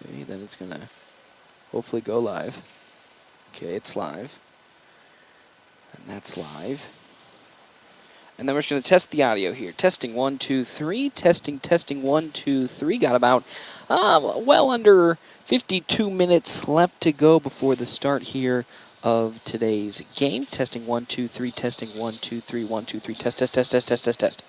Okay, then it's going to hopefully go live. Okay, it's live. And that's live. And then we're just going to test the audio here. Testing 1, 2, 3. Testing 1, 2, 3. Got about well under 52 minutes left to go before the start here of today's game. Testing 1, 2, 3. Testing 1, 2, 3. 1, 2, 3. Test, test, test, test, test, test, test.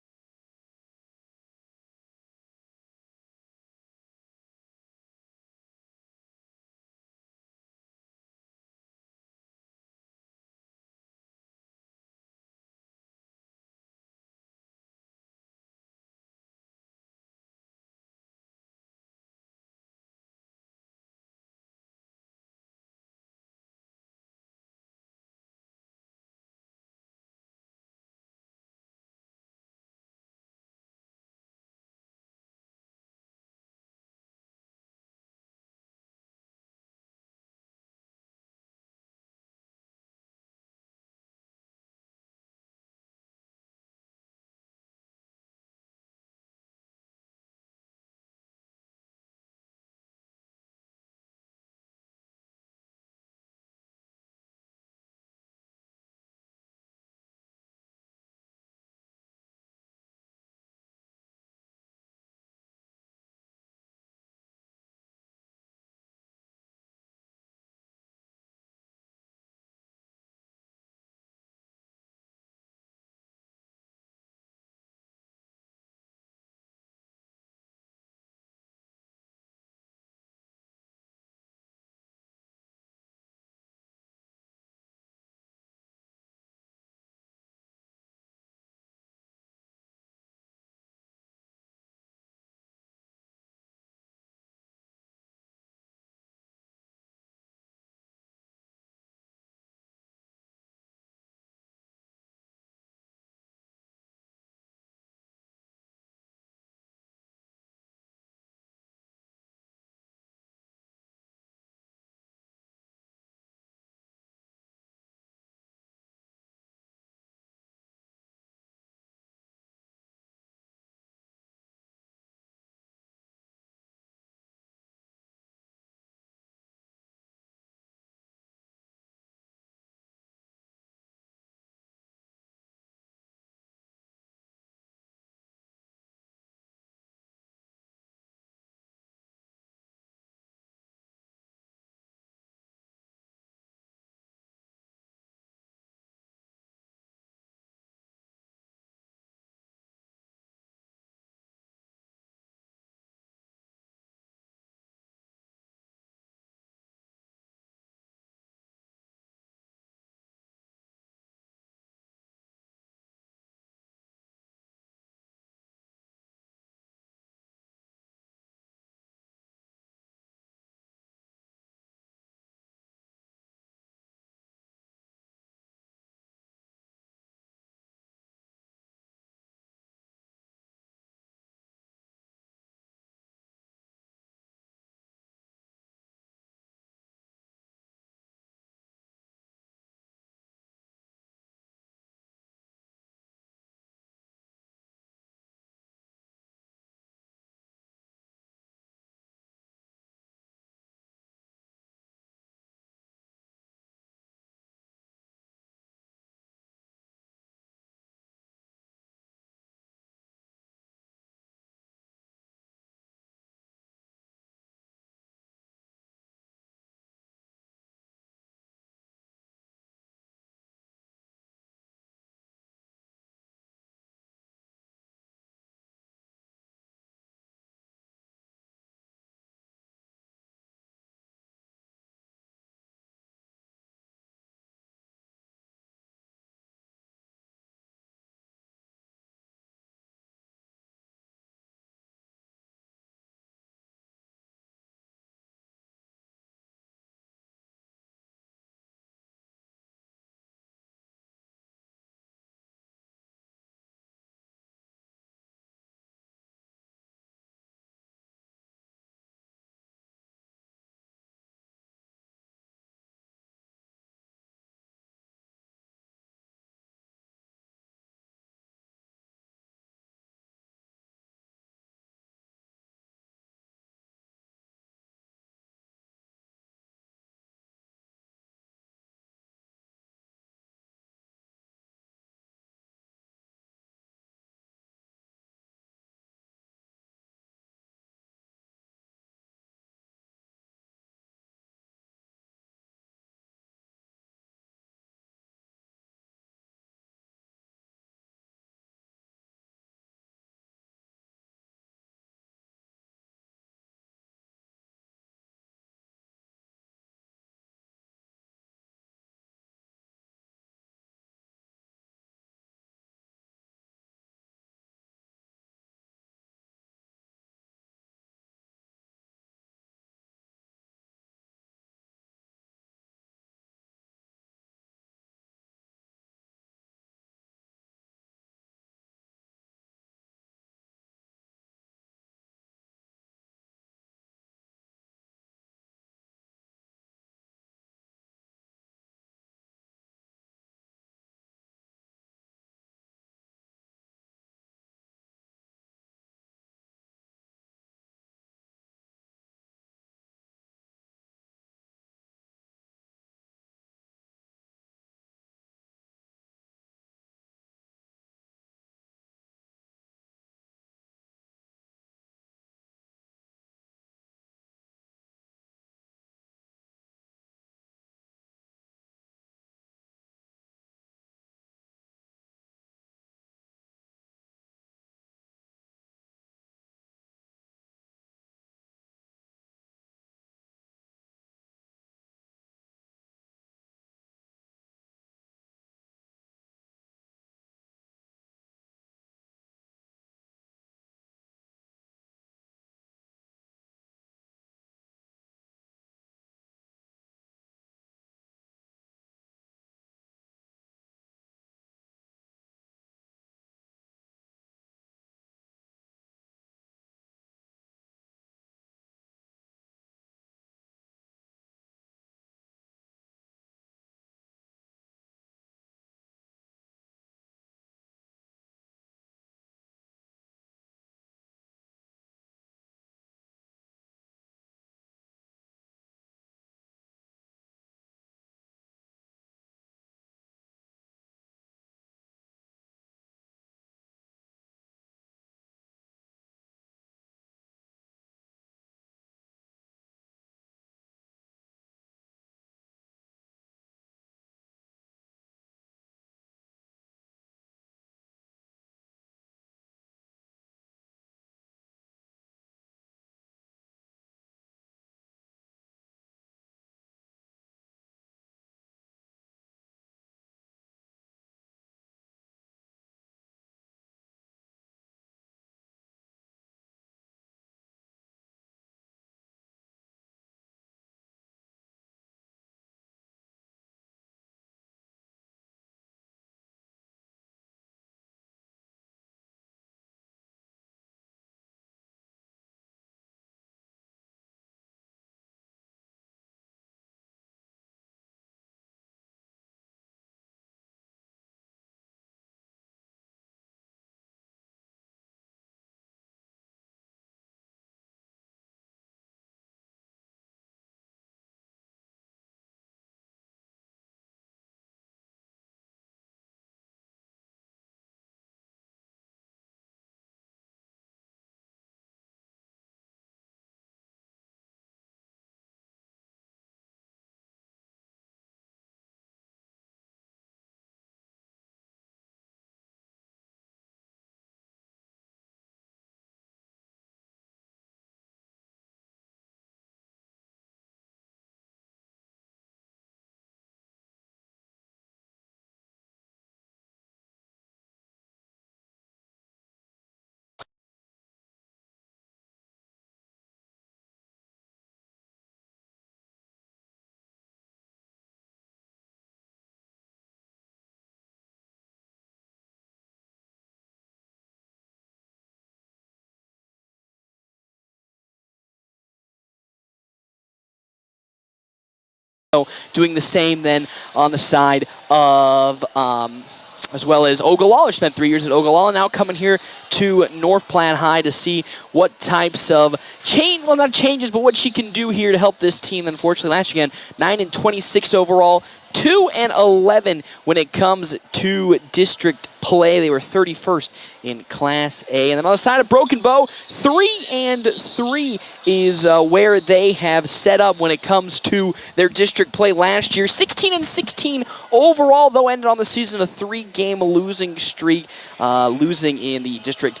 doing the same then on the side of, as well as Ogallala. She spent 3 years at Ogallala, now coming here to North Platte High to see what types of not changes, but what she can do here to help this team. Unfortunately, last year, 9-26 overall, 2-11 when it comes to district play. They were 31st in Class A. And then on the side of Broken Bow, 3-3 is where they have set up when it comes to their district play last year. 16-16 overall, though, ended on the season a 3-game losing streak, losing in the district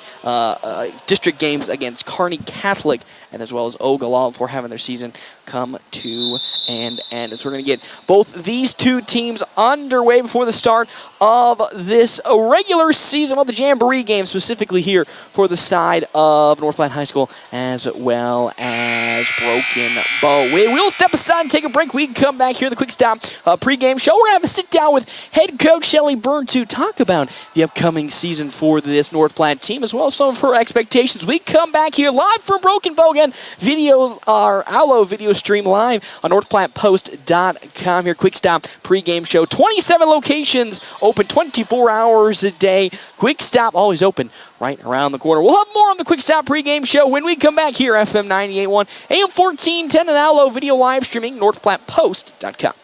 games against Kearney Catholic and as well as Ogallala before having their season come to an end. So we're going to get both these two teams underway before the start of this regular season, of the Jamboree game, specifically here for the side of North Platte High School as well as Broken Bow. We will step aside and take a break. We can come back here, the Quick Stop pregame show. We're going to have a sit down with head coach Shelly Byrne to talk about the upcoming season for this North Platte team, as well as some of her expectations. We come back here live from Broken Bow again. Videos are Allo video stream live on NorthPlattePost.com. Here, Quick Stop pregame show. 27 locations open 24 hours a day. Quick Stop always open right around the corner. We'll have more on the Quick Stop pregame show when we come back here. FM 98.1, AM 1410, and Allo video live streaming, NorthPlattePost.com.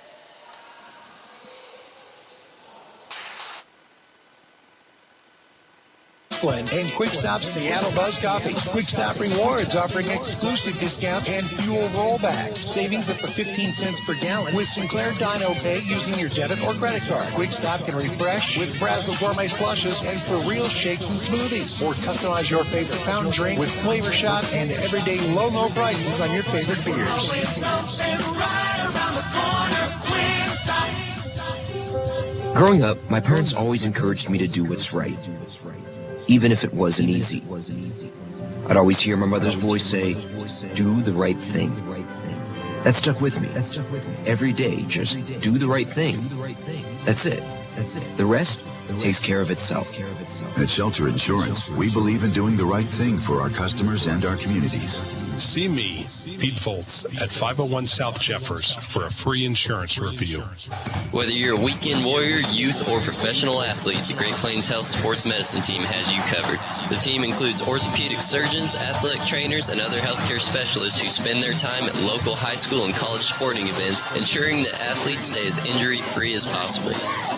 And Quick Stop Seattle Buzz Coffees. Quick Stop Rewards offering exclusive discounts and fuel rollbacks. Savings up to 15 cents per gallon with Sinclair Dino Pay using your debit or credit card. Quick Stop can refresh with Frazzle Gourmet Slushes and for real shakes and smoothies. Or customize your favorite fountain drink with flavor shots and everyday low prices on your favorite beers. Growing up, my parents always encouraged me to do what's right, even if it wasn't easy. I'd always hear my mother's voice say, do the right thing. That stuck with me. Every day, just do the right thing. That's it. The rest takes care of itself. At Shelter Insurance, we believe in doing the right thing for our customers and our communities. See me, Pete Foltz, at 501 South Jeffers for a free insurance review. Whether you're a weekend warrior, youth, or professional athlete, the Great Plains Health Sports Medicine Team has you covered. The team includes orthopedic surgeons, athletic trainers, and other healthcare specialists who spend their time at local high school and college sporting events, ensuring that athletes stay as injury-free as possible.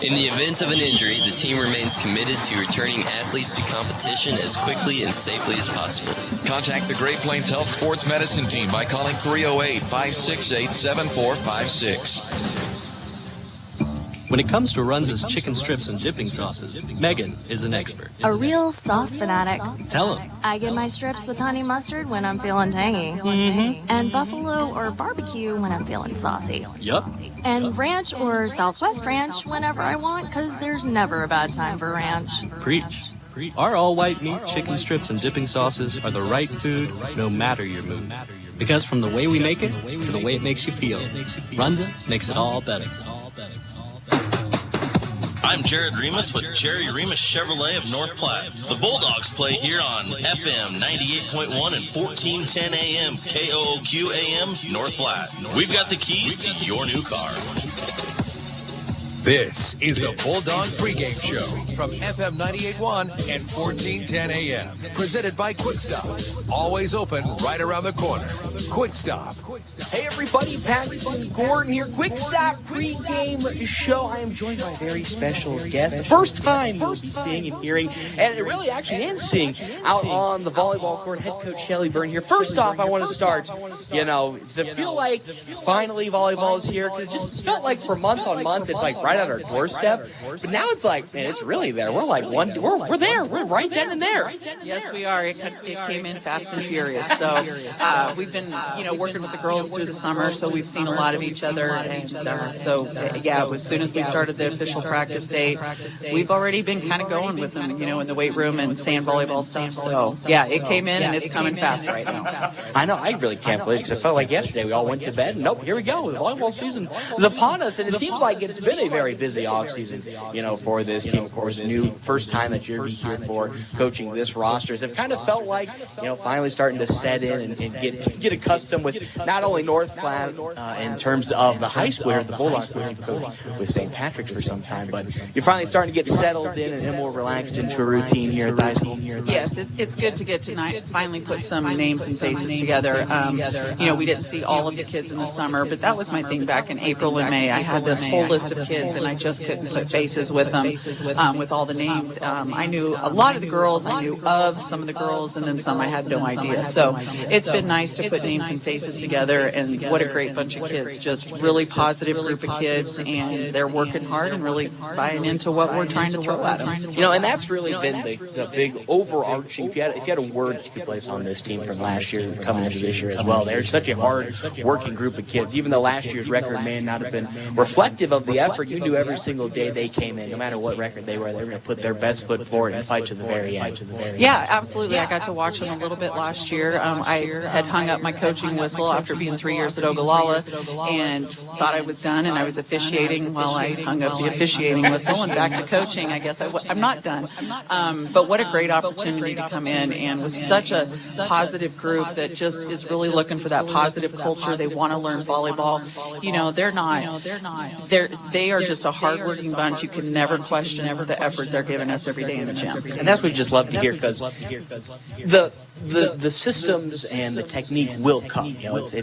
In the event of an injury, the team remains committed to returning athletes to competition as quickly and safely as possible. Contact the Great Plains Health Sports Medicine Team by calling 308-568-7456. When it comes to Runza's chicken strips and dipping sauces, Megan is an expert. A real sauce fanatic. Tell him. I get my strips with honey mustard when I'm feeling tangy. And buffalo or barbecue when I'm feeling saucy. Yup. And ranch or Southwest ranch whenever I want, because there's never a bad time for ranch. Preach. Our all-white meat chicken strips and dipping sauces are the right food, no matter your mood. Because from the way we make it to the way it makes you feel, Runza makes it all better. I'm Jared Remus with Jerry Remus Chevrolet of North Platte. The Bulldogs play here on FM 98.1 and 1410 AM KOOQ AM North Platte. We've got the keys to your new car. This is the Bulldog Pregame Show from FM 98.1 and 1410 AM. Presented by Quick Stop. Always open right around the corner. Quick Stop. Hey everybody, Paxton Gordon here. Quick Stop pregame show. I am joined by a very special guest. First time you'll be seeing and hearing, and really actually am seeing out on the volleyball court, head coach Shelly Byrne here. First off, I want to start, does it feel like finally volleyball is here? Because it just felt like for months on months, it's like right at our doorstep. But now it's like, man, it's really there. We're like we're there. We're right then and there. Yes, we are. It came in fast and furious. So we've been, working with the girls through the summer, so we've seen a lot of each other. And as soon as we started the official practice date, we've already been kind of going with them, in the weight room and sand volleyball stuff. So, it came in and it's coming fast right now. I know. I really can't believe it because it felt like yesterday we all went to bed and nope, here we go. The volleyball season is upon us, and it seems like it's been a very very busy offseason, for this team. Of course, new first time that you're here for coaching this roster. Has it kind of felt like, finally starting to set in and get accustomed with not only North Platte in terms of the high school here, the Bulldogs, which you've coached with St. Patrick's for some time, but you're finally starting to get settled in and more relaxed into a routine here at the high school. Yes, it's good to get tonight, finally put some names and faces together. We didn't see all of the kids in the summer, but that was my thing back in April and May. I had this whole list of kids, and I just couldn't put faces with them, with all the names. I knew a lot of the girls, I knew of some of the girls, and then some I had no idea. So it's been nice to put names and faces together, and what a great bunch of kids. Just really positive group of kids, and they're working hard and really buying into what we're trying to throw at them. And that's really been the big overarching, if you had a word you could place on this team from last year coming into this year as well, they're such a hard working group of kids. Even though last year's record may not have been reflective of the effort, you knew every single day they came in, no matter what record they were going to put their best foot forward and fight to the very end. Yeah, absolutely. I got to watch them a little bit last year. I had hung up my coaching whistle after being 3 years at Ogallala and thought I was done, and I was officiating while I hung up the officiating whistle and back to coaching. I guess I'm not done. But what a great opportunity to come in, and with such a positive group that just is really looking for that positive culture. They want to learn volleyball. They are just a hardworking bunch. You can never question the effort they're giving us every day in the gym. And that's what we just love to hear, because the systems and the technique will come.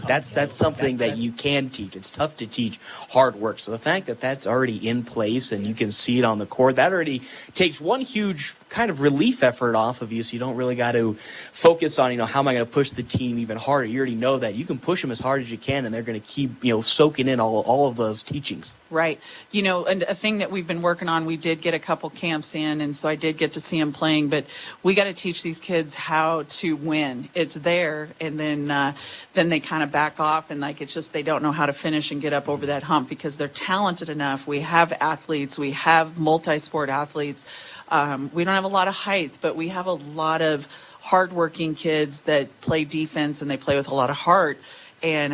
That's something that you can teach. It's tough to teach hard work. So the fact that that's already in place and you can see it on the court, that already takes one huge kind of relief effort off of you, so you don't really got to focus on, how am I going to push the team even harder. You already know that you can push them as hard as you can, and they're going to keep, soaking in all of those teachings. Right. And a thing that we've been working on, we did get a couple camps in, and so I did get to see them playing, but we got to teach these kids how to win. It's there, and then they kind of back off, and it's just they don't know how to finish and get up over that hump because they're talented enough. We have athletes. We have multi-sport athletes. We don't have a lot of height, but we have a lot of hardworking kids that play defense, and they play with a lot of heart. And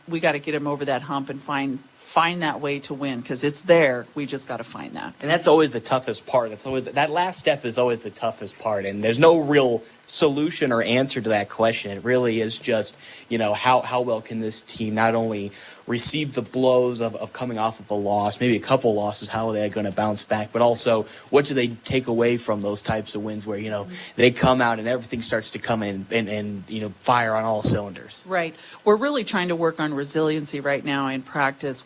we got to get them over that hump and find that way to win, because it's there. We just got to find that. And that's always the toughest part. That last step is always the toughest part, and there's no real solution or answer to that question. It really is just, how well can this team not only receive the blows of coming off of a loss, maybe a couple losses, how are they going to bounce back, but also what do they take away from those types of wins where, they come out and everything starts to come in and fire on all cylinders. Right. We're really trying to work on resiliency right now in practice.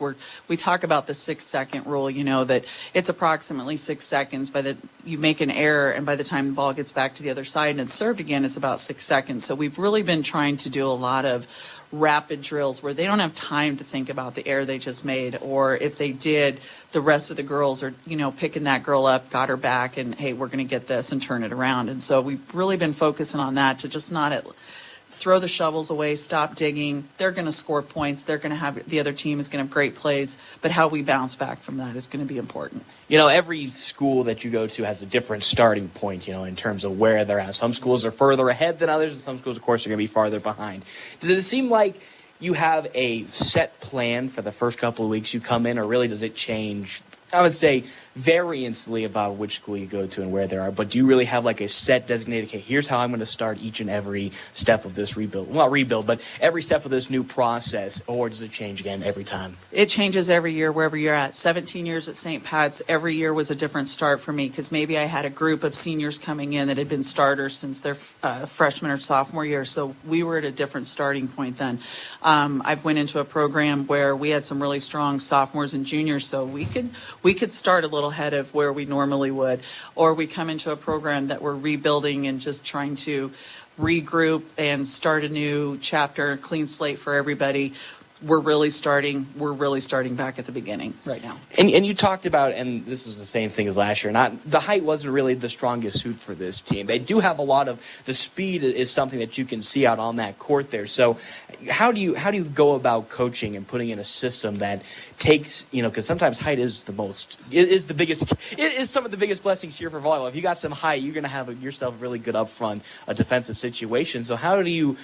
We talk about the 6-second rule, that it's approximately 6 seconds you make an error, and by the time the ball gets back to the other side and it's served again, it's about 6 seconds. So we've really been trying to do a lot of rapid drills where they don't have time to think about the error they just made, or if they did, the rest of the girls are, picking that girl up, got her back, and hey, we're going to get this and turn it around. And so we've really been focusing on that, to just not throw the shovels away, stop digging. They're going to score points. They're going to have, the other team is going to have great plays, but how we bounce back from that is going to be important. Every school that you go to has a different starting point, in terms of where they're at. Some schools are further ahead than others, and some schools, of course, are going to be farther behind. Does it seem like you have a set plan for the first couple of weeks you come in, or really does it change? I would say variantly about which school you go to and where they are, but do you really have a set designated, okay, here's how I'm going to start each and every step of this rebuild? Well, not rebuild, but every step of this new process, or does it change again every time? It changes every year wherever you're at. 17 years at St. Pat's, every year was a different start for me, because maybe I had a group of seniors coming in that had been starters since their freshman or sophomore year, so we were at a different starting point then. I've went into a program where we had some really strong sophomores and juniors, so we could start a little ahead of where we normally would, or we come into a program that we're rebuilding and just trying to regroup and start a new chapter, clean slate for everybody. We're really starting back at the beginning right now. And you talked about, and this is the same thing as last year, the height wasn't really the strongest suit for this team. They do have a lot of, the speed is something that you can see out on that court there. So how do you go about coaching and putting in a system that takes, because sometimes height is some of the biggest blessings here for volleyball. If you got some height, you're going to have yourself a really good upfront defensive situation. So how do you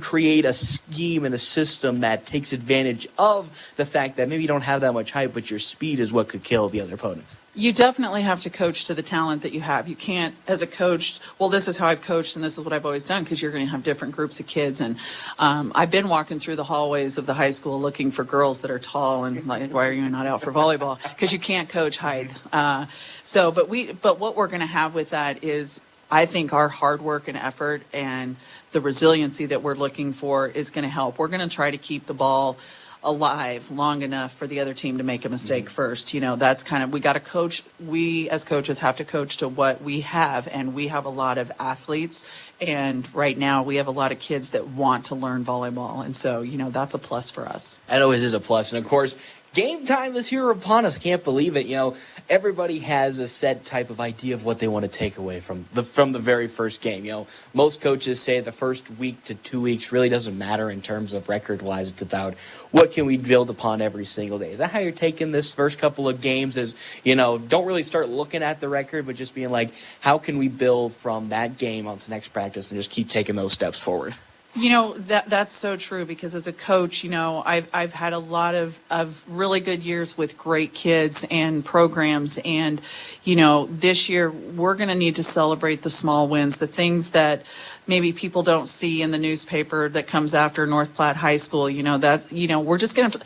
create a scheme and a system that takes advantage of the fact that maybe you don't have that much height, but your speed is what could kill the other opponents? You definitely have to coach to the talent that you have. You can't, as a coach, well, this is how I've coached and this is what I've always done, because you're going to have different groups of kids. And I've been walking through the hallways of the high school looking for girls that are tall and like, why are you not out for volleyball? Because you can't coach height. But what we're going to have with that is, I think our hard work and effort and the resiliency that we're looking for is going to help. We're going to try to keep the ball alive long enough for the other team to make a mistake first. That's kind of, we got to coach. We as coaches have to coach to what we have, and we have a lot of athletes, and right now we have a lot of kids that want to learn volleyball, and so that's a plus for us. That always is a plus. And of course, game time is here upon us. I can't believe it. Everybody has a set type of idea of what they want to take away from the very first game. Most coaches say the first week to 2 weeks really doesn't matter in terms of record-wise. It's about what can we build upon every single day. Is that how you're taking this first couple of games? Don't really start looking at the record, but just being like, how can we build from that game onto next practice and just keep taking those steps forward? That's so true, because as a coach, I've had a lot of really good years with great kids and programs. And, this year we're going to need to celebrate the small wins, the things that maybe people don't see in the newspaper that comes after North Platte High School. We're just going to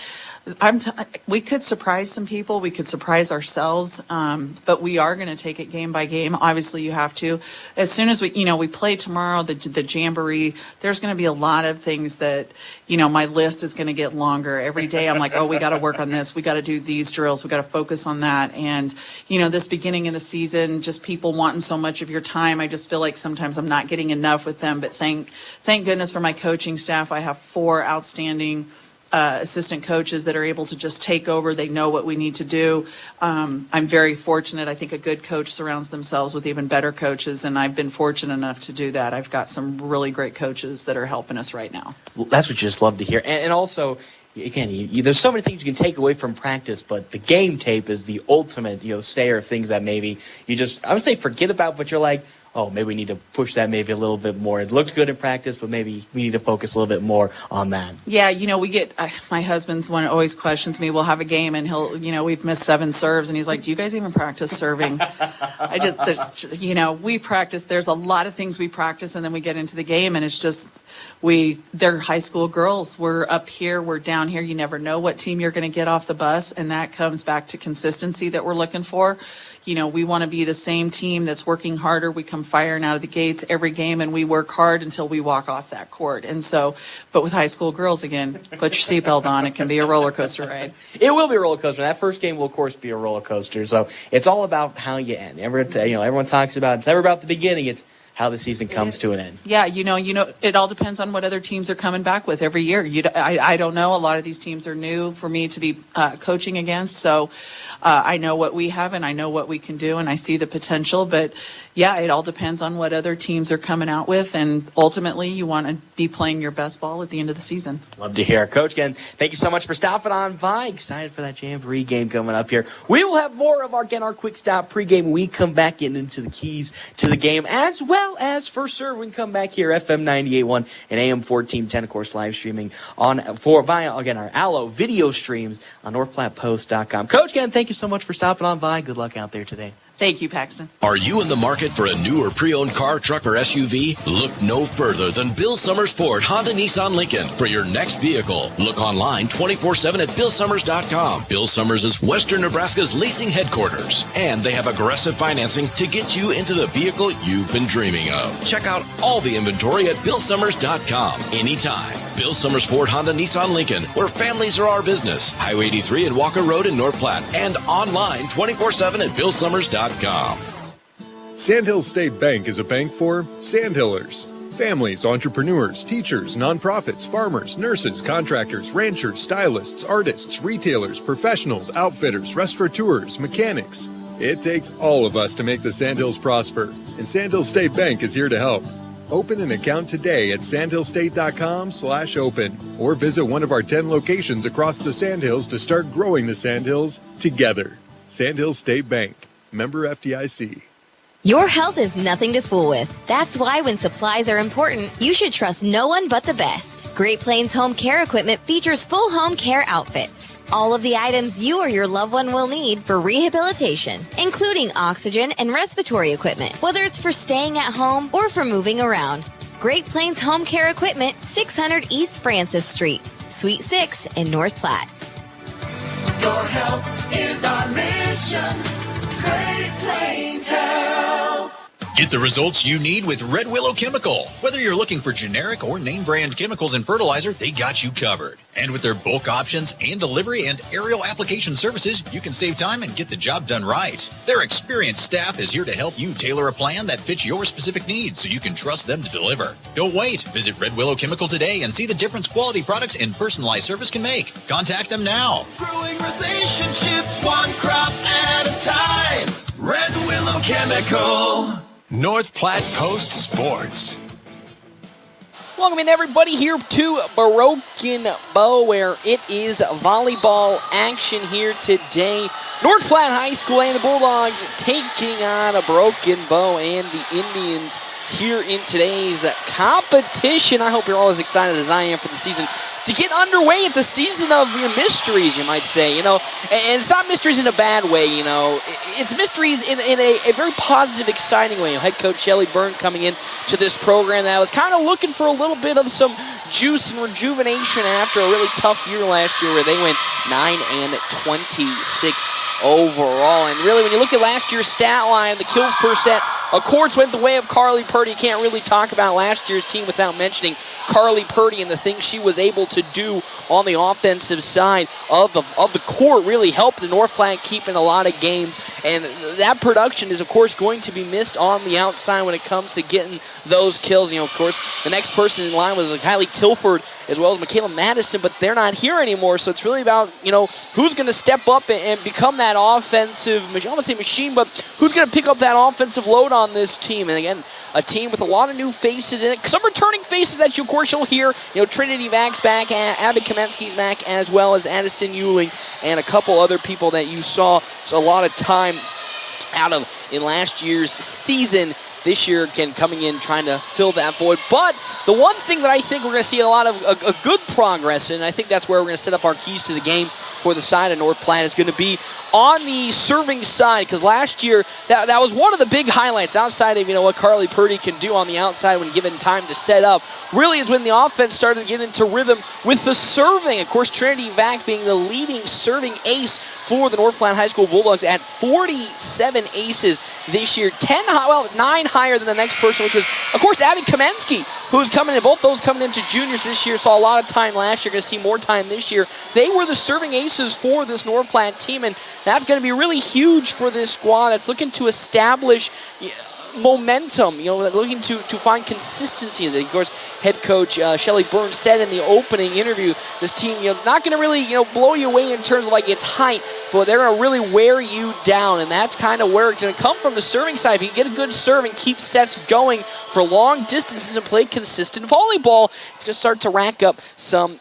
we could surprise some people. We could surprise ourselves. But we are going to take it game by game. Obviously, you have to. As soon as we play tomorrow, the Jamboree, there's going to be a lot of things that, my list is going to get longer. Every day I'm like, oh, we got to work on this. We got to do these drills. We got to focus on that. And, this beginning of the season, just people wanting so much of your time. I just feel like sometimes I'm not getting enough with them. But thank goodness for my coaching staff. I have 4 outstanding assistant coaches that are able to just take over. They know what we need to do. I'm very fortunate. I think a good coach surrounds themselves with even better coaches, and I've been fortunate enough to do that. I've got some really great coaches that are helping us right now. Well, that's what you just love to hear. And also, again, there's so many things you can take away from practice, but the game tape is the ultimate, sayer of things that maybe you just, I would say, forget about, but you're like, oh, maybe we need to push that maybe a little bit more. It looked good in practice, but maybe we need to focus a little bit more on that. Yeah, we get, my husband's one always questions me. We'll have a game and he'll, we've missed 7 serves and he's like, do you guys even practice serving? We practice, there's a lot of things we practice and then we get into the game and it's just, they're high school girls. We're up here, we're down here. You never know what team you're going to get off the bus, and that comes back to consistency that we're looking for. We want to be the same team that's working harder. We come firing out of the gates every game, and we work hard until we walk off that court. And so, but with high school girls, again, put your seatbelt on. It can be a roller coaster ride. It will be a roller coaster. That first game will, of course, be a roller coaster. So it's all about how you end. Everyone talks about it's never about the beginning. It's how the season comes to an end. Yeah, it all depends on what other teams are coming back with every year. I don't know. A lot of these teams are new for me to be coaching against, so I know what we have and I know what we can do, and I see the potential. But yeah, it all depends on what other teams are coming out with, and ultimately you want to be playing your best ball at the end of the season. Love to hear it. Coach, again, thank you so much for stopping on by. Excited for that Jamboree game coming up here. We will have more of our quick stop pregame when we come back into the keys to the game, as well as First Serve. We can come back here, FM 98.1 and AM 1410, of course, live streaming via our Allo video streams on NorthPlattePost.com. Coach, again, thank you so much for stopping on by. Good luck out there today. Thank you, Paxton. Are you in the market for a new or pre-owned car, truck, or SUV? Look no further than Bill Summers Ford Honda Nissan Lincoln for your next vehicle. Look online 24/7 at BillSummers.com. Bill Summers is Western Nebraska's leasing headquarters, and they have aggressive financing to get you into the vehicle you've been dreaming of. Check out all the inventory at BillSummers.com anytime. Bill Summers Ford Honda Nissan Lincoln, where families are our business. Highway 83 and Walker Road in North Platte, and online 24/7 at BillSummers.com. Sandhills State Bank is a bank for Sandhillers. Families, entrepreneurs, teachers, nonprofits, farmers, nurses, contractors, ranchers, stylists, artists, retailers, professionals, outfitters, restaurateurs, mechanics. It takes all of us to make the Sandhills prosper, and Sandhills State Bank is here to help. Open an account today at sandhillstate.com/open or visit one of our 10 locations across the Sandhills to start growing the Sandhills together. Sandhills State Bank, member FDIC. Your health is nothing to fool with. That's why when supplies are important, you should trust no one but the best. Great Plains Home Care Equipment features full home care outfits. All of the items you or your loved one will need for rehabilitation, including oxygen and respiratory equipment, whether it's for staying at home or for moving around. Great Plains Home Care Equipment, 600 East Francis Street, Suite 6 in North Platte. Your health is our mission. Great Plains Health. Get the results you need with Red Willow Chemical. Whether you're looking for generic or name brand chemicals and fertilizer, they got you covered. And with their bulk options and delivery and aerial application services, you can save time and get the job done right. Their experienced staff is here to help you tailor a plan that fits your specific needs so you can trust them to deliver. Don't wait. Visit Red Willow Chemical today and see the difference quality products and personalized service can make. Contact them now. Growing relationships one crop at a time. Red Willow Chemical. North Platte Post Sports. Welcome in, everybody, here to Broken Bow, where it is volleyball action here today. North Platte High School and the Bulldogs taking on a Broken Bow and the Indians here in today's competition. I hope you're all as excited as I am for the season to get underway. It's a season of mysteries, you might say, and it's not mysteries in a bad way, It's mysteries in a very positive, exciting way. Head coach Shelly Byrne coming in to this program that was kind of looking for a little bit of some juice and rejuvenation after a really tough year last year where they went 9-26 overall. And really, when you look at last year's stat line, the kills per set, of course, went the way of Carly Purdy. You can't really talk about last year's team without mentioning Carly Purdy and the things she was able to do on the offensive side of the court. Really helped the North Platte keep in a lot of games, and that production is, of course, going to be missed on the outside when it comes to getting those kills. Of course, the next person in line was Kylie Tilford as well as Michaela Madison, but they're not here anymore, so it's really about, who's going to step up and become that offensive, I don't want to say machine, but who's going to pick up that offensive load on this team. And again, a team with a lot of new faces in it. Some returning faces that of course you'll hear. Trinity Vack's back, Abby Kamensky's back, as well as Addison Euling and a couple other people that you saw a lot of time out of in last year's season. This year, again, coming in, trying to fill that void. But the one thing that I think we're going to see a lot of a good progress in, and I think that's where we're going to set up our keys to the game for the side of North Platte, is going to be on the serving side, because last year, that was one of the big highlights outside of, what Carly Purdy can do on the outside when given time to set up, really is when the offense started to get into rhythm with the serving. Of course, Trinity Vack being the leading serving ace for the North Platte High School Bulldogs at 47 aces this year, 9 higher than the next person, which was, of course, Abby Kamensky, who's coming in, both those coming into juniors this year, saw a lot of time last year, going to see more time this year. They were the serving aces for this North Platte team, and that's going to be really huge for this squad that's looking to establish momentum, looking to find consistency. As of course, head coach Shelly Byrne said in the opening interview, this team, not going to really, blow you away in terms of its height, but they're going to really wear you down, and that's kind of where it's going to come from the serving side. If you get a good serve and keep sets going for long distances and play consistent volleyball, it's going to start to rack up some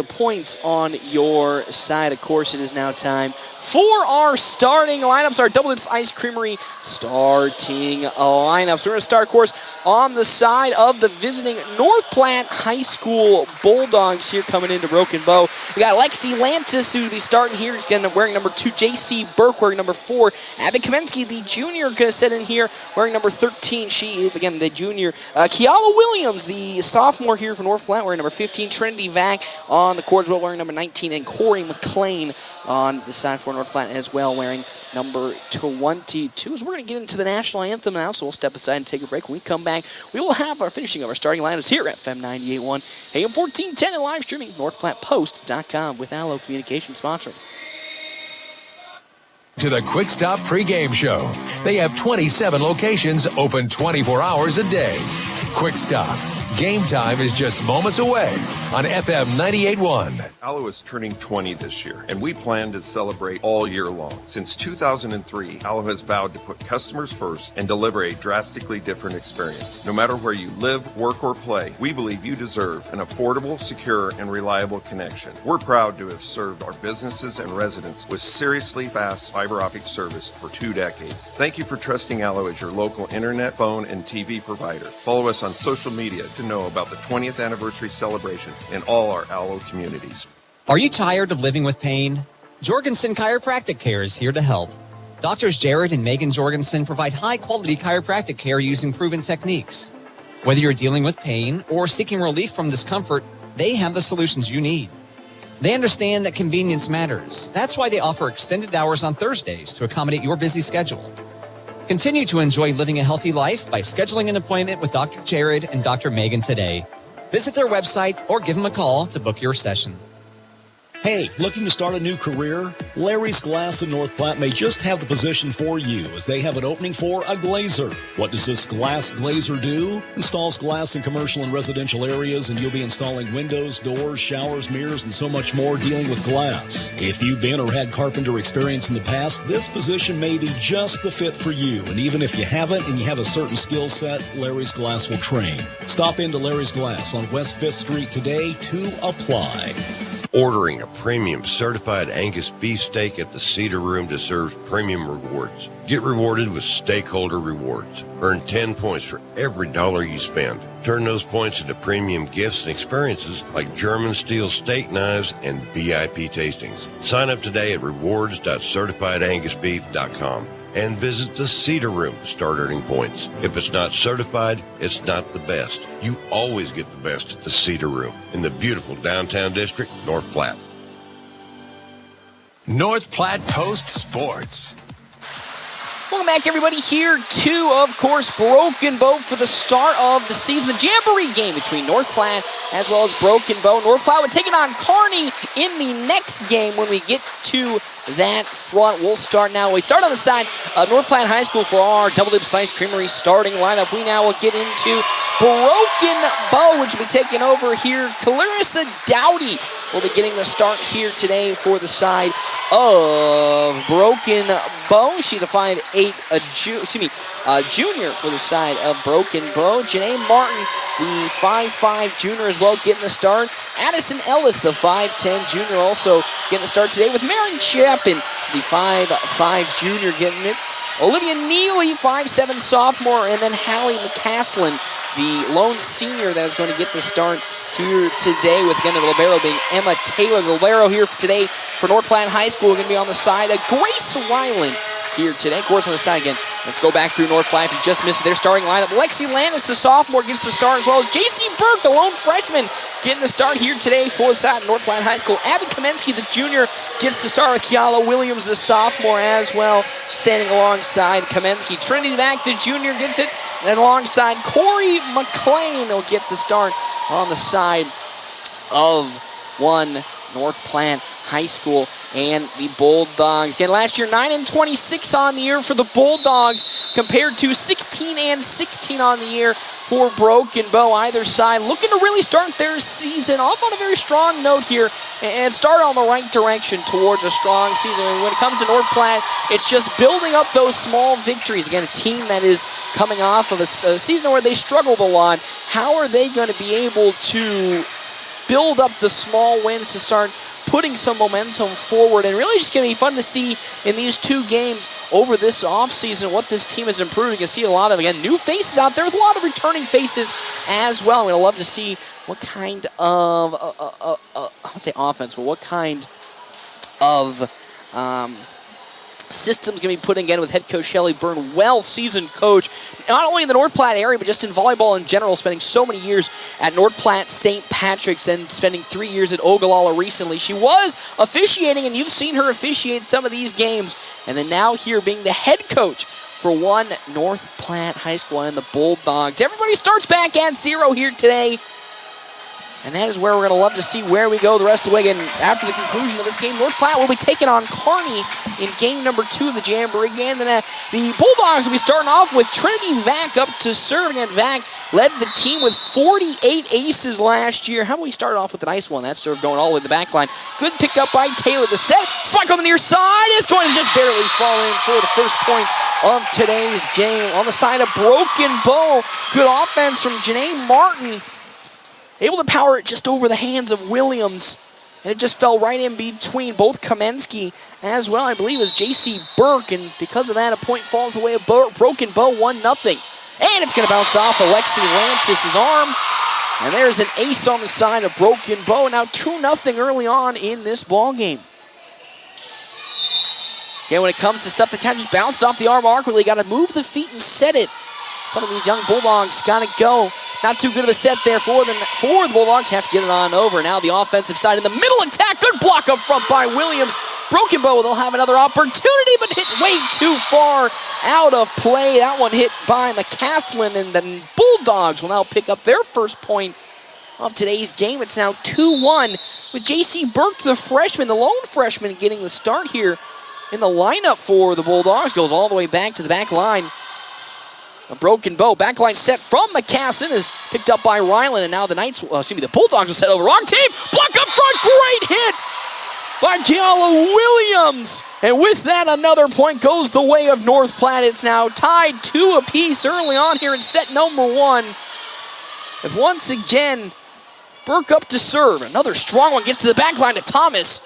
points on your side. Of course, it is now time for our starting lineups, our Double Dips Ice Creamery starting lineups. We're going to start, of course, on the side of the visiting North Platte High School Bulldogs here coming into Broken Bow. We got Lexi Lantis, who will be starting here. He's wearing number 2. J.C. Burke wearing number 4. Abby Kamensky, the junior, going to sit in here wearing number 13. She is, again, the junior. Kiala Williams, the sophomore here for North Platte, wearing number 15. Trinity Vack on the court as well, wearing number 19. And Corey McLean on the side for North Platte as well, wearing number 22. So we're going to get into the national anthem now, so we'll step aside and take a break. When we come back, we will have our finishing of our starting lineups here at FM 98.1, AM 1410, and live streaming NorthPlattePost.com with Allo Communications sponsoring. To the Quick Stop Pregame Show. They have 27 locations open 24 hours a day. Quick Stop. Game time is just moments away on FM 98.1. Allo is turning 20 this year, and we plan to celebrate all year long. Since 2003, Allo has vowed to put customers first and deliver a drastically different experience. No matter where you live, work, or play, we believe you deserve an affordable, secure, and reliable connection. We're proud to have served our businesses and residents with seriously fast fiber optic service for 2 decades. Thank you for trusting Allo as your local internet, phone, and TV provider. Follow us on social media to know about the 20th anniversary celebrations in all our Allo communities. Are you tired of living with pain? Jorgensen Chiropractic Care is here to help. Doctors Jared and Megan Jorgensen provide high-quality chiropractic care using proven techniques. Whether you're dealing with pain or seeking relief from discomfort, they have the solutions you need. They understand that convenience matters. That's why they offer extended hours on Thursdays to accommodate your busy schedule. Continue to enjoy living a healthy life by scheduling an appointment with Dr. Jared and Dr. Megan today. Visit their website or give them a call to book your session. Hey, looking to start a new career? Larry's Glass in North Platte may just have the position for you, as they have an opening for a glazer. What does this glass glazer do? Installs glass in commercial and residential areas, and you'll be installing windows, doors, showers, mirrors, and so much more dealing with glass. If you've been or had carpenter experience in the past, this position may be just the fit for you. And even if you haven't and you have a certain skill set, Larry's Glass will train. Stop into Larry's Glass on West 5th Street today to apply. Ordering a premium certified Angus beef steak at the Cedar Room deserves premium rewards. Get rewarded with stakeholder rewards. Earn 10 points for every $1 you spend. Turn those points into premium gifts and experiences like German steel steak knives and VIP tastings. Sign up today at rewards.certifiedangusbeef.com and visit the Cedar Room to start earning points. If it's not certified, it's not the best. You always get the best at the Cedar Room in the beautiful downtown district, North Platte. North Platte Post Sports. Welcome back, everybody, here to, of course, Broken Bow for the start of the season. The Jamboree game between North Platte as well as Broken Bow. North Platte would take it on Kearney in the next game when we get to that front. We'll start now. We start on the side of North Platte High School for our Double Dip Slice Creamery starting lineup. We now will get into Broken Bow, which will be taking over here. Clarissa Dowdy will be getting the start here today for the side of Broken Bow. She's a 5'8", junior for the side of Broken Bow. Janae Martin, the 5'5" junior as well, getting the start. Addison Ellis, the 5'10" junior, also getting the start today, with Marin Chapin, the 5'5" junior, getting it. Olivia Neely, 5'7" sophomore, and then Hallie McCaslin, the lone senior that is going to get the start here today, with again the libero being Emma Taylor. The libero here for today for North Platte High School going to be on the side of Grace Weiland here today. Of course, on the side again, let's go back through North Platte. If you just missed their starting lineup, Lexi Landis, the sophomore, gets the start, as well as J.C. Burke, the lone freshman, getting the start here today for the side of North Platte High School. Abby Kamensky, the junior, gets the start with Kiala Williams, the sophomore, as well, standing alongside Kamensky. Trinity Mack, the junior, gets it, and alongside Corey McLean, they'll get the start on the side of North Platte High School and the Bulldogs. Again, last year 9-26 on the year for the Bulldogs, compared to 16-16 on the year for Broken Bow. Either side looking to really start their season off on a very strong note here and start on the right direction towards a strong season. And when it comes to North Platte, it's just building up those small victories. Again, a team that is coming off of a season where they struggled a lot. How are they going to be able to build up the small wins to start putting some momentum forward? And really just going to be fun to see in these two games over this offseason what this team is improving. You can see a lot of, again, new faces out there with a lot of returning faces as well. We're going to love to see what kind of, I'll say offense, but what kind of systems going to be put in again with head coach Shelley Burnwell, seasoned coach, not only in the North Platte area, but just in volleyball in general, spending so many years at North Platte St. Patrick's, then spending 3 years at Ogallala recently. She was officiating, and you've seen her officiate some of these games, and then now here being the head coach for North Platte High School and the Bulldogs. Everybody starts back at zero here today. And that is where we're going to love to see where we go the rest of the way. And after the conclusion of this game, North Platte will be taking on Kearney in game number 2 of the Jamboree game. Then the Bulldogs will be starting off with Trinity Vac up to serve. And Vac led the team with 48 aces last year. How about we start off with a nice one? That serve going all the way to the back line. Good pick up by Taylor. The set, spike on the near side. It's going to just barely fall in for the first point of today's game. On the side of Broken Bow, good offense from Janae Martin. Able to power it just over the hands of Williams. And it just fell right in between both Kamensky as well, I believe, as J.C. Burke. And because of that, a point falls the way of Broken Bow, 1-0. And it's going to bounce off Alexi Lantis' arm. And there's an ace on the side of Broken Bow. Now 2-0 early on in this ball game. Again, when it comes to stuff that kind of just bounced off the arm awkwardly, got to move the feet and set it. Some of these young Bulldogs got to go. Not too good of a set there for the Bulldogs. Have to get it on over. Now the offensive side in the middle attack. Good block up front by Williams. Broken Bow, they'll have another opportunity, but hit way too far out of play. That one hit by McCaslin, and the Bulldogs will now pick up their first point of today's game. It's now 2-1 with J.C. Burke, the freshman, the lone freshman, getting the start here in the lineup for the Bulldogs. Goes all the way back to the back line. A Broken Bow. Backline set from McCassin is picked up by Ryland, and now the the Bulldogs will set over. Wrong team! Block up front! Great hit by Gianna Williams! And with that, another point goes the way of North Platte. It's now tied 2 apiece early on here in set number 1. With once again, Burke up to serve. Another strong one gets to the backline to Thomas.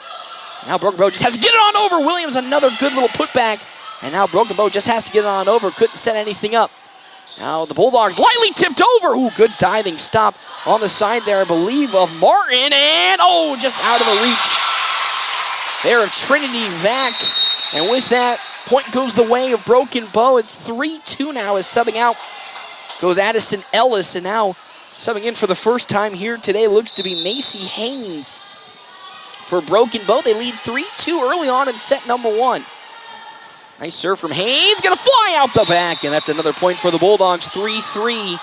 Now Broken Bow just has to get it on over. Williams, another good little putback. And now Broken Bow just has to get it on over. Couldn't set anything up. Now the Bulldogs lightly tipped over. Ooh, good diving stop on the side there, I believe, of Martin. And, just out of the reach there of Trinity Vac. And with that, point goes the way of Broken Bow. It's 3-2 now as subbing out goes Addison Ellis. And now subbing in for the first time here today looks to be Macy Haynes. For Broken Bow, they lead 3-2 early on in set number 1. Nice serve from Haynes, gonna fly out the back, and that's another point for the Bulldogs, 3-3.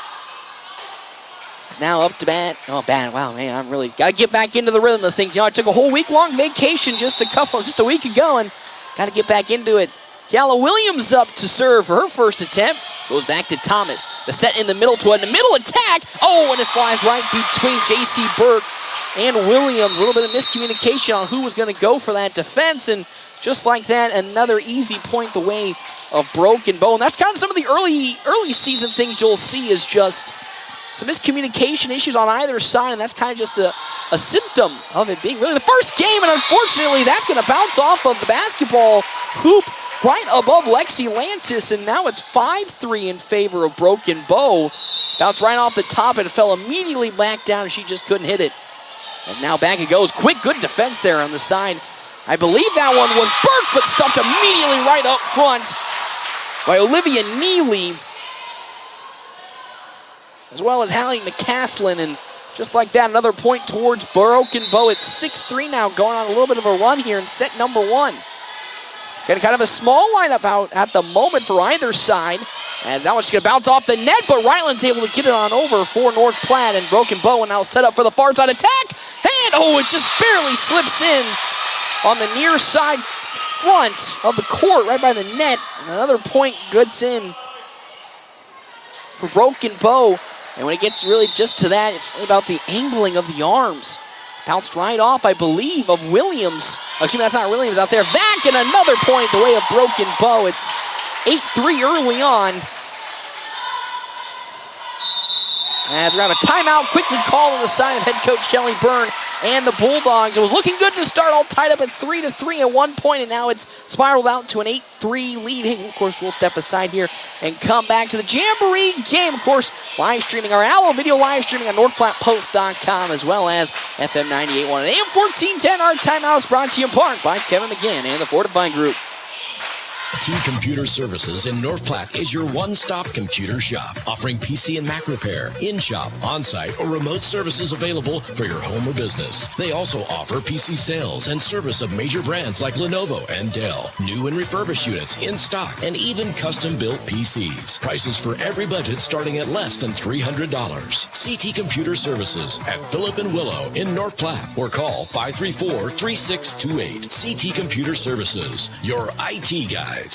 It's now up to bat. Oh, bat, wow, man, I'm really, gotta get back into the rhythm of things. You know, I took a whole week-long vacation just a week ago, and gotta get back into it. Yala Williams up to serve for her first attempt. Goes back to Thomas. The set in the middle to a middle attack. And it flies right between J.C. Burke and Williams. A little bit of miscommunication on who was gonna go for that defense, and just like that, another easy point the way of Broken Bow. And that's kind of some of the early season things you'll see is just some miscommunication issues on either side, and that's kind of just a symptom of it being really the first game, and unfortunately that's going to bounce off of the basketball hoop right above Lexi Lantis, and now it's 5-3 in favor of Broken Bow. Bounced right off the top and fell immediately back down, and she just couldn't hit it. And now back it goes. Quick, good defense there on the side. I believe that one was Burke, but stuffed immediately right up front by Olivia Neely, as well as Hallie McCaslin. And just like that, another point towards Broken Bow. It's 6-3 now, going on a little bit of a run here in set number 1. Getting kind of a small lineup out at the moment for either side, as that one's going to bounce off the net, but Ryland's able to get it on over for North Platte, and Broken Bow now set up for the far side attack. And, it just barely slips in on the near side front of the court, right by the net. And another point goods in for Broken Bow. And when it gets really just to that, it's really about the angling of the arms. Bounced right off, I believe, of Williams. Actually, that's not Williams out there. Vac, and another point the way of Broken Bow. It's 8-3 early on. As we're going to have a timeout quickly called on the side of head coach Shelley Byrne and the Bulldogs. It was looking good to start, all tied up at 3-3 at one point, and now it's spiraled out to an 8-3 lead. Hey, of course, we'll step aside here and come back to the Jamboree game. Of course, live streaming our Allo video, live streaming on NorthPlattePost.com, as well as FM 98.1 and AM 1410. Our timeout is brought to you in part by Kevin McGinn and the Fortifying Group. CT Computer Services in North Platte is your one-stop computer shop, offering PC and Mac repair, in-shop, on-site, or remote services available for your home or business. They also offer PC sales and service of major brands like Lenovo and Dell, new and refurbished units in stock, and even custom-built PCs. Prices for every budget starting at less than $300. CT Computer Services at Phillip and Willow in North Platte, or call 534-3628. CT Computer Services, your IT guys.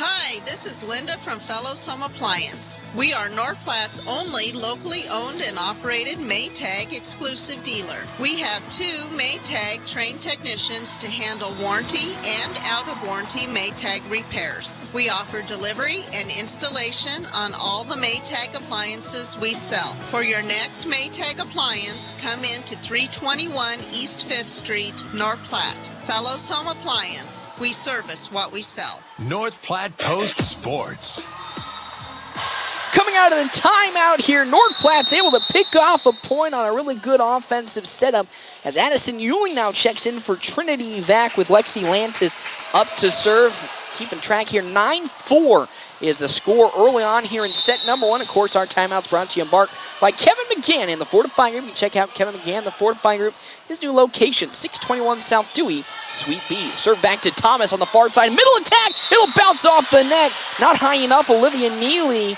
Hi, this is Linda from Fellows Home Appliance. We are North Platte's only locally owned and operated Maytag exclusive dealer. We have 2 Maytag trained technicians to handle warranty and out-of-warranty Maytag repairs. We offer delivery and installation on all the Maytag appliances we sell. For your next Maytag appliance, come in to 321 East 5th Street, North Platte. Fellows Home Appliance. We service what we sell. North Platte Post Sports. Coming out of the timeout here, North Platte's able to pick off a point on a really good offensive setup as Addison Ewing now checks in for Trinity Vac with Lexi Lantis up to serve. Keeping track here, 9-4 is the score early on here in set number 1. Of course, our timeout's brought to you in part by Kevin McGann in the Fortifying Group. You can check out Kevin McGann, the Fortifying Group, his new location, 621 South Dewey, Suite B. Serve back to Thomas on the far side. Middle attack, it'll bounce off the net. Not high enough, Olivia Neely,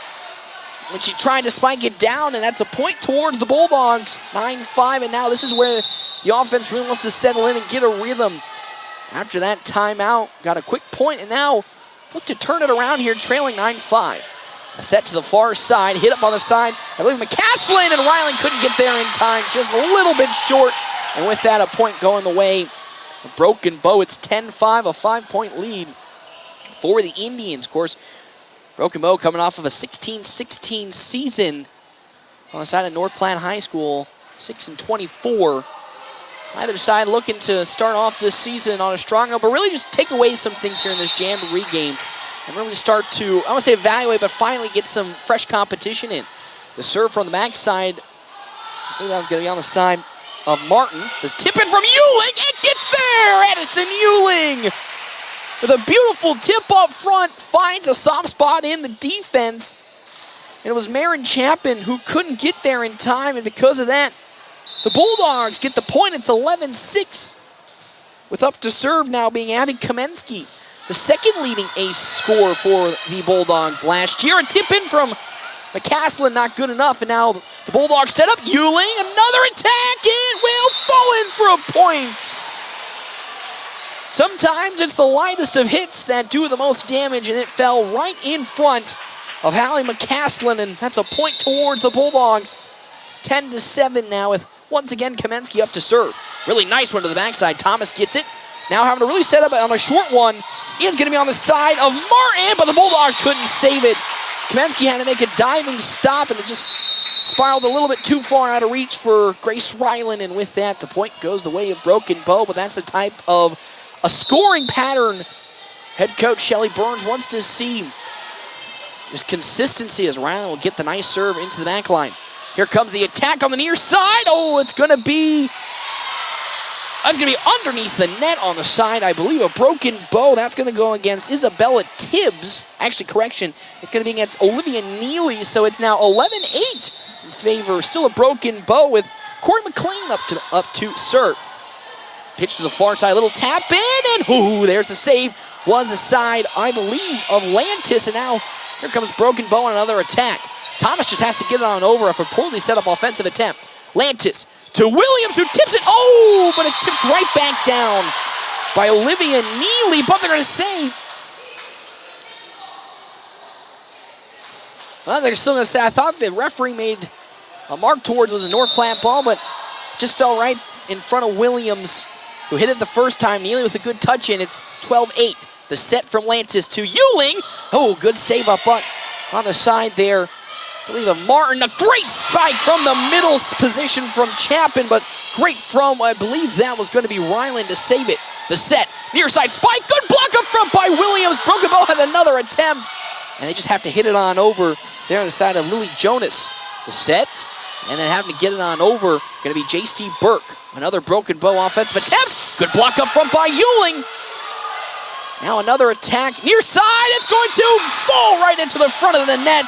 when she tried to spike it down, and that's a point towards the Bulldogs, 9-5, and now this is where the offense really wants to settle in and get a rhythm. After that timeout, got a quick point, and now look to turn it around here, trailing 9-5. A set to the far side, hit up on the side. I believe McCaslin and Ryland couldn't get there in time, just a little bit short. And with that, a point going the way of Broken Bow. It's 10-5, a 5-point lead for the Indians. Of course, Broken Bow coming off of a 16-16 season on the side of North Platte High School, 6-24. Either side looking to start off this season on a strong note, but really just take away some things here in this Jamboree game and really start to, I don't want to say evaluate, but finally get some fresh competition in. The serve from the backside, I think that was going to be on the side of Martin. The tip in from Ewing, it gets there! Addison Ewing with a beautiful tip up front, finds a soft spot in the defense. And it was Marin Chapin who couldn't get there in time, and because of that, the Bulldogs get the point. It's 11-6, with up to serve now being Abby Kamensky, the second leading ace scorer for the Bulldogs last year. A tip in from McCaslin, not good enough, and now the Bulldogs set up Ewing. Another attack, it will fall in for a point. Sometimes it's the lightest of hits that do the most damage, and it fell right in front of Hallie McCaslin, and that's a point towards the Bulldogs. 10-7 now with, once again, Kamensky up to serve. Really nice one to the backside. Thomas gets it. Now having to really set up on a short one is going to be on the side of Martin, but the Bulldogs couldn't save it. Kamensky had to make a diving stop, and it just spiraled a little bit too far out of reach for Grace Ryland, and with that, the point goes the way of Broken Bow, but that's the type of a scoring pattern head coach Shelly Burns wants to see. This consistency as Ryland will get the nice serve into the back line. Here comes the attack on the near side. Oh, it's going to be underneath the net on the side, I believe. A Broken Bow. That's going to go against Isabella Tibbs. Actually, correction. It's going to be against Olivia Neely, so it's now 11-8 in favor. Still a Broken Bow with Corey McLean up to serve. Pitch to the far side, a little tap in, and ooh, there's the save. Was the side, I believe, of Lantis, and now here comes Broken Bow on another attack. Thomas just has to get it on over for a poorly set up offensive attempt. Lantis to Williams, who tips it. Oh, but it's tipped right back down by Olivia Neely, but they're going to say. Well, they're still going to say, I thought the referee made a mark towards was a North Platte ball, but just fell right in front of Williams, who hit it the first time. Neely with a good touch in. It's 12-8. The set from Lantis to Ewing. Oh, good save up on the side there. I believe of Martin. A great spike from the middle position from Chapin, but great from, I believe that was going to be Ryland to save it. The set, near side spike. Good block up front by Williams. Broken Bow has another attempt, and they just have to hit it on over there on the side of Lily Jonas. The set, and then having to get it on over, going to be J.C. Burke. Another Broken Bow offensive attempt. Good block up front by Ewing. Now another attack. Near side. It's going to fall right into the front of the net.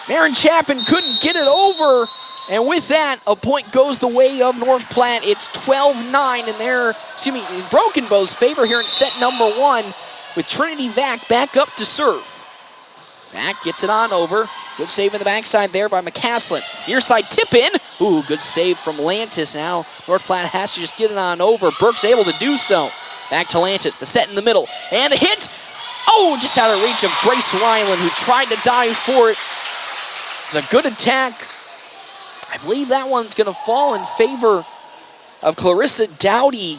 Marin Chapin couldn't get it over. And with that, a point goes the way of North Platte. It's 12-9 in Broken Bow's favor here in set number 1 with Trinity Vac back up to serve. Vac gets it on over. Good save in the backside there by McCaslin. Near side tip in. Ooh, good save from Lantis. Now North Platte has to just get it on over. Burke's able to do so. Back to Lantis. The set in the middle. And the hit. Oh, just out of reach of Grace Ryland, who tried to dive for it. It's a good attack. I believe that one's going to fall in favor of Clarissa Dowdy.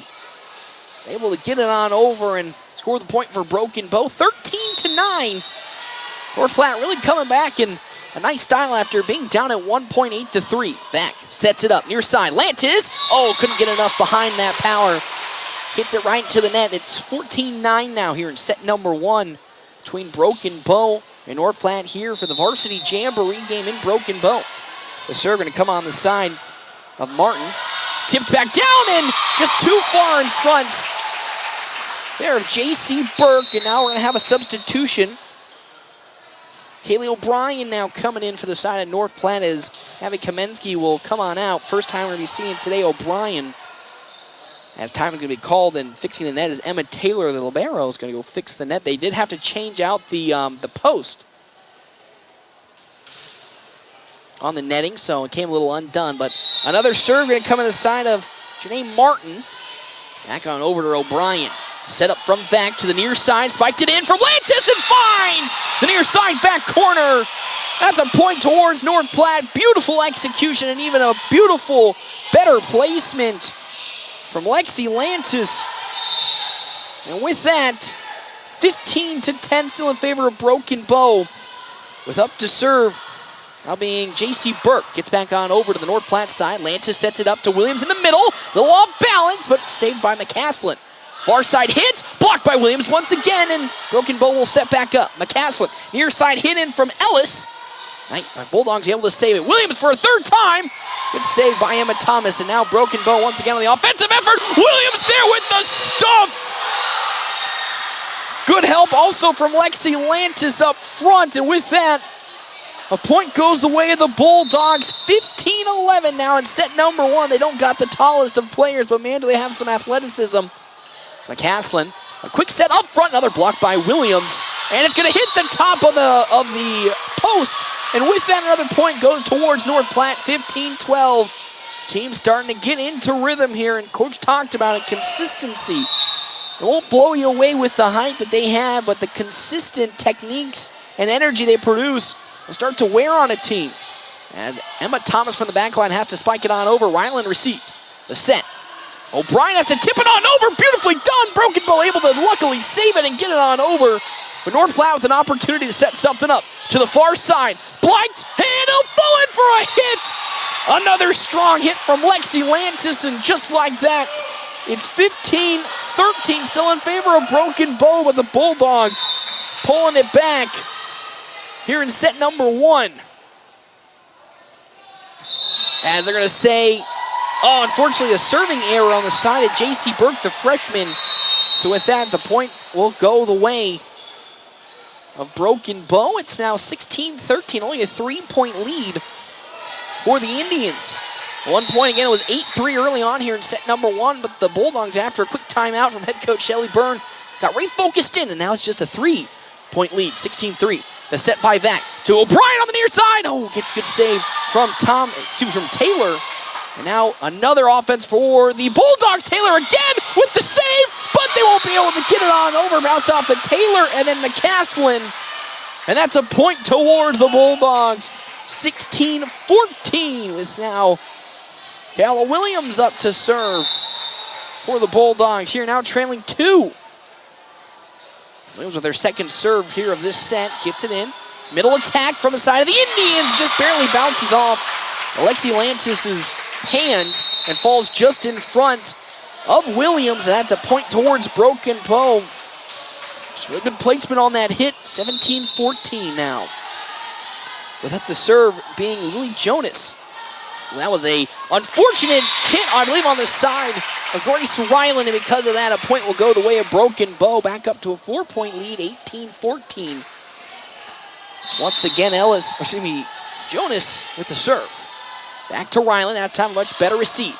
Is able to get it on over and score the point for Broken Bow. 13-9. North Platte really coming back in a nice style after being down at 1.8-3. Vac sets it up near side. Lantis. Oh, couldn't get enough behind that power. Hits it right to the net. It's 14-9 now here in set number 1 between Broken Bow and North Platte here for the Varsity Jamboree game in Broken Bow. The serve going to come on the side of Martin. Tipped back down and just too far in front there of J.C. Burke. And now we're going to have a substitution. Kaylee O'Brien now coming in for the side of North Platte as Abby Kamensky will come on out. First time we're going to be seeing today O'Brien. As time is going to be called and fixing the net is Emma Taylor, the libero, is going to go fix the net. They did have to change out the post on the netting, so it came a little undone. But another serve going to come in the side of Janae Martin. Back on over to O'Brien. Set up from Vac to the near side. Spiked it in from Lantis and finds the near side back corner. That's a point towards North Platte. Beautiful execution and even a beautiful, better placement from Lexi Lantis. And with that, 15-10 still in favor of Broken Bow. With up to serve now being J.C. Burke. Gets back on over to the North Platte side. Lantis sets it up to Williams in the middle. A little off balance, but saved by McCaslin. Far side hit, blocked by Williams once again, and Broken Bow will set back up. McCaslin, near side hit in from Ellis. Bulldogs able to save it. Williams for a third time. Good save by Emma Thomas, and now Broken Bow once again on the offensive effort. Williams there with the stuff. Good help also from Lexi Lantis up front, and with that, a point goes the way of the Bulldogs. 15-11 now in set number 1. They don't got the tallest of players, but man, do they have some athleticism. McCaslin, a quick set up front, another block by Williams, and it's going to hit the top of the post, and with that, another point goes towards North Platte. 15-12. Team starting to get into rhythm here, and Coach talked about it, consistency. It won't blow you away with the height that they have, but the consistent techniques and energy they produce will start to wear on a team. As Emma Thomas from the back line has to spike it on over, Ryland receives the set. O'Brien has to tip it on over. Beautifully done. Broken Bow able to luckily save it and get it on over. But North Platte with an opportunity to set something up. To the far side. Blanked. And he'll fall in for a hit. Another strong hit from Lexi Lantis. And just like that, it's 15-13. Still in favor of Broken Bow, with the Bulldogs pulling it back here in set number 1. As they're going to say, unfortunately, a serving error on the side of J.C. Burke, the freshman. So with that, the point will go the way of Broken Bow. It's now 16-13, only a 3-point lead for the Indians. 1 point again, it was 8-3 early on here in set number 1, but the Bulldogs, after a quick timeout from head coach Shelley Byrne, got refocused in, and now it's just a 3-point lead, 16-3. The set by Vac to O'Brien on the near side. Oh, gets good save from Taylor. And now another offense for the Bulldogs. Taylor again with the save, but they won't be able to get it on over. Bounced off of Taylor and then McCaslin. And that's a point towards the Bulldogs. 16-14 with now Kayla Williams up to serve for the Bulldogs. Here now trailing 2. Williams with their second serve here of this set. Gets it in. Middle attack from the side of the Indians. Just barely bounces off Alexi Lantis' hand and falls just in front of Williams. And that's a point towards Broken Bow. Just really good placement on that hit. 17-14 now. Without the serve being Lily Jonas. Well, that was a unfortunate hit, I believe, on the side Grace Ryland, and because of that, a point will go the way of Broken Bow. Back up to a 4-point lead, 18-14. Once again, Jonas with the serve. Back to Ryland, that time a much better receive.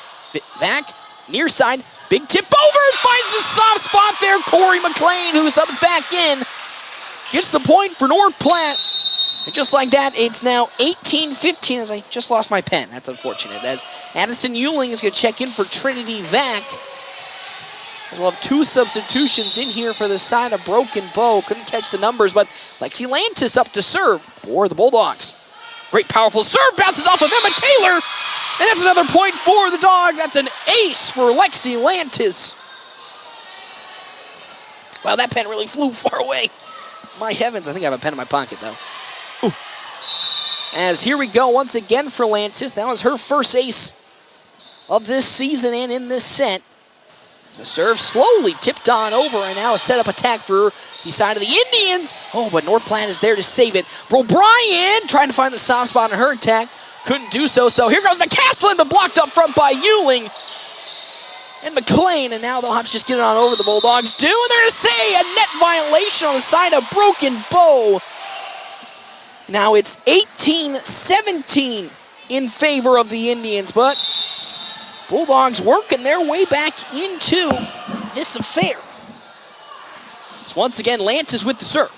Back, near side, big tip over, finds a soft spot there. Corey McLean, who subs back in, gets the point for North Platte. And just like that, it's now 18-15 as I just lost my pen. That's unfortunate. As Addison Euling is going to check in for Trinity Vac. As we'll have 2 substitutions in here for the side of Broken Bow. Couldn't catch the numbers, but Lexi Lantis up to serve for the Bulldogs. Great powerful serve, bounces off of Emma Taylor. And that's another point for the Dogs. That's an ace for Lexi Lantis. Wow, that pen really flew far away. My heavens, I think I have a pen in my pocket, though. Ooh. As here we go once again for Lantis. That was her first ace of this season and in this set. As the serve slowly tipped on over, and now a setup attack for the side of the Indians. Oh, but North Platte is there to save it. O'Brien trying to find the soft spot in her attack. Couldn't do so, so here comes McCaslin, but blocked up front by Euling and McLean, and now they'll have to just get it on over. The Bulldogs do, and they're going to say a net violation on the side of Broken Bow. Now it's 18-17 in favor of the Indians, but Bulldogs working their way back into this affair. So once again, Lantis with the serve.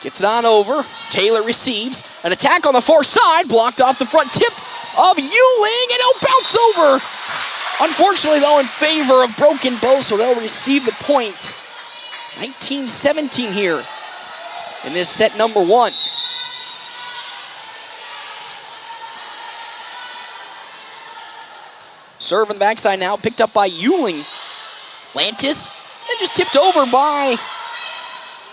Gets it on over. Taylor receives. An attack on the far side, blocked off the front tip of Euling, and it'll bounce over. Unfortunately, though, in favor of Broken Bow, so they'll receive the point. 19-17 here in this set number 1. Serve on the backside now, picked up by Euling. Lantis, and just tipped over by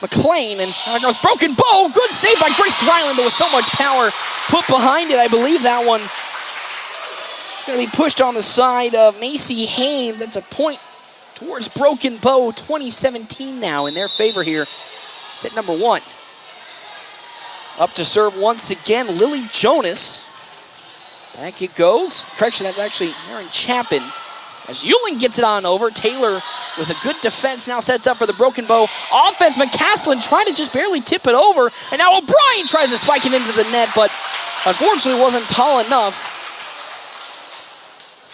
McLean, and there goes Broken Bow. Good save by Grace Ryland, but with so much power put behind it. I believe that one going to be pushed on the side of Macy Haynes. That's a point towards Broken Bow. 2017 now in their favor here. Set number 1. Up to serve once again, Lily Jonas. Back it goes. Correction, that's actually Aaron Chapin. As Euling gets it on over, Taylor with a good defense now sets up for the Broken Bow offense. McCaslin trying to just barely tip it over, and now O'Brien tries to spike it into the net, but unfortunately wasn't tall enough.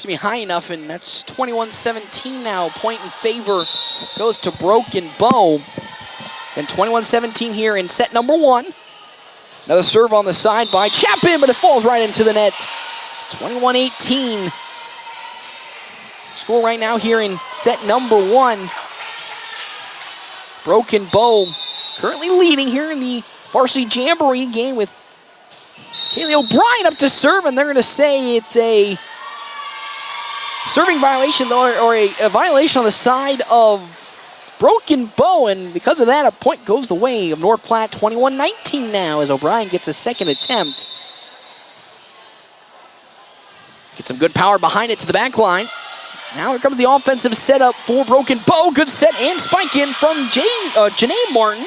High enough, and that's 21-17 now. Point in favor goes to Broken Bow. And 21-17 here in set number 1. Another serve on the side by Chapin, but it falls right into the net. 21-18. Score right now here in set number 1. Broken Bow currently leading here in the Varsity Jamboree game with Kaylee O'Brien up to serve, and they're going to say it's a serving violation or a violation on the side of Broken Bow, and because of that, a point goes the way of North Platte. 21-19 now as O'Brien gets a second attempt. Get some good power behind it to the back line. Now here comes the offensive setup for Broken Bow. Good set and spike in from Janae Martin.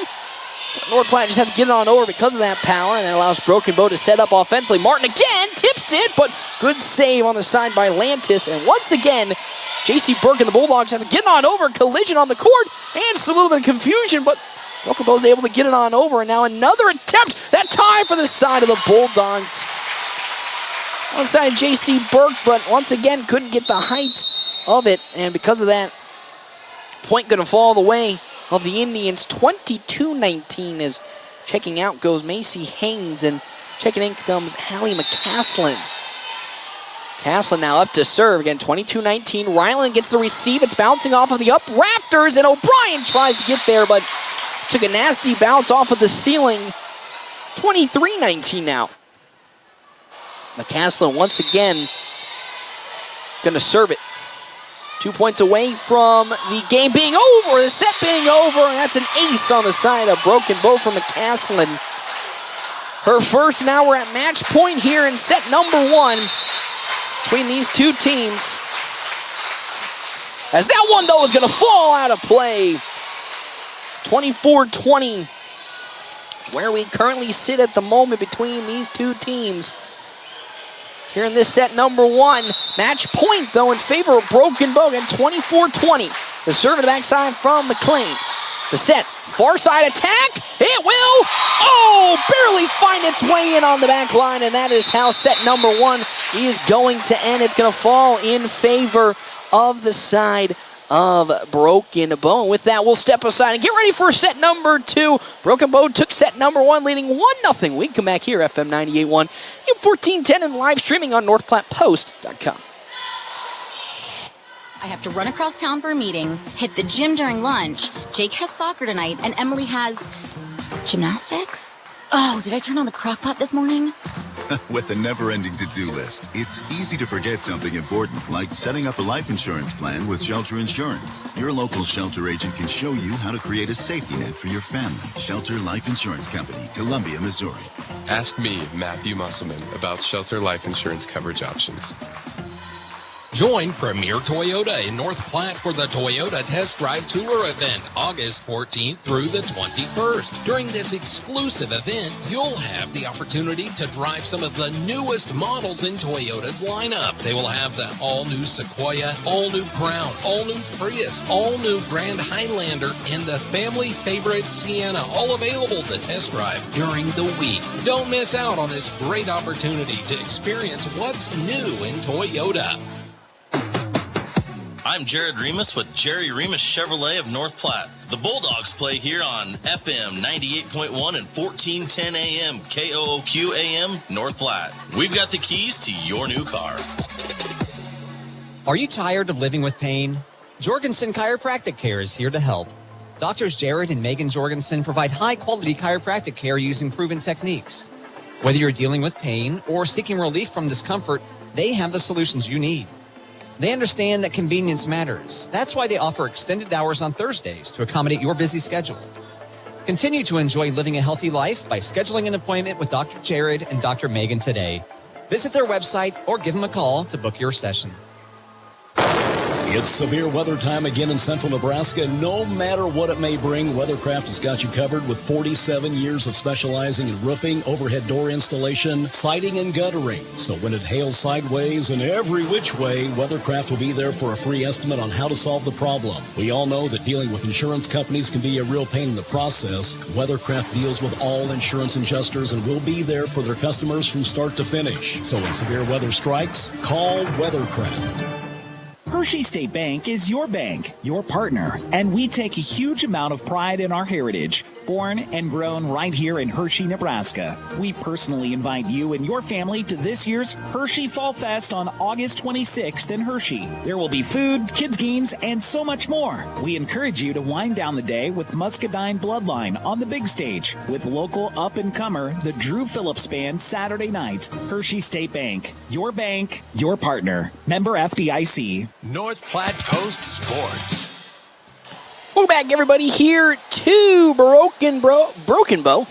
North Platte just has to get it on over because of that power, and that allows Broken Bow to set up offensively. Martin again tips it, but good save on the side by Lantis. And once again, J.C. Burke and the Bulldogs have to get it on over. Collision on the court, and it's a little bit of confusion, but Broken Bow's able to get it on over. And now another attempt, that time for the side of the Bulldogs. On the side of J.C. Burke, but once again couldn't get the height of it, and because of that, point going to fall the way of the Indians. 22-19 as checking out goes Macy Haynes, and checking in comes Hallie McCaslin. McCaslin now up to serve again. 22-19. Ryland gets the receive. It's bouncing off of the up rafters, and O'Brien tries to get there, but took a nasty bounce off of the ceiling. 23-19 now. McCaslin once again going to serve it. 2 points away from the game being over, the set being over, and that's an ace on the side of Broken Bow from McCaslin. Her first, now we're at match point here in set number 1 between these two teams. As that one, though, is going to fall out of play. 24-20, where we currently sit at the moment between these two teams. here in this set number 1. Match point, though, in favor of Broken Bow, again, 24-20. The serve at the backside from McLean. The set, far side attack. It will, barely find its way in on the back line, and that is how set number 1 is going to end. It's going to fall in favor of the side of Broken Bow. And with that, we'll step aside and get ready for set number 2. Broken Bow took set number 1, leading 1-0. We can come back here, FM 98.1, 1410, and live streaming on NorthPlattePost.com. I have to run across town for a meeting, hit the gym during lunch. Jake has soccer tonight, and Emily has gymnastics? Oh, did I turn on the crock pot this morning? With a never-ending to-do list, it's easy to forget something important, like setting up a life insurance plan with Shelter Insurance. Your local Shelter agent can show you how to create a safety net for your family. Shelter Life Insurance Company, Columbia, Missouri. Ask me, Matthew Musselman, about Shelter Life Insurance coverage options. Join Premier Toyota in North Platte for the Toyota Test Drive Tour event, August 14th through the 21st. During this exclusive event, you'll have the opportunity to drive some of the newest models in Toyota's lineup. They will have the all-new Sequoia, all-new Crown, all-new Prius, all-new Grand Highlander, and the family favorite Sienna, all available to test drive during the week. Don't miss out on this great opportunity to experience what's new in Toyota. I'm Jared Remus with Jerry Remus Chevrolet of North Platte. The Bulldogs play here on FM 98.1 and 1410 AM, KOOQ AM, North Platte. We've got the keys to your new car. Are you tired of living with pain? Jorgensen Chiropractic Care is here to help. Doctors Jared and Megan Jorgensen provide high-quality chiropractic care using proven techniques. Whether you're dealing with pain or seeking relief from discomfort, they have the solutions you need. They understand that convenience matters. That's why they offer extended hours on Thursdays to accommodate your busy schedule. Continue to enjoy living a healthy life by scheduling an appointment with Dr. Jared and Dr. Megan today. Visit their website or give them a call to book your session. It's severe weather time again in central Nebraska. No matter what it may bring, Weathercraft has got you covered with 47 years of specializing in roofing, overhead door installation, siding, and guttering. So when it hails sideways and every which way, Weathercraft will be there for a free estimate on how to solve the problem. We all know that dealing with insurance companies can be a real pain in the process. Weathercraft deals with all insurance adjusters and will be there for their customers from start to finish. So when severe weather strikes, call Weathercraft. Hershey State Bank is your bank, your partner, and we take a huge amount of pride in our heritage. Born and grown right here in Hershey, Nebraska. We personally invite you and your family to this year's Hershey Fall Fest on August 26th in Hershey. There will be food, kids' games, and so much more. We encourage you to wind down the day with Muscadine Bloodline on the big stage with local up-and-comer, the Drew Phillips Band, Saturday night. Hershey State Bank, your partner. Member FDIC. North Platte Post Sports. Welcome back, everybody, here to Broken Bow. Broken Bow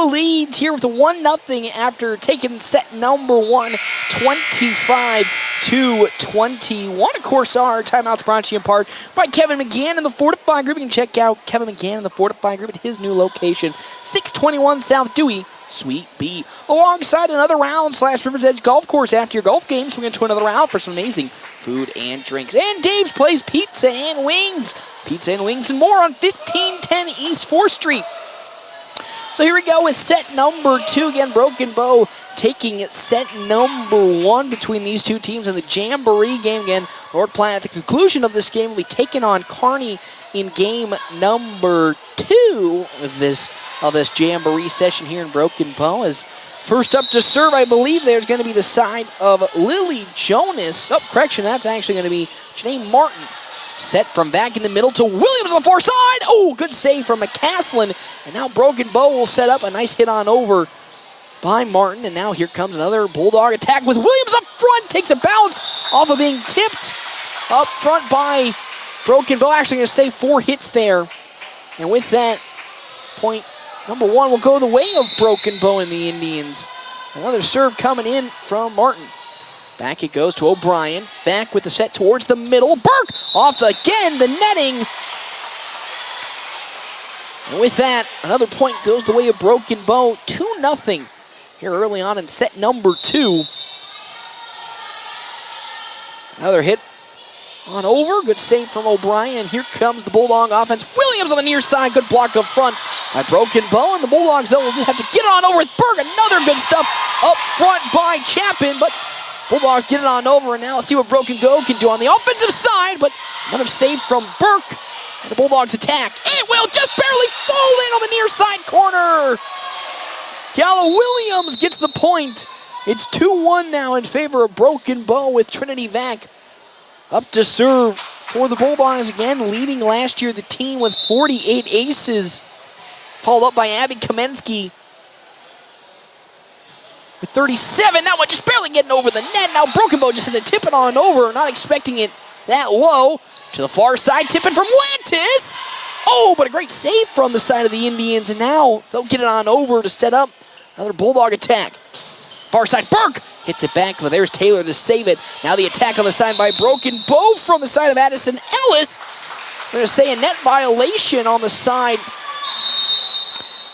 leads here with a 1-0 after taking set number 1, 25-21. Of course, our timeouts brought to you in part by Kevin McGann and the Fortify Group. You can check out Kevin McGann and the Fortify Group at his new location, 621 South Dewey, Suite B. Alongside another round / River's Edge Golf Course after your golf games. We're going to another round for some amazing food and drinks. And Dave's Place Pizza and Wings. Pizza and Wings and more on 1510 East 4th Street. So here we go with set number 2. Again, Broken Bow taking set number 1 between these two teams in the Jamboree game. Again, North Platte at the conclusion of this game will be taking on Kearney in game number 2 of this Jamboree session here in Broken Bow. As first up to serve, I believe there's going to be the side of Lily Jonas. Oh, correction, that's actually going to be Janae Martin. Set from back in the middle to Williams on the far side. Oh, good save from McCaslin. And now Broken Bow will set up a nice hit on over by Martin. And now here comes another Bulldog attack with Williams up front. Takes a bounce off of being tipped up front by Broken Bow. Actually going to save 4 hits there. And with that, point number 1 will go the way of Broken Bow and the Indians. Another serve coming in from Martin. Back it goes to O'Brien. Back with the set towards the middle. Burke off the netting. And with that, another point goes the way of Broken Bow. 2-0 here early on in set number 2. Another hit on over. Good save from O'Brien. Here comes the Bulldog offense. Williams on the near side. Good block up front by Broken Bow. And the Bulldogs, though, will just have to get it on over with Berg. Another good stuff up front by Chapin. But Bulldogs get it on over. And now let's see what Broken Bow can do on the offensive side. But another save from Burke. And the Bulldogs attack. It will just barely fall in on the near side corner. Gallo Williams gets the point. It's 2-1 now in favor of Broken Bow with Trinity Vac up to serve for the Bulldogs again, leading last year the team with 48 aces, followed up by Abby Kamensky with 37. That one just barely getting over the net. Now Broken Bow just had to tip it on over, not expecting it that low. To the far side, tipping from Lantis. Oh, but a great save from the side of the Indians, and now they'll get it on over to set up another Bulldog attack. Far side, Burke hits it back, but there's Taylor to save it. Now the attack on the side by Broken Bow from the side of Addison Ellis. I'm going to say a net violation on the side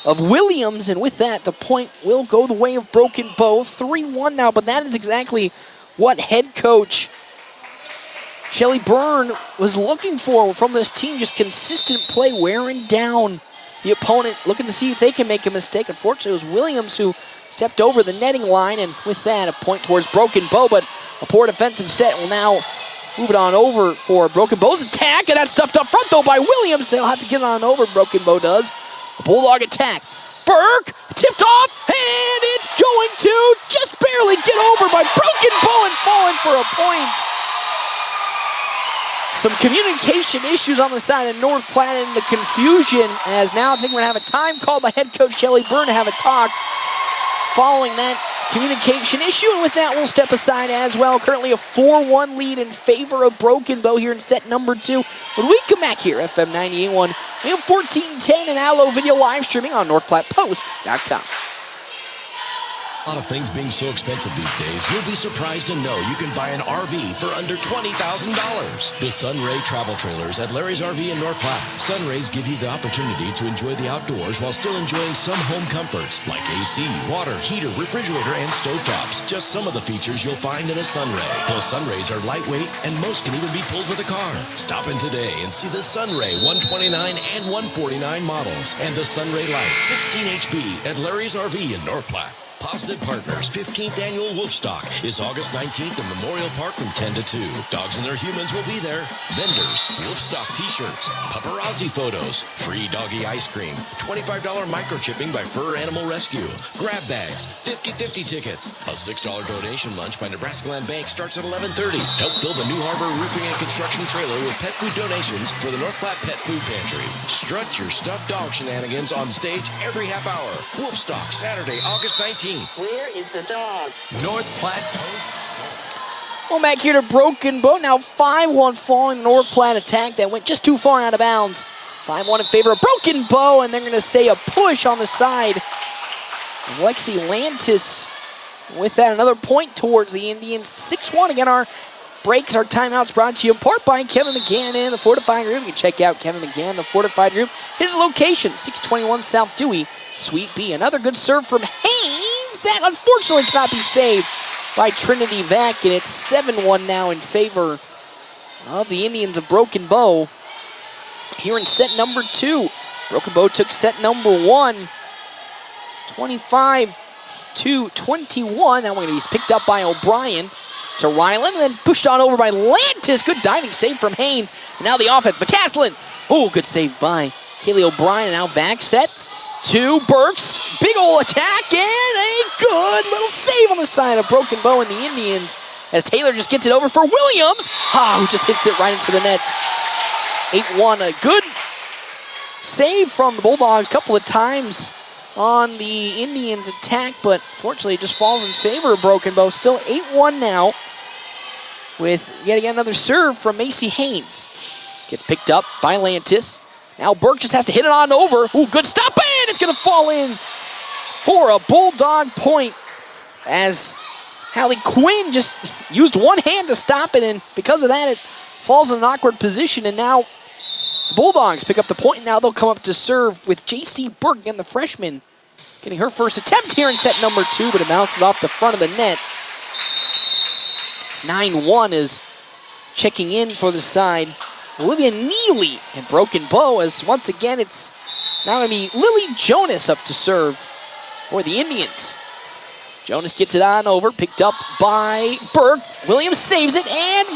of Williams, and with that, the point will go the way of Broken Bow. 3-1 now, but that is exactly what head coach Shelly Byrne was looking for from this team. Just consistent play, wearing down the opponent, looking to see if they can make a mistake. Unfortunately, it was Williams who stepped over the netting line, and with that, a point towards Broken Bow, but a poor defensive set will now move it on over for Broken Bow's attack, and that's stuffed up front, though, by Williams. They'll have to get it on over, Broken Bow does. A Bulldog attack. Burke tipped off, and it's going to just barely get over by Broken Bow and falling for a point. Some communication issues on the side of North Platte and the confusion, as now I think we're going to have a time called by head coach Shelly Byrne to have a talk following that communication issue, and with that we'll step aside as well. Currently a 4-1 lead in favor of Broken Bow here in set number 2. When we come back here, FM 98.1, AM 1410 and Allo video live streaming on NorthPlattePost.com. A lot of things being so expensive these days, you'll be surprised to know you can buy an RV for under $20,000. The Sunray Travel Trailers at Larry's RV in North Platte. Sunrays give you the opportunity to enjoy the outdoors while still enjoying some home comforts like AC, water, heater, refrigerator, and stovetops. Just some of the features you'll find in a Sunray. Those Sunrays are lightweight and most can even be pulled with a car. Stop in today and see the Sunray 129 and 149 models and the Sunray Light 16 HP at Larry's RV in North Platte. Positive Partners' 15th annual Wolfstock is August 19th in Memorial Park from 10 to 2. Dogs and their humans will be there. Vendors, Wolfstock t-shirts, paparazzi photos, free doggy ice cream, $25 microchipping by Fur Animal Rescue, grab bags, 50/50 tickets. A $6 donation lunch by Nebraska Land Bank starts at 11:30. Help fill the New Harbor Roofing and Construction trailer with pet food donations for the North Platte Pet Food Pantry. Strut your stuffed dog shenanigans on stage every half hour. Wolfstock, Saturday, August 19th. Where is the dog? North Platte Post. Well, back here to Broken Bow. Now 5-1 following the North Platte attack that went just too far out of bounds. 5-1 in favor of Broken Bow, and they're going to say a push on the side. And Lexi Lantis with that, another point towards the Indians. 6-1. Again, our breaks, our timeouts brought to you in part by Kevin McGann in the Fortified Group. You can check out Kevin McGann, the Fortified Group. His location, 621 South Dewey, Suite B. Another good serve from Haynes. That unfortunately cannot be saved by Trinity Vac, and it's 7-1 now in favor of the Indians of Broken Bow. Here in set number 2, Broken Bow took set number 1, 25-21. That one is picked up by O'Brien to Ryland, and then pushed on over by Lantis. Good diving save from Haynes. And now the offense, McCaslin. Oh, good save by Kaylee O'Brien. And now Vac sets to Burks. Big ol' attack, and a good little save on the side of Broken Bow and the Indians as Taylor just gets it over for Williams. Who just hits it right into the net. 8-1, a good save from the Bulldogs a couple of times on the Indians attack, but fortunately it just falls in favor of Broken Bow. Still 8-1 now with yet again another serve from Macy Haynes. Gets picked up by Lantis. Now Burke just has to hit it on over. Ooh, good stop, and it's going to fall in for a Bulldog point as Hallie Quinn just used one hand to stop it, and because of that, it falls in an awkward position, and now the Bulldogs pick up the point, and now they'll come up to serve with J.C. Burke, again, the freshman, getting her first attempt here in set number 2, but it bounces off the front of the net. It's 9-1 as checking in for the side, Olivia Neely. And broken bow, as once again it's now going to be Lily Jonas up to serve for the Indians. Jonas gets it on over, picked up by Burke. Williams saves it, and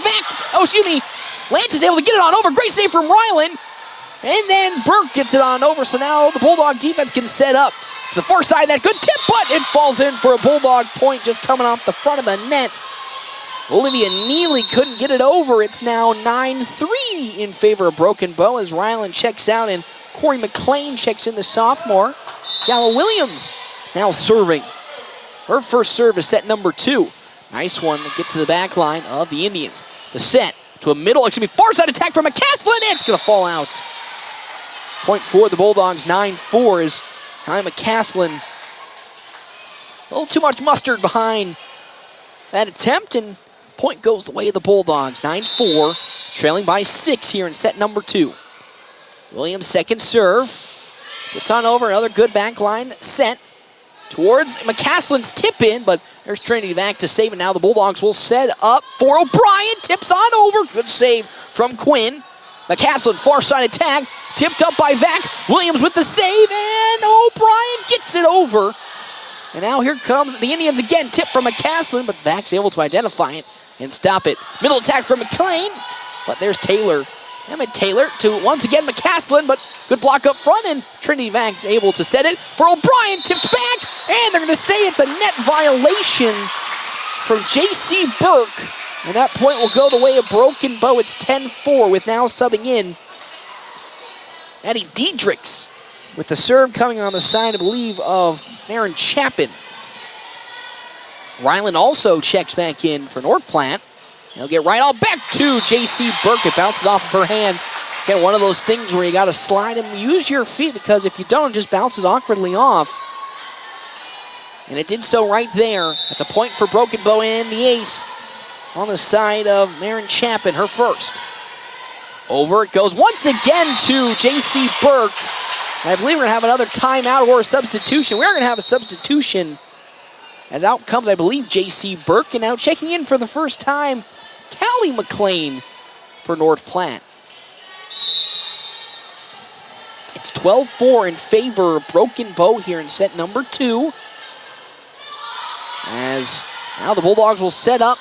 Lance is able to get it on over. Great save from Ryland. And then Burke gets it on over, so now the Bulldog defense can set up to the far side of that good tip, but it falls in for a Bulldog point just coming off the front of the net. Olivia Neely couldn't get it over. It's now 9-3 in favor of broken bow as Ryland checks out and Corey McLean checks in, the sophomore. Gala Williams now serving. Her first serve is set number 2. Nice one to get to the back line of the Indians. The set to a far side attack from McCaslin. It's going to fall out. Point for the Bulldogs, 9-4 is Kylie McCaslin. A little too much mustard behind that attempt, and point goes the way of the Bulldogs, 9-4, trailing by 6 here in set number 2. Williams' second serve. Gets on over, another good back line set towards McCaslin's tip in, but there's Trinity back to save it. Now the Bulldogs will set up for O'Brien. Tips on over. Good save from Quinn. McCaslin, far side attack. Tipped up by Vac. Williams with the save, and O'Brien gets it over. And now here comes the Indians again. Tip from McCaslin, but Vac's able to identify it and stop it. Middle attack from McLean, but there's Taylor. Emmett Taylor to once again McCaslin, but good block up front, and Trinity Vac's able to set it for O'Brien. Tipped back, and they're going to say it's a net violation from J.C. Burke. And that point will go the way of broken bow. It's 10-4 with now subbing in Eddie Diedrichs with the serve coming on the side, I believe, of Aaron Chapin. Ryland also checks back in for North Platte. He'll get right all back to J.C. Burke. It bounces off of her hand. Again, one of those things where you got to slide and use your feet, because if you don't, it just bounces awkwardly off. And it did so right there. That's a point for broken bow and the ace on the side of Maren Chapin, her first. Over it goes once again to J.C. Burke. And I believe we're going to have another timeout or a substitution. We're going to have a substitution as out comes, I believe, J.C. Burke. And now checking in for the first time, Callie McLean for North Platte. It's 12-4 in favor of broken bow here in set number 2. As now the Bulldogs will set up.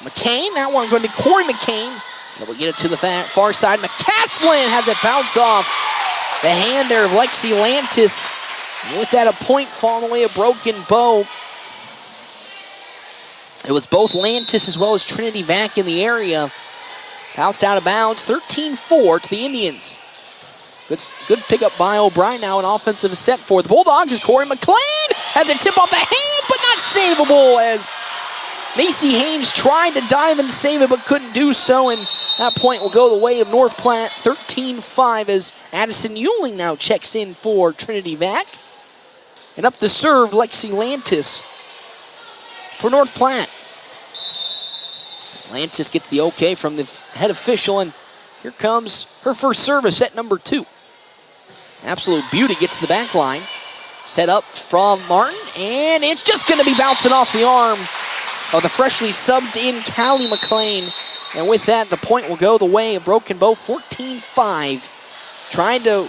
McCain, that one going to be Corey McCain. He'll get it to the far side. McCaslin has it bounce off the hand there of Lexi Lantis. And with that, a point falling away, a broken bow. It was both Lantis as well as Trinity Vac in the area. Bounced out of bounds, 13-4 to the Indians. Good pickup by O'Brien. Now an offensive set for the Bulldogs as Corey McLean has a tip off the hand, but not savable as Macy Haynes tried to dive and save it, but couldn't do so, and that point will go the way of North Platte, 13-5, as Addison Euling now checks in for Trinity Vac. And up to serve, Lexi Lantis for North Platte. Lantis gets the okay from the head official, and here comes her first service, set number 2. Absolute beauty, gets to the back line. Set up from Martin, and it's just going to be bouncing off the arm of the freshly subbed in Callie McLean. And with that, the point will go the way of broken bow, 14-5. Trying to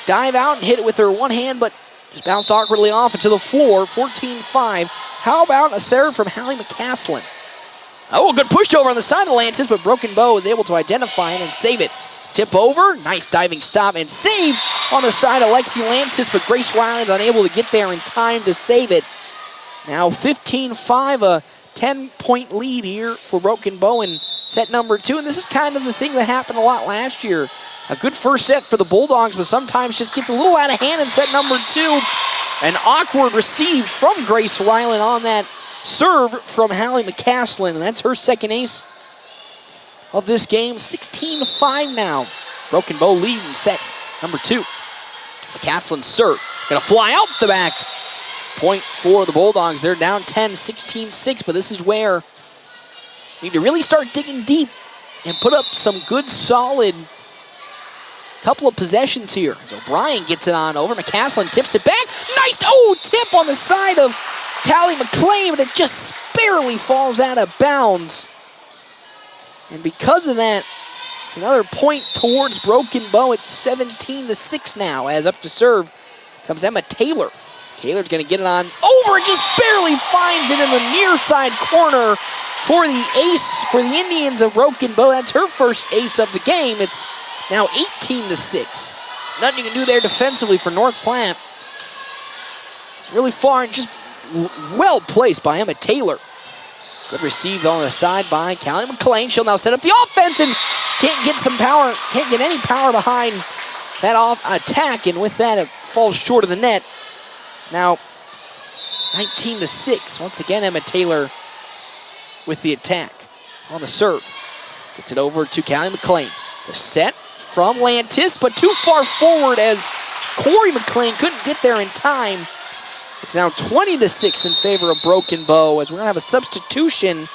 dive out and hit it with her one hand, but just bounced awkwardly off into the floor, 14-5. How about a serve from Hallie McCaslin? Oh, a good push over on the side of Lantis, but broken bow is able to identify it and save it. Tip over, nice diving stop and save on the side of Lexi Lantis, but Grace Ryland's unable to get there in time to save it. Now 15-5, a 10-point lead here for broken bow in set number 2, and this is kind of the thing that happened a lot last year. A good first set for the Bulldogs, but sometimes just gets a little out of hand in set number 2. An awkward receive from Grace Ryland on that serve from Hallie McCaslin, and that's her second ace of this game. 16-5 now. Broken bow lead in set number 2. McCaslin serve, gonna fly out the back. Point for the Bulldogs. They're down 10, 16-6, but this is where we need to really start digging deep and put up some good, solid couple of possessions here. So O'Brien gets it on over. McCaslin tips it back. Nice, tip on the side of Callie McLean, but it just barely falls out of bounds. And because of that, it's another point towards Broken Bow. It's 17-6 now, as up to serve comes Emma Taylor. Taylor's going to get it on over and just barely finds it in the near side corner for the ace for the Indians of Broken Bow. That's her first ace of the game. It's now 18-6. Nothing you can do there defensively for North Platte. It's really far and just well placed by Emma Taylor. Good receive on the side by Callie McLean. She'll now set up the offense and can't get some power, can't get any power behind that attack, and with that it falls short of the net. It's now 19-6. Once again, Emma Taylor with the attack on the serve. Gets it over to Callie McLean. The set from Lantis, but too far forward as Corey McLean couldn't get there in time. It's now 20-6 in favor of Broken Bow, as we're going to have a substitution.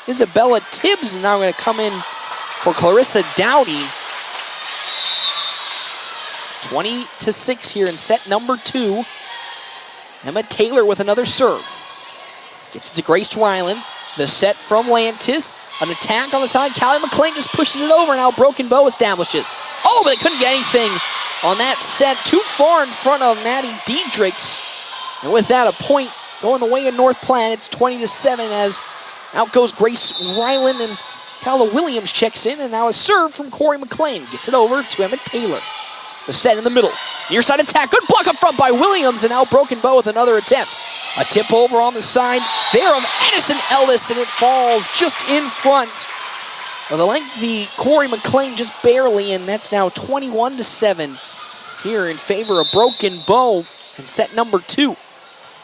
Isabella Tibbs is now going to come in for Clarissa Dowdy. 20-6 here in set number 2. Emma Taylor with another serve. Gets it to Grace Ryland. The set from Lantis. An attack on the side. Callie McLean just pushes it over. Now Broken Bow establishes. Oh, but they couldn't get anything on that set. Too far in front of Maddie Diedrichs. And with that, a point going the way of North Platte. It's 20-7 as out goes Grace Ryland, and Paula Williams checks in, and now a serve from Corey McLean. Gets it over to Emma Taylor. The set in the middle. Near side attack. Good block up front by Williams, and now Broken Bow with another attempt. A tip over on the side there of Addison Ellis, and it falls just in front of the lengthy Corey McLean, just barely, and that's now 21-7 here in favor of Broken Bow in set number 2.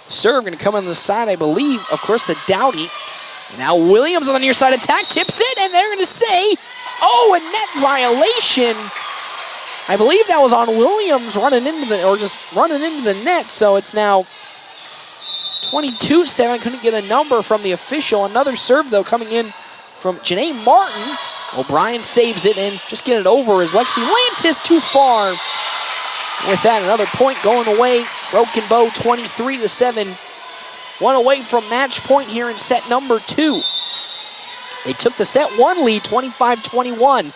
Serve going to come on the side, I believe, of course, Dowdy. And now Williams on the near side attack, tips it, and they're going to say, oh, a net violation. I believe that was on Williams running into the net, so it's now 22-7. Couldn't get a number from the official. Another serve, though, coming in from Janae Martin. O'Brien saves it and just get it over as Lexi Lantis too far. With that, another point going away. Broken Bow 23-7. One away from match point here in set number 2. They took the set 1 lead, 25-21.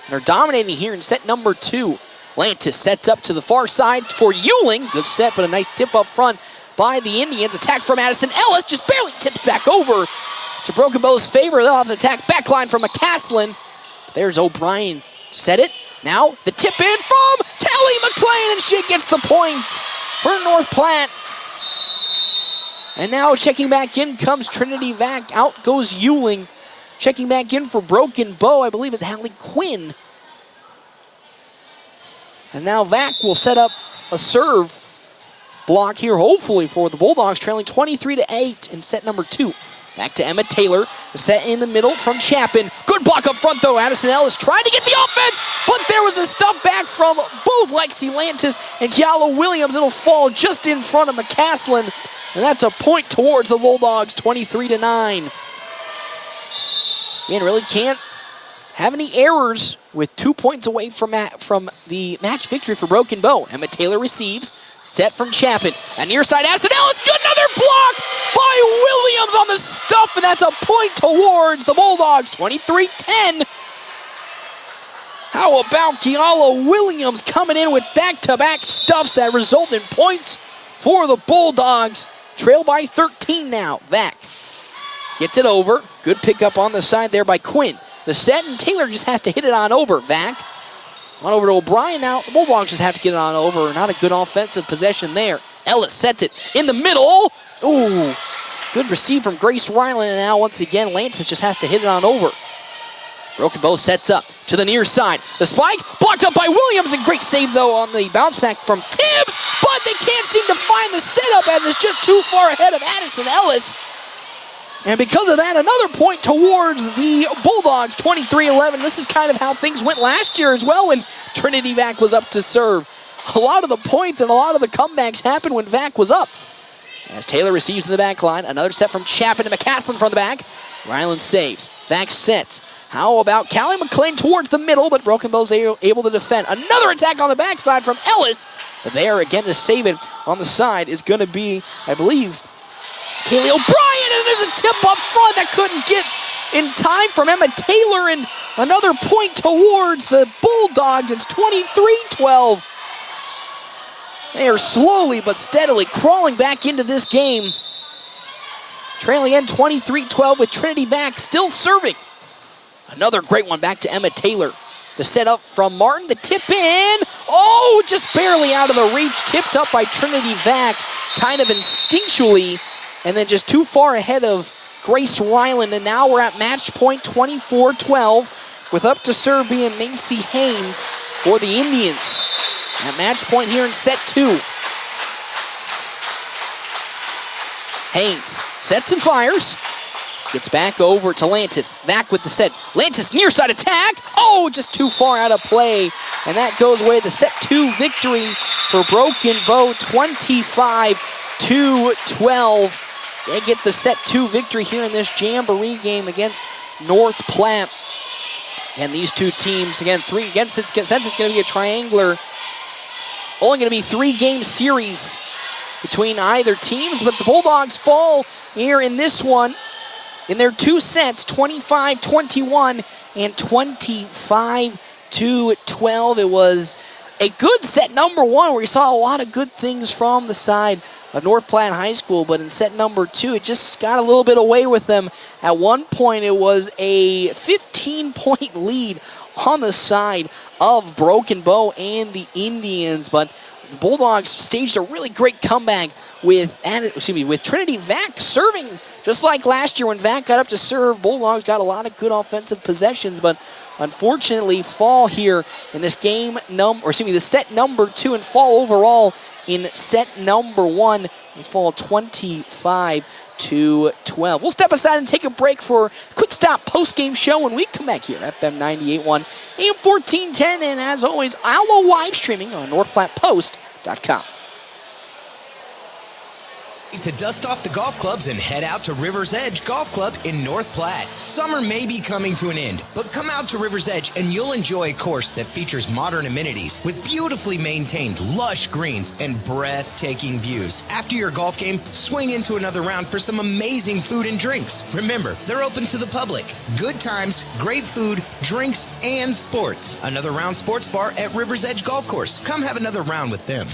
And are dominating here in set number 2. Lantis sets up to the far side for Ewing. Good set, but a nice tip up front by the Indians. Attack from Addison Ellis, just barely tips back over to Broken Bow's favor. They'll have to attack backline from McCaslin. There's O'Brien. Set it. Now the tip in from Kelly McLean, and she gets the points for North Platte. And now checking back in comes Trinity Vac. Out goes Ewing. Checking back in for Broken Bow, I believe, is Hallie Quinn. As now Vac will set up a serve block here, hopefully, for the Bulldogs, trailing 23-8 in set number 2. Back to Emma Taylor. The set in the middle from Chapin. Good block up front, though. Addison Ellis trying to get the offense, but there was the stuff back from both Lexi Lantis and Kiala Williams. It'll fall just in front of McCaslin, and that's a point towards the Bulldogs, 23-9. And really can't have any errors with 2 points away from the match victory for Broken Bow. Emma Taylor receives. Set from Chapin. And near side, Addison Ellis. Good, another block by Williams on the stuff, and that's a point towards the Bulldogs, 23-10. How about Kiala Williams coming in with back-to-back stuffs that result in points for the Bulldogs. Trail by 13 now. Vac gets it over. Good pickup on the side there by Quinn. The set, and Taylor just has to hit it on over. Vac on over to O'Brien now. The Bulldogs just have to get it on over. Not a good offensive possession there. Ellis sets it in the middle. Ooh, good receive from Grace Ryland, and now once again, Lantis just has to hit it on over. Broken Bow sets up to the near side. The spike blocked up by Williams, and great save, though, on the bounce back from Tibbs, but they can't seem to find the setup as it's just too far ahead of Addison Ellis. And because of that, another point towards the Bulldogs, 23-11. This is kind of how things went last year as well when Trinity Vac was up to serve. A lot of the points and a lot of the comebacks happened when Vac was up. As Taylor receives in the back line, another set from Chapin to McCaslin from the back. Ryland saves. Vac sets. How about Callie McLean towards the middle, but Broken Bow's able to defend. Another attack on the backside from Ellis. But there again to save it on the side is going to be, I believe, Kaylee O'Brien, and there's a tip up front that couldn't get in time from Emma Taylor, and another point towards the Bulldogs. It's 23-12. They are slowly but steadily crawling back into this game. Trailing in 23-12 with Trinity Vac still serving. Another great one back to Emma Taylor. The setup from Martin, the tip in. Oh, just barely out of the reach. Tipped up by Trinity Vac, kind of instinctually, and then just too far ahead of Grace Ryland. And now we're at match point 24-12 with up to serve being Macy Haynes for the Indians. At match point here in set 2. Haynes sets and fires. Gets back over to Lantis. Vac with the set. Lantis near side attack. Oh, just too far out of play. And that goes away. The set 2 victory for Broken Bow, 25-12. They get the set 2 victory here in this Jamboree game against North Platte. And these two teams, again, since it's going to be a triangular, only going to be 3-game series between either teams, but the Bulldogs fall here in this one in their 2 sets, 25-21 and 25-12. It was a good set number 1 where we saw a lot of good things from the side of North Platte High School, but in set number 2, it just got a little bit away with them. At one point, it was a 15-point lead on the side of Broken Bow and the Indians, but the Bulldogs staged a really great comeback with Trinity Vac serving just like last year when Vac got up to serve. Bulldogs got a lot of good offensive possessions, but unfortunately fall here in this the set number 2 and fall overall in set number 1. They fall 25-12. We'll step aside and take a break for a quick stop post-game show when we come back here at FM 98.1 AM 1410. And as always, I'll live streaming on NorthPlattePost.com. To dust off the golf clubs and head out to River's Edge Golf Club in North Platte. Summer may be coming to an end, but come out to River's Edge and you'll enjoy a course that features modern amenities with beautifully maintained lush greens and breathtaking views. After your golf game, swing into another round for some amazing food and drinks. Remember, they're open to the public. Good times, great food, drinks, and sports. Another Round Sports Bar at River's Edge Golf Course. Come have another round with them.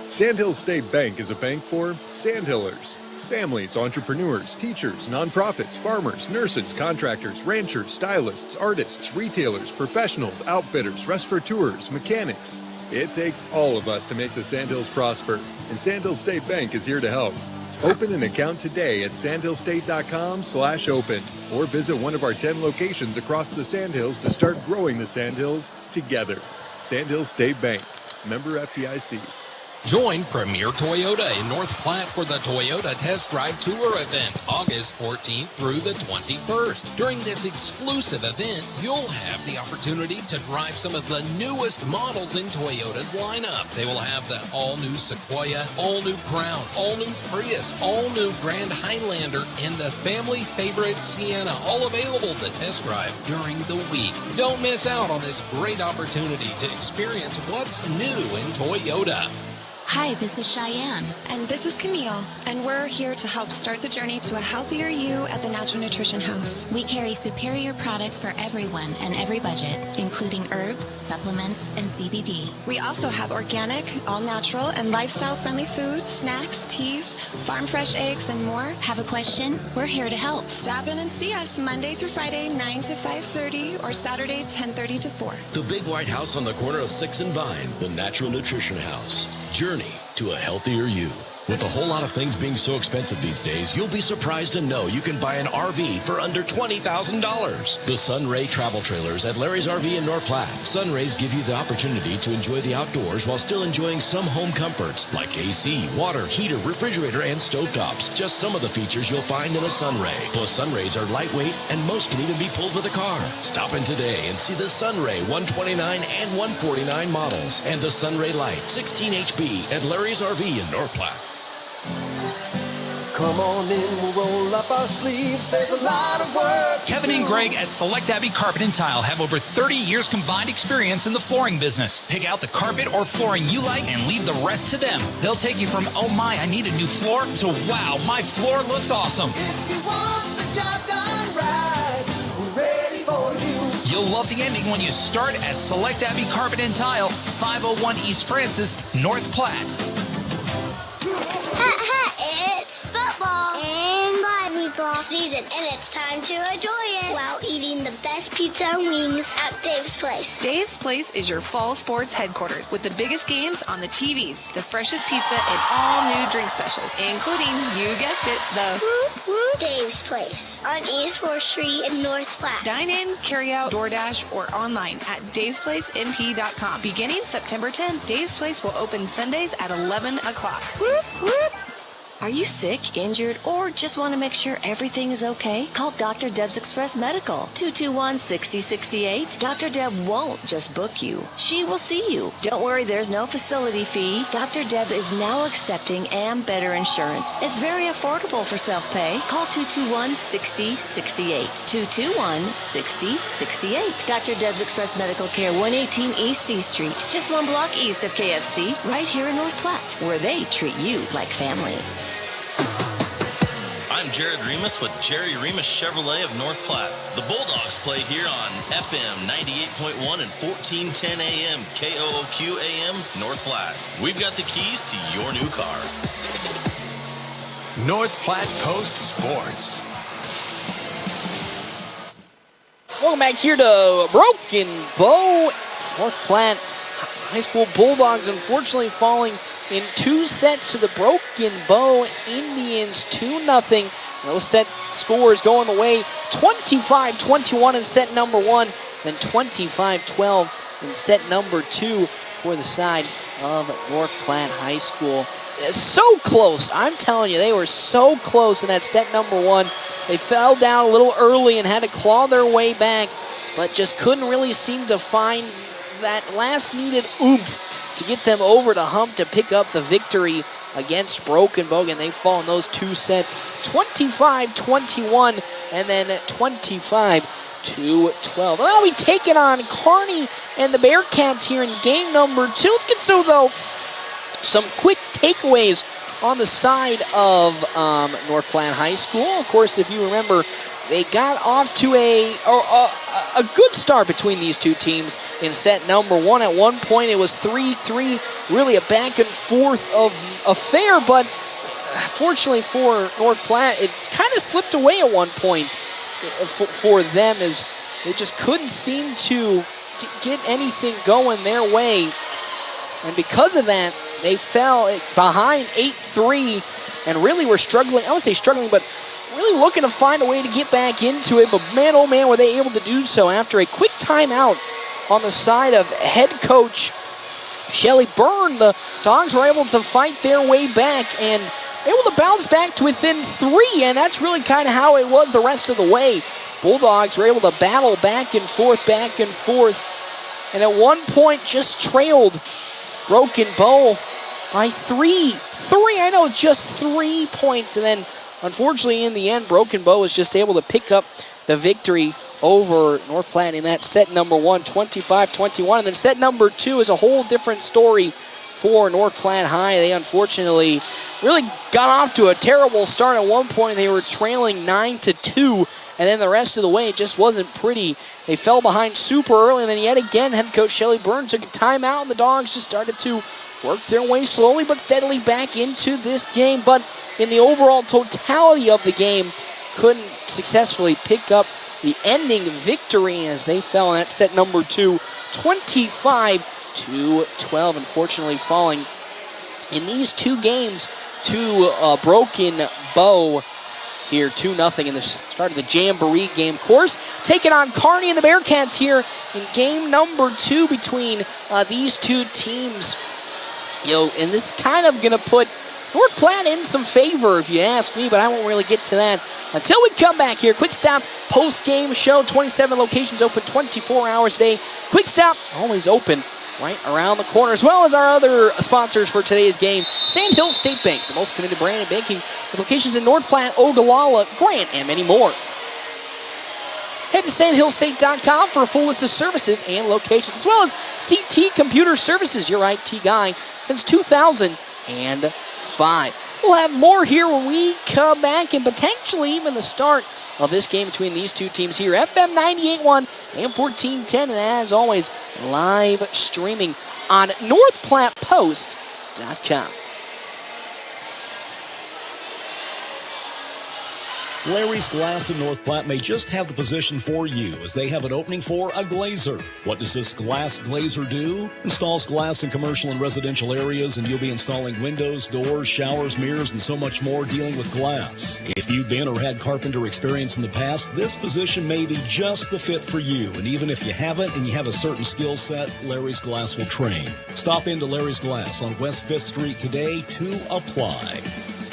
Sandhill State Bank is a bank for Sandhillers. Families, entrepreneurs, teachers, nonprofits, farmers, nurses, contractors, ranchers, stylists, artists, retailers, professionals, outfitters, restaurateurs, mechanics. It takes all of us to make the Sandhills prosper, and Sandhill State Bank is here to help. Open an account today at sandhillstate.com/open or visit one of our 10 locations across the Sandhills to start growing the Sandhills together. Sandhill State Bank, member FDIC. Join Premier Toyota in North Platte for the Toyota Test Drive Tour event, August 14th through the 21st. During this exclusive event, you'll have the opportunity to drive some of the newest models in Toyota's lineup. They will have the all-new Sequoia, all-new Crown, all-new Prius, all-new Grand Highlander, and the family favorite Sienna, all available to test drive during the week. Don't miss out on this great opportunity to experience what's new in Toyota. Hi, this is Cheyenne. And this is Camille. And we're here to help start the journey to a healthier you at the Natural Nutrition House. We carry superior products for everyone and every budget, including herbs, supplements, and CBD. We also have organic, all-natural, and lifestyle-friendly foods, snacks, teas, farm-fresh eggs, and more. Have a question? We're here to help. Stop in and see us Monday through Friday, 9 to 5:30, or Saturday, 10:30 to 4. The big white house on the corner of 6th and Vine, the Natural Nutrition House. Journey to a healthier you. With a whole lot of things being so expensive these days, you'll be surprised to know you can buy an RV for under $20,000. The Sunray Travel Trailers at Larry's RV in North Platte. Sunrays give you the opportunity to enjoy the outdoors while still enjoying some home comforts like AC, water, heater, refrigerator, and stovetops. Just some of the features you'll find in a Sunray. Plus, Sunrays are lightweight and most can even be pulled with a car. Stop in today and see the Sunray 129 and 149 models and the Sunray Light 16 HP at Larry's RV in North Platte. Come on in, we'll roll up our sleeves. There's a lot of work. Kevin and Greg at Select Abbey Carpet and Tile have over 30 years combined experience in the flooring business. Pick out the carpet or flooring you like and leave the rest to them. They'll take you from, oh my, I need a new floor, to wow, my floor looks awesome. If you want the job done right. We're ready for you. You'll love the ending when you start at Select Abbey Carpet and Tile, 501 East Francis, North Platte. It's football and volleyball season, and it's time to enjoy it while eating the best pizza and wings at Dave's Place. Dave's Place is your fall sports headquarters with the biggest games on the TVs, the freshest pizza, and all new drink specials, including, you guessed it, the Dave's Place on East 4th Street in North Platte. Dine in, carry out, DoorDash, or online at davesplacenp.com. Beginning September 10th, Dave's Place will open Sundays at 11 o'clock. Are you sick, injured, or just want to make sure everything is okay? Call Dr. Deb's Express Medical, 221-6068. Dr. Deb won't just book you. She will see you. Don't worry, there's no facility fee. Dr. Deb is now accepting Am Better insurance. It's very affordable for self-pay. Call 221-6068. 221-6068. Dr. Deb's Express Medical Care, 118 East C Street, just 1 block east of KFC, right here in North Platte, where they treat you like family. I'm Jared Remus with Jerry Remus Chevrolet of North Platte. The Bulldogs play here on FM 98.1 and 1410 AM KOOQ AM North Platte. We've got the keys to your new car. North Platte Post Sports. Welcome back here to Broken Bow. North Platte High School Bulldogs unfortunately falling in 2 sets to the Broken Bow Indians, 2-0. Those set scores going the way 25-21 in set number 1, then 25-12 in set number 2 for the side of North Platte High School. So close. I'm telling you, they were so close in that set number 1. They fell down a little early and had to claw their way back, but just couldn't really seem to find that last needed oomph to get them over the hump to pick up the victory against Broken Bow. And they fall in those 2 sets, 25-21 and then 25-12. They'll be taking on Kearney and the Bearcats here in game number 2. Let's get some quick takeaways on the side of North Platte High School. Of course, if you remember, they got off to a good start between these two teams in set number 1. At one point, it was 3-3, really a back and forth of affair, but fortunately for North Platte, it kind of slipped away at one point for them as they just couldn't seem to get anything going their way. And because of that, they fell behind 8-3 and really were struggling. I wouldn't say struggling, but really looking to find a way to get back into it. But man, oh man, were they able to do so after a quick timeout on the side of head coach Shelly Byrne. The Dogs were able to fight their way back and able to bounce back to within 3, and that's really kind of how it was the rest of the way. Bulldogs were able to battle back and forth, and at one point just trailed Broken Bow by 3. I know, just 3 points, and then unfortunately in the end, Broken Bow was just able to pick up the victory over North Platte in that set number 1, 25-21, and then set number 2 is a whole different story for North Platte High. They unfortunately really got off to a terrible start. At one point, they were trailing 9-2, and then the rest of the way, it just wasn't pretty. They fell behind super early, and then yet again, head coach Shelly Byrne took a timeout, and the Dogs just started to work their way slowly but steadily back into this game. But in the overall totality of the game, couldn't successfully pick up the ending victory as they fell in that set number 2, 25-12. Unfortunately, falling in these 2 games to Broken Bow here, 2-0 in the start of the Jamboree game. Of course, taking on Kearney and the Bearcats here in game number 2 between these 2 teams. And this is kind of going to put North Platte in some favor, if you ask me, but I won't really get to that until we come back here. Quick Stop post-game show, 27 locations open 24 hours a day. Quick Stop, always open right around the corner, as well as our other sponsors for today's game. Sandhill State Bank, the most committed brand in banking, with locations in North Platte, Ogallala, Grant, and many more. Head to sandhillstate.com for a full list of services and locations, as well as CT Computer Services, your IT guy since 2005. We'll have more here when we come back, and potentially even the start of this game between these two teams here. FM 98.1 and 1410, and as always, live streaming on NorthPlattePost.com. Larry's Glass in North Platte may just have the position for you as they have an opening for a glazer. What does this glass glazer do? Installs glass in commercial and residential areas, and you'll be installing windows, doors, showers, mirrors, and so much more dealing with glass. If you've been or had carpenter experience in the past, this position may be just the fit for you. And even if you haven't and you have a certain skill set, Larry's Glass will train. Stop into Larry's Glass on West 5th Street today to apply.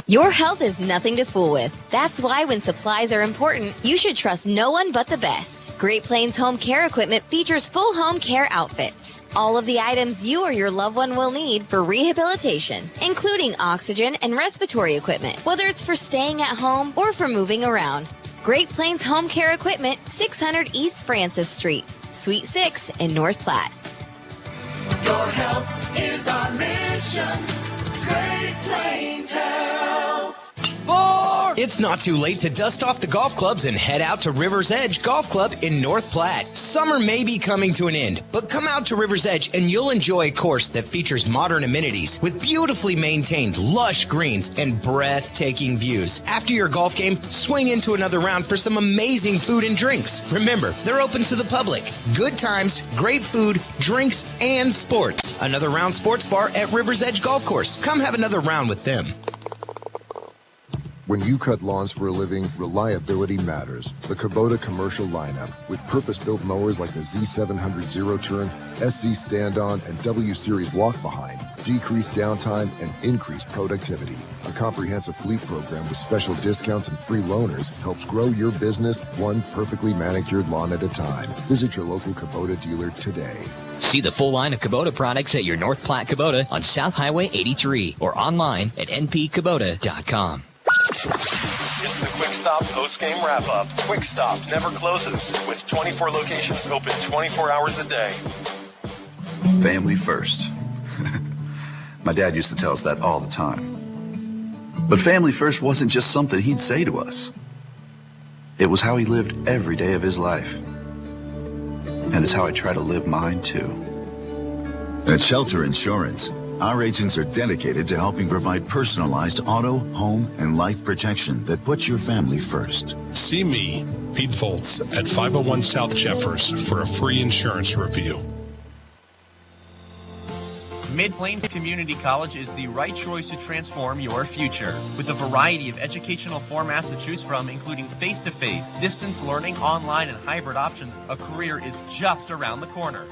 Your health is nothing to fool with. That's why when supplies are important, you should trust no one but the best. Great Plains Home Care Equipment features full home care outfits. All of the items you or your loved one will need for rehabilitation, including oxygen and respiratory equipment, whether it's for staying at home or for moving around. Great Plains Home Care Equipment, 600 East Francis Street, Suite 6 in North Platte. Your health is our mission. Great Plains Health. It's not too late to dust off the golf clubs and head out to River's Edge Golf Club in North Platte. Summer may be coming to an end, but come out to River's Edge and you'll enjoy a course that features modern amenities with beautifully maintained lush greens and breathtaking views. After your golf game, swing into another round for some amazing food and drinks. Remember, they're open to the public. Good times, great food, drinks, and sports. Another Round Sports Bar at River's Edge Golf Course. Come have another round with them. When you cut lawns for a living, reliability matters. The Kubota commercial lineup with purpose-built mowers like the Z700 zero-turn, SC stand-on, and W-Series walk-behind decrease downtime and increase productivity. A comprehensive fleet program with special discounts and free loaners helps grow your business one perfectly manicured lawn at a time. Visit your local Kubota dealer today. See the full line of Kubota products at your North Platte Kubota on South Highway 83 or online at npkubota.com. It's the Quick Stop post-game wrap-up. Quick Stop never closes, with 24 locations open 24 hours a day. Family first. My dad used to tell us that all the time. But family first wasn't just something he'd say to us. It was how he lived every day of his life. And it's how I try to live mine, too. At Shelter Insurance, our agents are dedicated to helping provide personalized auto, home, and life protection that puts your family first. See me, Pete Volz, at 501 South Jeffers for a free insurance review. Mid-Plains Community College is the right choice to transform your future. With a variety of educational formats to choose from, including face-to-face, distance learning, online, and hybrid options, a career is just around the corner.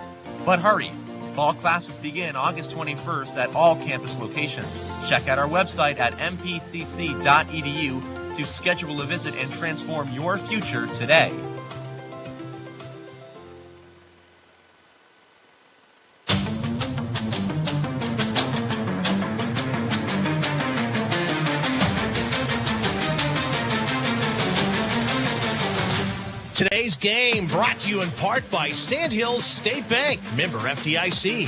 But hurry! Fall classes begin August 21st at all campus locations. Check out our website at mpcc.edu to schedule a visit and transform your future today. Today's game brought to you in part by Sandhills State Bank, member FDIC.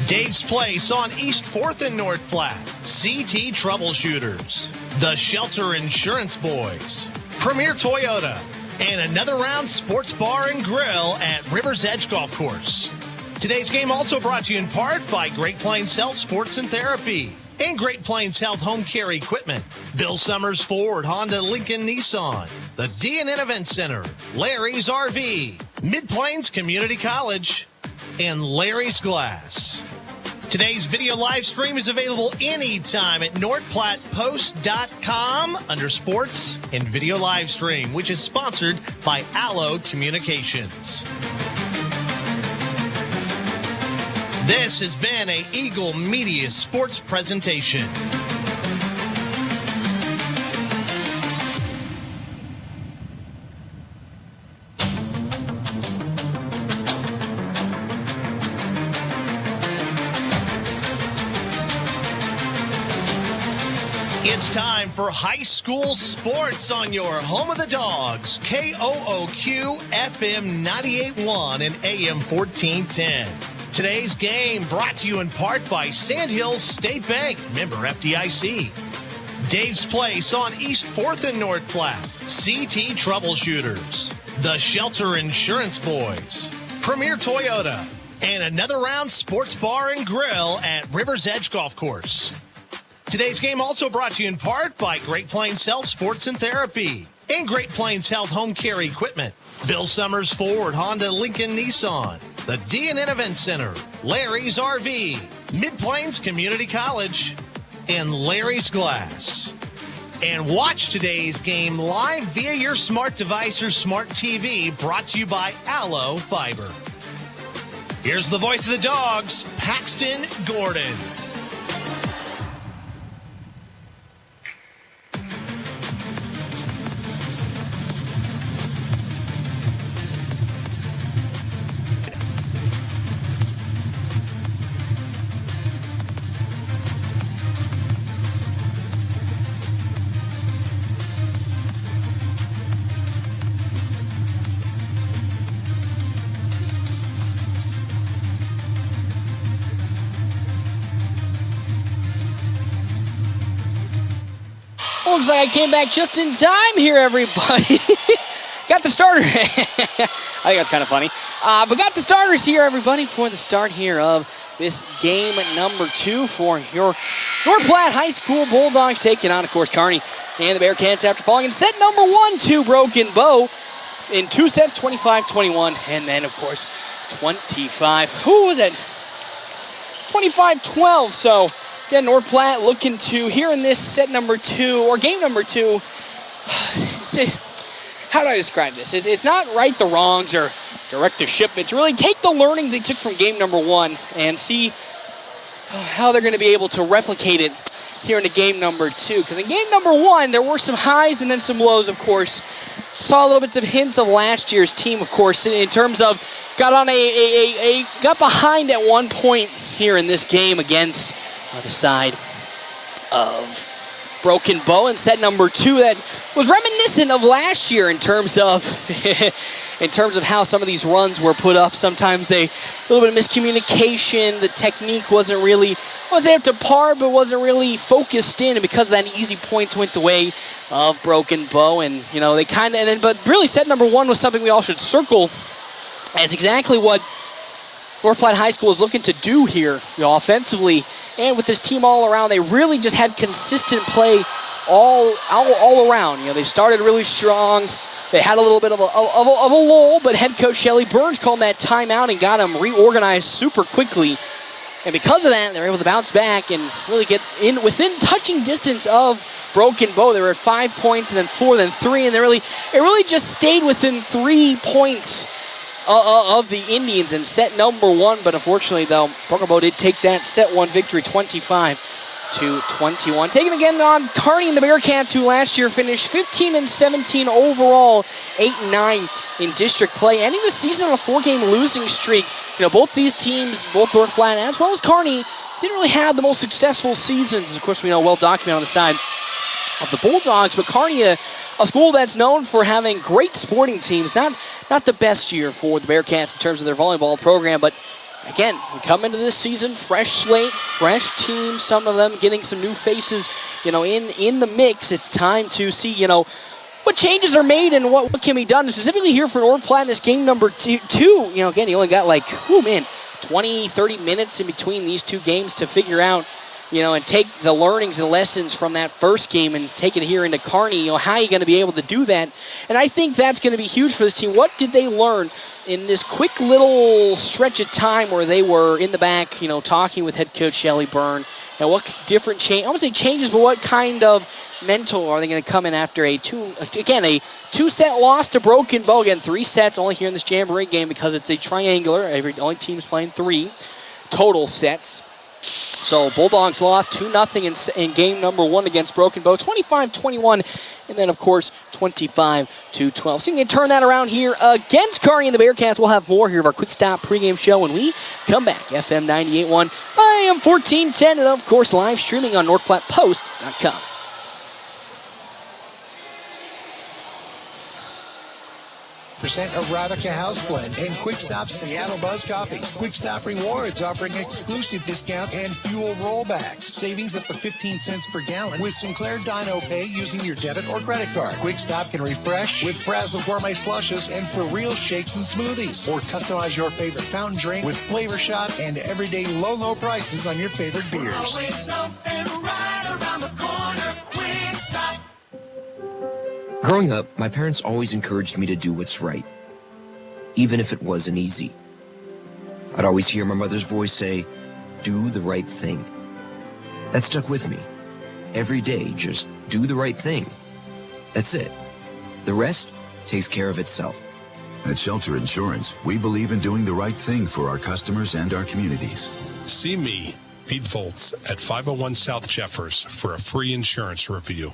Dave's Place on East 4th and North Platte. CT Troubleshooters. The Shelter Insurance Boys. Premier Toyota. And Another Round Sports Bar and Grill at River's Edge Golf Course. Today's game also brought to you in part by Great Plains Health Sports and Therapy. And Great Plains Health Home Care Equipment, Bill Summers Ford, Honda, Lincoln, Nissan, the D&N Event Center, Larry's RV, Mid-Plains Community College, and Larry's Glass. Today's video live stream is available anytime at NorthPlattePost.com under Sports and Video Live Stream, which is sponsored by Allo Communications. This has been a Eagle Media Sports presentation. It's time for high school sports on your home of the Dogs, KOOQ FM 98.1 and AM 1410. Today's game brought to you in part by Sandhills State Bank, member FDIC. Dave's Place on East 4th and North Platte. CT Troubleshooters. The Shelter Insurance Boys. Premier Toyota. And Another Round Sports Bar and Grill at River's Edge Golf Course. Today's game also brought to you in part by Great Plains Health Sports and Therapy and Great Plains Health Home Care Equipment. Bill Summers Ford, Honda, Lincoln, Nissan. The D&N Event Center. Larry's RV. Mid-Plains Community College. And Larry's Glass. And watch today's game live via your smart device or smart TV, brought to you by Allo Fiber. Here's the voice of the Dogs, Paxton Gordon. Looks like I came back just in time here, everybody. Got the starter. I think that's kind of funny. But got the starters here, everybody, for the start here of this game number 2 for your North Platte High School Bulldogs, taking on, of course, Kearney and the Bearcats after falling in set number 1 to Broken Bow in 2 sets, 25-21, and then, of course, 25. Who was it? 25-12. So, again, North Platte looking to, here in this set number 2, or game number 2, how do I describe this? It's not right the wrongs or directorship. It's really take the learnings they took from game number 1 and see how they're going to be able to replicate it here in the game number 2. Because in game number 1, there were some highs and then some lows, of course. Saw a little bits of hints of last year's team, of course, in terms of got behind at one point here in this game against the side of Broken Bow in set number 2 that was reminiscent of last year in terms of how some of these runs were put up. Sometimes a little bit of miscommunication. The technique wasn't up to par, but wasn't really focused in, and because of that, easy points went the way of Broken Bow. And but really, set number 1 was something we all should circle as exactly what North Platte High School is looking to do here, offensively. And with this team all around, they really just had consistent play all around. They started really strong. They had a little bit of a lull, but head coach Shelly Burns called that timeout and got them reorganized super quickly. And because of that, they were able to bounce back and really get within touching distance of Broken Bow. They were at 5 points, and then 4, then 3, and it really just stayed within 3 points of the Indians in set number 1, but unfortunately, though, Broken Bow did take that set 1 victory, 25-21. Taking again on Kearney and the Bearcats, who last year finished 15-17 overall, 8-9 in district play, ending the season on a 4-game losing streak. Both these teams, both North Platte as well as Kearney, didn't really have the most successful seasons. Of course, we know well documented on the side of the Bulldogs, but Kearney, a school that's known for having great sporting teams. Not the best year for the Bearcats in terms of their volleyball program, but again, we come into this season, fresh slate, fresh team, some of them getting some new faces, in the mix. It's time to see, what changes are made and what can be done. Specifically here for North Platte in this game number 2, again, you only got 20, 30 minutes in between these two games to figure out, and take the learnings and lessons from that first game and take it here into Kearney. How are you going to be able to do that? And I think that's going to be huge for this team. What did they learn in this quick little stretch of time where they were in the back, talking with head coach Shelly Byrne? And what different change? I won't say changes, but what kind of mental are they going to come in after a 2-set loss to Broken Bow? Again, 3 sets only here in this Jamboree game because it's a triangular. Only team's playing 3 total sets. So Bulldogs lost 2-0 in game number 1 against Broken Bow, 25-21, and then, of course, 25-12. So you can turn that around here against Kearney and the Bearcats. We'll have more here of our Quick Stop pregame show when we come back. FM 98.1, AM 1410, and, of course, live streaming on Arabica House Blend, and Quick Stop Seattle Buzz Coffees. Quick Stop Rewards offering exclusive discounts and fuel rollbacks. Savings up to 15 cents per gallon with Sinclair Dino Pay using your debit or credit card. Quick Stop can refresh with Frazzle Gourmet Slushes and For Real Shakes and Smoothies. Or customize your favorite fountain drink with flavor shots and everyday low prices on your favorite beers. Growing up, my parents always encouraged me to do what's right, even if it wasn't easy. I'd always hear my mother's voice say, "Do the right thing." That stuck with me. Every day, just do the right thing. That's it. The rest takes care of itself. At Shelter Insurance, we believe in doing the right thing for our customers and our communities. See me, Pete Volts, at 501 South Jeffers for a free insurance review.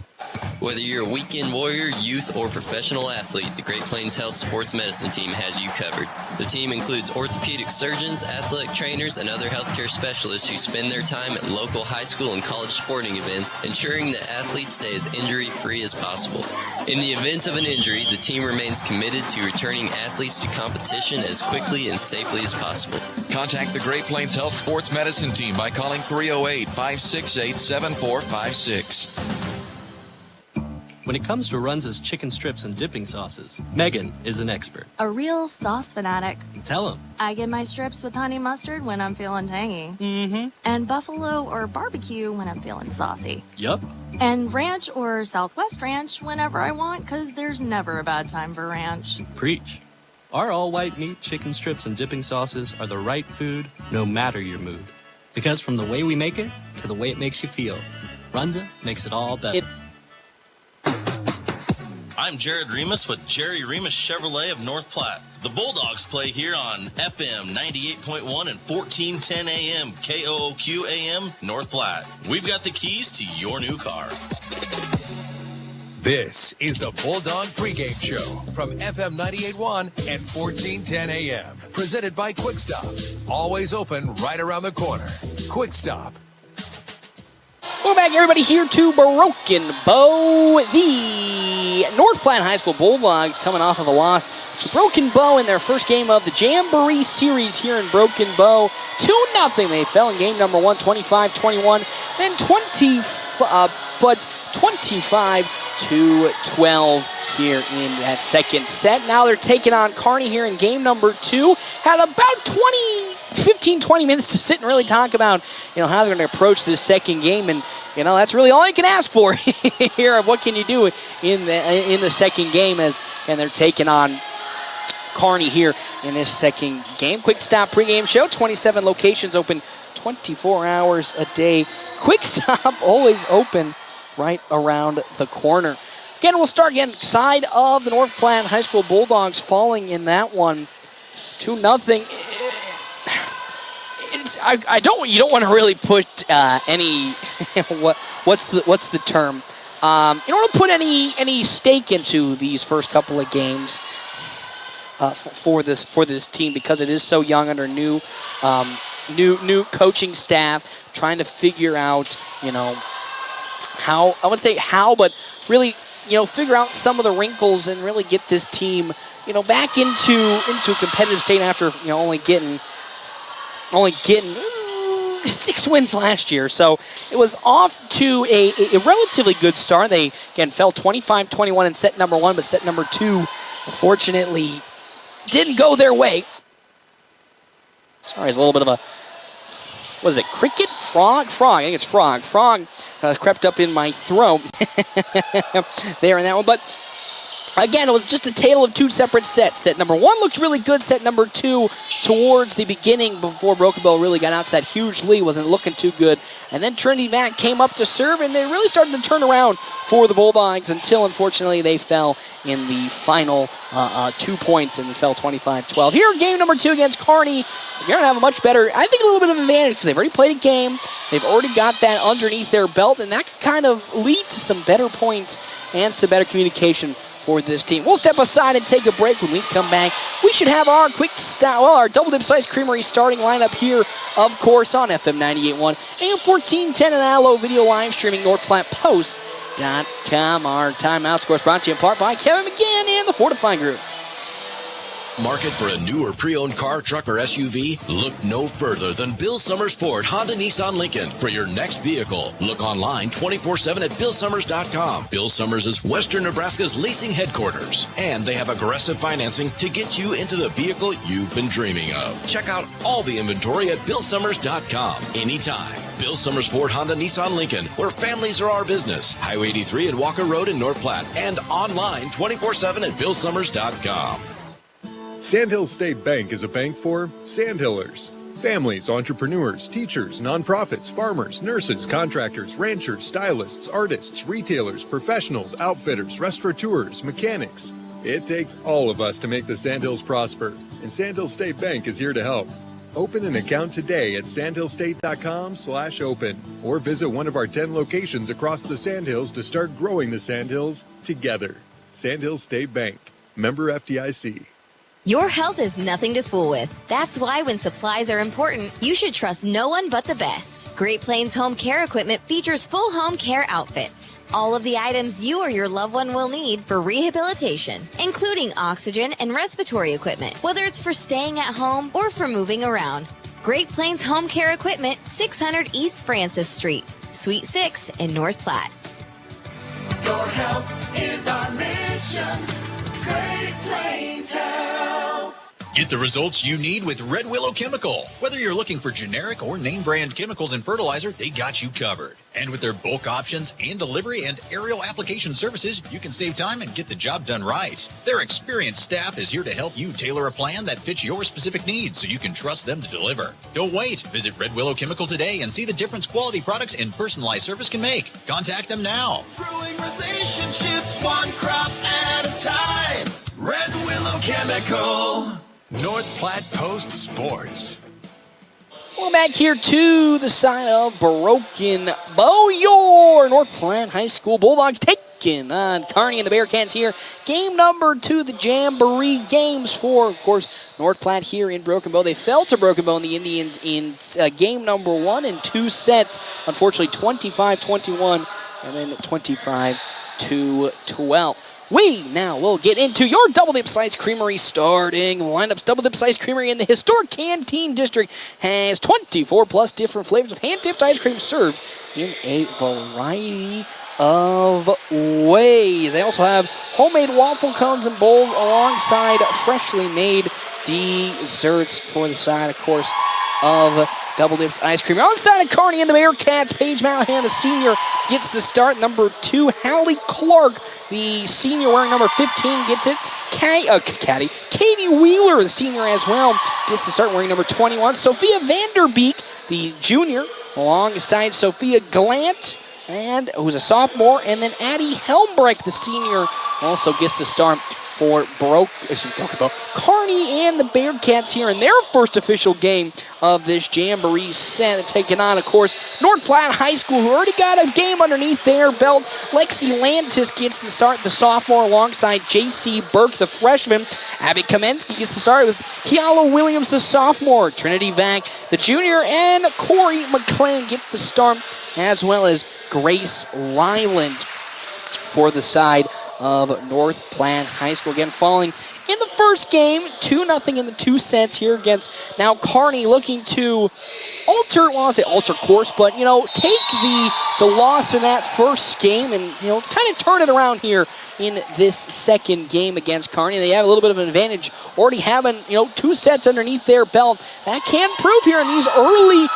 Whether you're a weekend warrior, youth, or professional athlete, the Great Plains Health Sports Medicine Team has you covered. The team includes orthopedic surgeons, athletic trainers, and other healthcare specialists who spend their time at local high school and college sporting events, ensuring that athletes stay as injury-free as possible. In the event of an injury, the team remains committed to returning athletes to competition as quickly and safely as possible. Contact the Great Plains Health Sports Medicine Team by calling 308-568-7456. When it comes to Runza's chicken strips and dipping sauces, Megan is an expert. A real sauce fanatic. Tell him. I get my strips with honey mustard when I'm feeling tangy. Mm-hmm. And buffalo or barbecue when I'm feeling saucy. Yup. And ranch or Southwest ranch whenever I want, because there's never a bad time for ranch. Preach. Our all-white meat chicken strips and dipping sauces are the right food, no matter your mood. Because from the way we make it to the way it makes you feel, Runza makes it all better. I'm Jared Remus with Jerry Remus Chevrolet of North Platte. The Bulldogs play here on FM 98.1 and 1410 AM KOOQ AM North Platte. We've got the keys to your new car. This is the Bulldog Pregame Show from FM 98.1 and 1410 AM. Presented by Quick Stop. Always open right around the corner. Quick Stop. Welcome back, everybody, here to Broken Bow. The North Platte High School Bulldogs coming off of a loss to Broken Bow in their first game of the Jamboree series here in Broken Bow. 2-0. They fell in game number 1, 25-21, then 25-12 here in that second set. Now they're taking on Kearney here in game number 2. Had about 15-20 minutes to sit and really talk about, how they're going to approach this second game, and that's really all you can ask for here. Of what can you do in the second game and they're taking on Kearney here in this second game. Quick Stop pregame show. 27 locations open 24 hours a day. Quick Stop always open right around the corner. Again, we'll start again side of the North Platte High School Bulldogs falling in that one 2-0. You don't want to really put any what's the term? You don't want to put any stake into these first couple of games for this team, because it is so young under new coaching staff, trying to figure out how, I wouldn't say how, but really figure out some of the wrinkles and really get this team back into a competitive state after only getting 6 wins last year. So it was off to a relatively good start. They, again, fell 25-21 in set number 1, but set number 2, unfortunately, didn't go their way. Sorry, it's a little bit of a, what is it, cricket? Frog? I think it's frog. Frog crept up in my throat there in that one. But again, it was just a tale of 2 separate sets. Set number 1 looked really good. Set number 2, towards the beginning, before Broken Bow really got out to that huge lead, wasn't looking too good. And then Trinity Mac came up to serve, and they really started to turn around for the Bulldogs until, unfortunately, they fell in the final 2 points, and they fell 25-12. Here in game number 2 against Kearney, they're going to have a much better, I think, a little bit of advantage, because they've already played a game. They've already got that underneath their belt, and that could kind of lead to some better points and some better communication for this team. We'll step aside and take a break. When we come back, we should have our our Double Dip Slice Creamery starting lineup here, of course, on FM 98.1 AM 1410 and Allo video live streaming NorthPlattePost.com. Our timeouts, of course, brought to you in part by Kevin McGinn and the Fortify Group. Market for a new or pre-owned car, truck, or SUV? Look no further than Bill Summers Ford, Honda, Nissan, Lincoln for your next vehicle. Look online 24/7 at BillSummers.com. Bill Summers is Western Nebraska's leasing headquarters, and they have aggressive financing to get you into the vehicle you've been dreaming of. Check out all the inventory at BillSummers.com anytime. Bill Summers Ford, Honda, Nissan, Lincoln, where families are our business. Highway 83 and Walker Road in North Platte, and online 24/7 at BillSummers.com. Sandhills State Bank is a bank for Sandhillers. Families, entrepreneurs, teachers, nonprofits, farmers, nurses, contractors, ranchers, stylists, artists, retailers, professionals, outfitters, restaurateurs, mechanics. It takes all of us to make the Sandhills prosper, and Sandhills State Bank is here to help. Open an account today at sandhillstate.com/open or visit one of our 10 locations across the Sandhills to start growing the Sandhills together. Sandhills State Bank, member FDIC. Your health is nothing to fool with. That's why when supplies are important, you should trust no one but the best. Great Plains Home Care Equipment features full home care outfits. All of the items you or your loved one will need for rehabilitation, including oxygen and respiratory equipment, whether it's for staying at home or for moving around. Great Plains Home Care Equipment, 600 East Francis Street, Suite 6 in North Platte. Your health is our mission. Great Plains Health. Get the results you need with Red Willow Chemical. Whether you're looking for generic or name brand chemicals and fertilizer, they got you covered. And with their bulk options and delivery and aerial application services, you can save time and get the job done right. Their experienced staff is here to help you tailor a plan that fits your specific needs so you can trust them to deliver. Don't wait. Visit Red Willow Chemical today and see the difference quality products and personalized service can make. Contact them now. Growing relationships one crop at a time. Red Willow Chemical. North Platte Post Sports. Welcome back here to the side of Broken Bow. Your North Platte High School Bulldogs taking on Kearney and the Bearcats here. Game number 2, the Jamboree games for, of course, North Platte here in Broken Bow. They fell to Broken Bow and the Indians in game number 1 in 2 sets. Unfortunately, 25-21 and then 25-12. We now will get into your Double Dip Ice Creamery starting lineups. Double Dip Ice Creamery in the historic Canteen District has 24 plus different flavors of hand-dipped ice cream served in a variety of ways. They also have homemade waffle cones and bowls alongside freshly made desserts for the side, of course, of Double Dips Ice Cream. On the side of Kearney and the Bearcats, Paige Malahan, the senior, gets the start. Number 2, Hallie Clark, the senior wearing number 15, gets it. Katie Wheeler, the senior as well, gets the start wearing number 21. Sophia Vanderbeek, the junior, alongside Sophia Glant, and who's a sophomore. And then Addie Helmbrecht, the senior, also gets the start for Kearney and the Bearcats here in their first official game of this Jamboree set, taking on, of course, North Platte High School, who already got a game underneath their belt. Lexi Lantis gets the start, the sophomore, alongside J.C. Burke, the freshman. Abby Kamensky gets the start with Kiala Williams, the sophomore. Trinity Vack, the junior, and Corey McClain get the start, as well as Grace Lyland for the side of North Platte High School. Again, falling in the first game, 2-0 in the 2 sets here against now Kearney, looking to alter course, but, take the loss in that first game and, kind of turn it around here in this second game against Kearney. They have a little bit of an advantage, already having, 2 sets underneath their belt. That can prove here in these early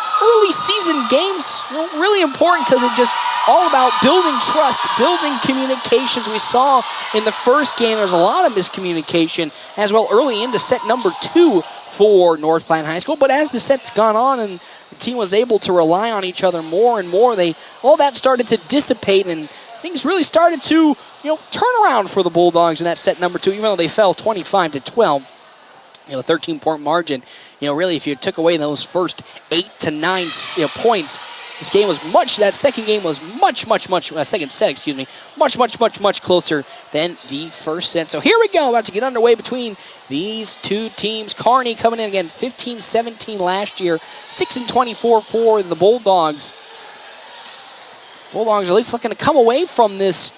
season games, really important, because it just all about building trust, building communications. We saw in the first game there was a lot of miscommunication as well early into set number 2 for North Platte High School. But as the set's gone on and the team was able to rely on each other more and more, all that started to dissipate and things really started to turn around for the Bulldogs in that set number 2, even though they fell 25-12. A 13-point margin. Really, if you took away those first 8 to 9 points, this game was that second game was second set, much closer than the first set. So here we go, about to get underway between these two teams. Kearney coming in again, 15-17 last year, 6-24 for the Bulldogs. Bulldogs are at least looking to come away from this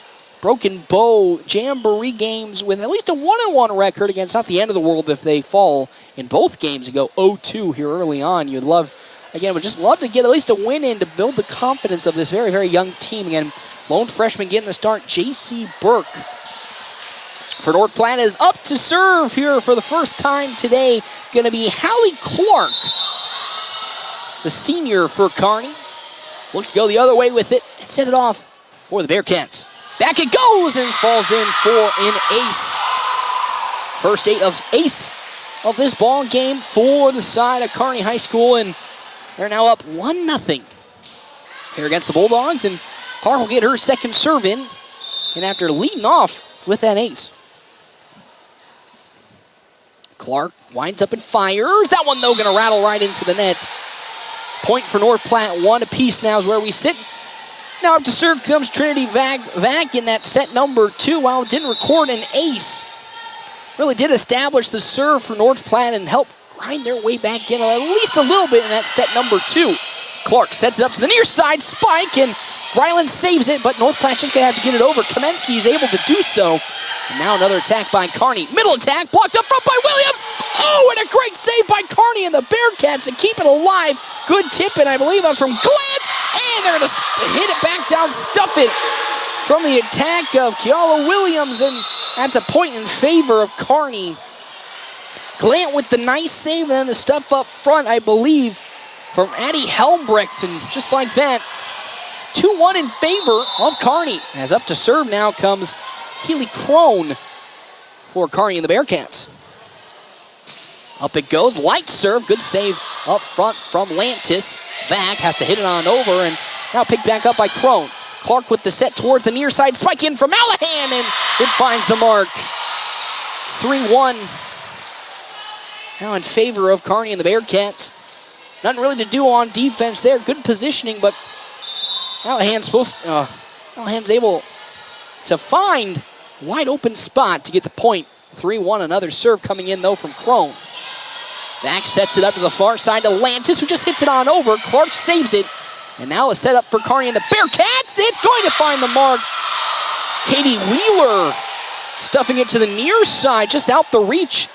Broken Bow Jamboree games with at least a 1-1 record. Again, it's not the end of the world if they fall in both games and go 0-2 here early on. You'd love, again, would just love to get at least a win in to build the confidence of this very, very young team. Again, lone freshman getting the start, J.C. Burke. For North Platte is up to serve here for the first time today. Going to be Hallie Clark, the senior for Kearney. Looks to go the other way with it and set it off for the Bearcats. Back it goes and falls in for an ace. First ace of this ball game for the side of Kearney High School, and they're now up 1-0 here against the Bulldogs, and Clark will get her second serve in, and after leading off with that ace. Clark winds up and fires. That one, though, going to rattle right into the net. Point for North Platte, 1 apiece now is where we sit. Now up to serve comes Trinity Vac in that set number 2. While it didn't record an ace, really did establish the serve for North Platte and help grind their way back in at least a little bit in that set number 2. Clark sets it up to the near side, spike, and Ryland saves it, but North Platte's just going to have to get it over. Kamensky is able to do so. And now another attack by Kearney. Middle attack, blocked up front by Williams. Oh, and a great save by Kearney and the Bearcats to keep it alive. Good tip, and I believe that was from Glantz. And they're going to hit it back down, stuff it from the attack of Kiala Williams, and that's a point in favor of Kearney. Glant with the nice save, and then the stuff up front, I believe, from Addie Helmbrecht, and just like that, 2-1 in favor of Kearney. As up to serve now comes Keely Crone for Kearney and the Bearcats. Up it goes, light serve, good save up front from Lantis. Vac has to hit it on over, and now picked back up by Crone. Clark with the set towards the near side, spike in from Allahan, and it finds the mark. 3-1 now in favor of Kearney and the Bearcats. Nothing really to do on defense there, good positioning, but Allahan's able to find a wide open spot to get the point. 3-1, another serve coming in though from Crone. Vac sets it up to the far side to Lantis, who just hits it on over. Clark saves it, and now a setup for Kearney and the Bearcats. It's going to find the mark. Katie Wheeler stuffing it to the near side, just out the reach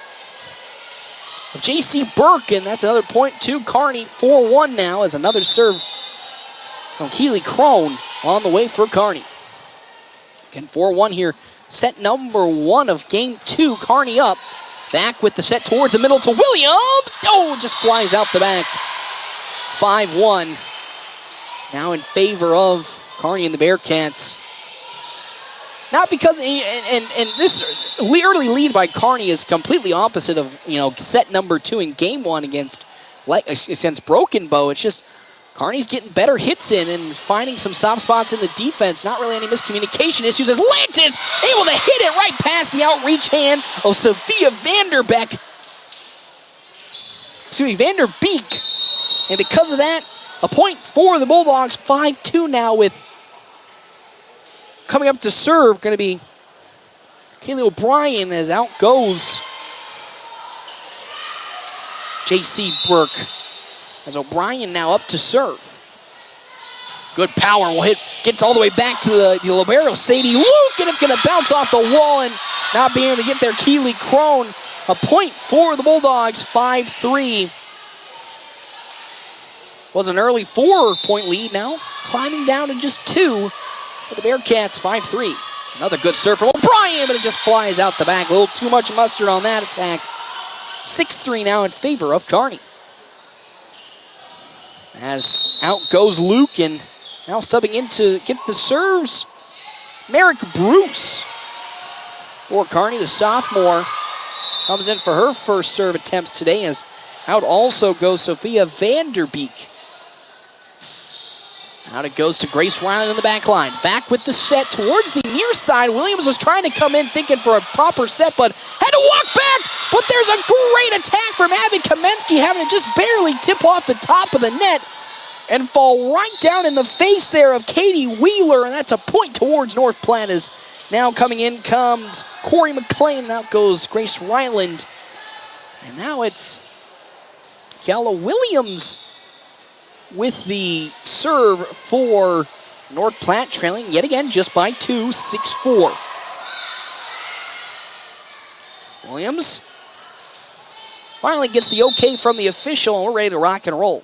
of J.C. Burke, and that's another point to Kearney. 4-1 now as another serve from Keely Crone on the way for Kearney. Again, 4-1 here. Set number 1 of game 2. Kearney up. Vac with the set towards the middle to Williams. Oh, just flies out the back. 5-1. Now in favor of Kearney and the Bearcats. Not because, and this early lead by Kearney is completely opposite of, set number 2 in game 1 against Broken Bow. It's just Kearney's getting better hits in and finding some soft spots in the defense. Not really any miscommunication issues as Lantis able to hit it right past the outreach hand of Sophia Vanderbeek. And because of that, a point for the Bulldogs. 5-2 now, with coming up to serve going to be Kaylee O'Brien, as out goes J.C. Burke. As O'Brien now up to serve. Good power will hit, gets all the way back to the libero, Sadie Luke, and it's going to bounce off the wall and not being able to get there. Keely Crone, a point for the Bulldogs, 5-3. Was an early 4-point lead, now climbing down to just 2 for the Bearcats, 5-3. Another good serve from O'Brien, but it just flies out the back. A little too much mustard on that attack. 6-3 now in favor of Kearney. As out goes Luke, and now subbing in to get the serves, Merrick Bruce for Kearney. The sophomore comes in for her first serve attempts today, as out also goes Sophia Vanderbeek. Out it goes to Grace Ryland in the back line. Vac with the set towards the near side. Williams was trying to come in thinking for a proper set, but had to walk back. But there's a great attack from Abby Kamensky, having to just barely tip off the top of the net and fall right down in the face there of Katie Wheeler, and that's a point towards North Platte. As now coming in comes Corey McLean, and out goes Grace Ryland. And now it's Kiala Williams with the serve for North Platte trailing yet again just by 2, 6-4. Williams finally gets the okay from the official, and we're ready to rock and roll.